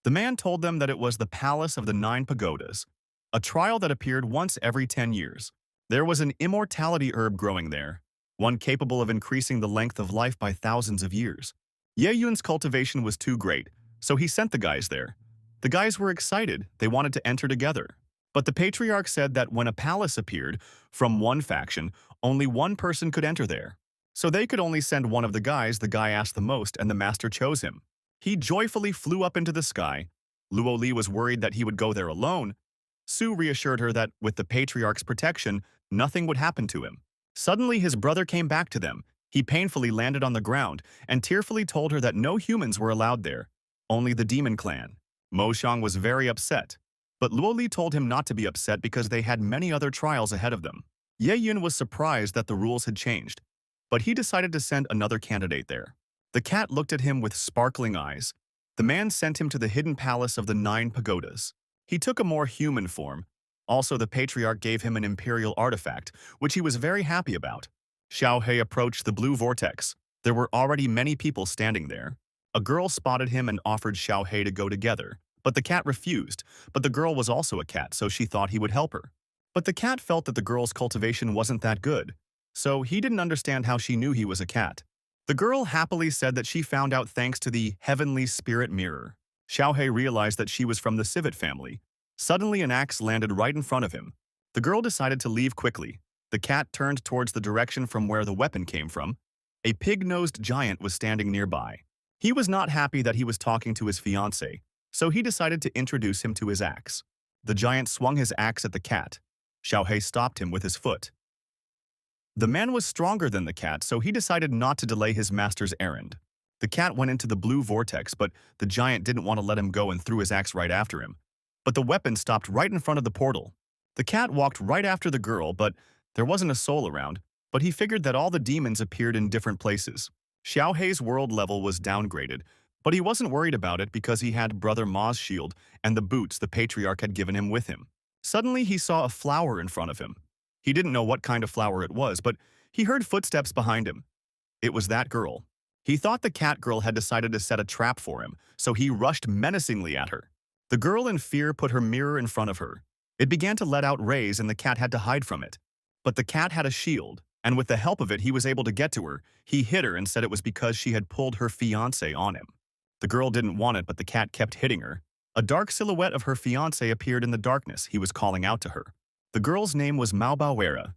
The man told them that it was the Palace of the 9 Pagodas, a trial that appeared once every 10 years. There was an immortality herb growing there, one capable of increasing the length of life by thousands of years. Ye Yun's cultivation was too great, so he sent the guys there. The guys were excited, they wanted to enter together. But the patriarch said that when a palace appeared from one faction, only one person could enter there. So they could only send one of the guys the guy asked the most, and the master chose him. He joyfully flew up into the sky. Luo Li was worried that he would go there alone, Su reassured her that with the patriarch's protection, nothing would happen to him. Suddenly, his brother came back to them. He painfully landed on the ground and tearfully told her that no humans were allowed there, only the demon clan. Mo Xiang was very upset, but Luo Li told him not to be upset because they had many other trials ahead of them. Ye Yun was surprised that the rules had changed, but he decided to send another candidate there. The cat looked at him with sparkling eyes. The man sent him to the hidden palace of the 9 pagodas. He took a more human form. Also, the patriarch gave him an imperial artifact, which he was very happy about. Xiao He approached the blue vortex. There were already many people standing there. A girl spotted him and offered Xiao He to go together, but the cat refused. But the girl was also a cat, so she thought he would help her. But the cat felt that the girl's cultivation wasn't that good, so he didn't understand how she knew he was a cat. The girl happily said that she found out thanks to the heavenly spirit mirror. Xiao He realized that she was from the civet family. Suddenly, an axe landed right in front of him. The girl decided to leave quickly. The cat turned towards the direction from where the weapon came from. A pig-nosed giant was standing nearby. He was not happy that he was talking to his fiancée, so he decided to introduce him to his axe. The giant swung his axe at the cat. Xiao He stopped him with his foot. The man was stronger than the cat, so he decided not to delay his master's errand. The cat went into the blue vortex, but the giant didn't want to let him go and threw his axe right after him. But the weapon stopped right in front of the portal. The cat walked right after the girl, but there wasn't a soul around, but he figured that all the demons appeared in different places. Xiao Hei's world level was downgraded, but he wasn't worried about it because he had Brother Ma's shield and the boots the patriarch had given him with him. Suddenly, he saw a flower in front of him. He didn't know what kind of flower it was, but he heard footsteps behind him. It was that girl. He thought the cat girl had decided to set a trap for him, so he rushed menacingly at her. The girl in fear put her mirror in front of her. It began to let out rays and the cat had to hide from it. But the cat had a shield, and with the help of it he was able to get to her. He hit her and said it was because she had pulled her fiancé on him. The girl didn't want it, but the cat kept hitting her. A dark silhouette of her fiancé appeared in the darkness. He was calling out to her. The girl's name was Mao Baoera.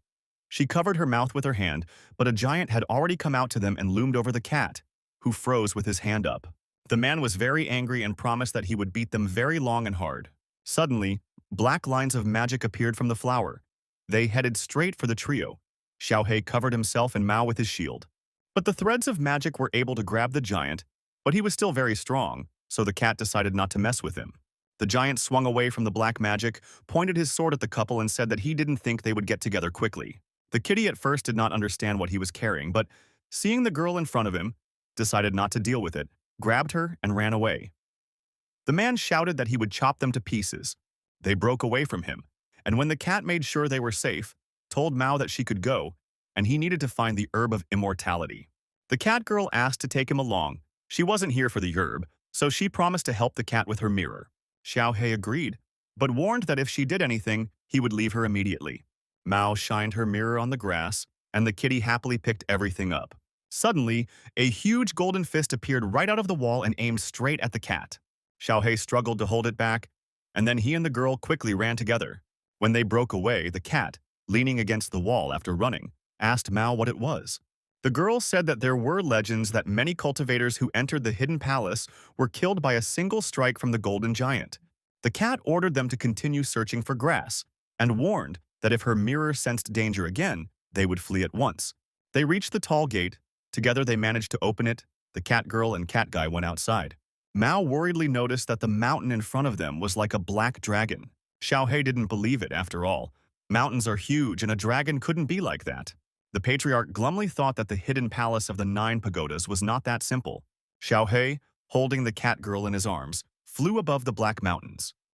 She covered her mouth with her hand, but a giant had already come out to them and loomed over the cat, who froze with his hand up. The man was very angry and promised that he would beat them very long and hard. Suddenly, black lines of magic appeared from the flower. They headed straight for the trio. Xiao He covered himself and Mao with his shield. But the threads of magic were able to grab the giant, but he was still very strong, so the cat decided not to mess with him. The giant swung away from the black magic, pointed his sword at the couple and said that he didn't think they would get together quickly. The kitty at first did not understand what he was carrying, but seeing the girl in front of him, decided not to deal with it, grabbed her and ran away. The man shouted that he would chop them to pieces. They broke away from him, and when the cat made sure they were safe, told Mao that she could go, and he needed to find the herb of immortality. The cat girl asked to take him along. She wasn't here for the herb, so she promised to help the cat with her mirror. Xiao He agreed, but warned that if she did anything, he would leave her immediately. Mao shined her mirror on the grass, and the kitty happily picked everything up. Suddenly, a huge golden fist appeared right out of the wall and aimed straight at the cat. Xiao He struggled to hold it back, and then he and the girl quickly ran together. When they broke away, the cat, leaning against the wall after running, asked Mao what it was. The girl said that there were legends that many cultivators who entered the hidden palace were killed by a single strike from the golden giant. The cat ordered them to continue searching for grass, and warned that if her mirror sensed danger again, they would flee at once. They reached the tall gate. Together they managed to open it. The cat girl and cat guy went outside. Mao worriedly noticed that the mountain in front of them was like a black dragon. Xiao He didn't believe it after all. Mountains are huge and a dragon couldn't be like that. The patriarch glumly thought that the hidden palace of the 9 pagodas was not that simple. Xiao He, holding the cat girl in his arms, flew above the black mountains.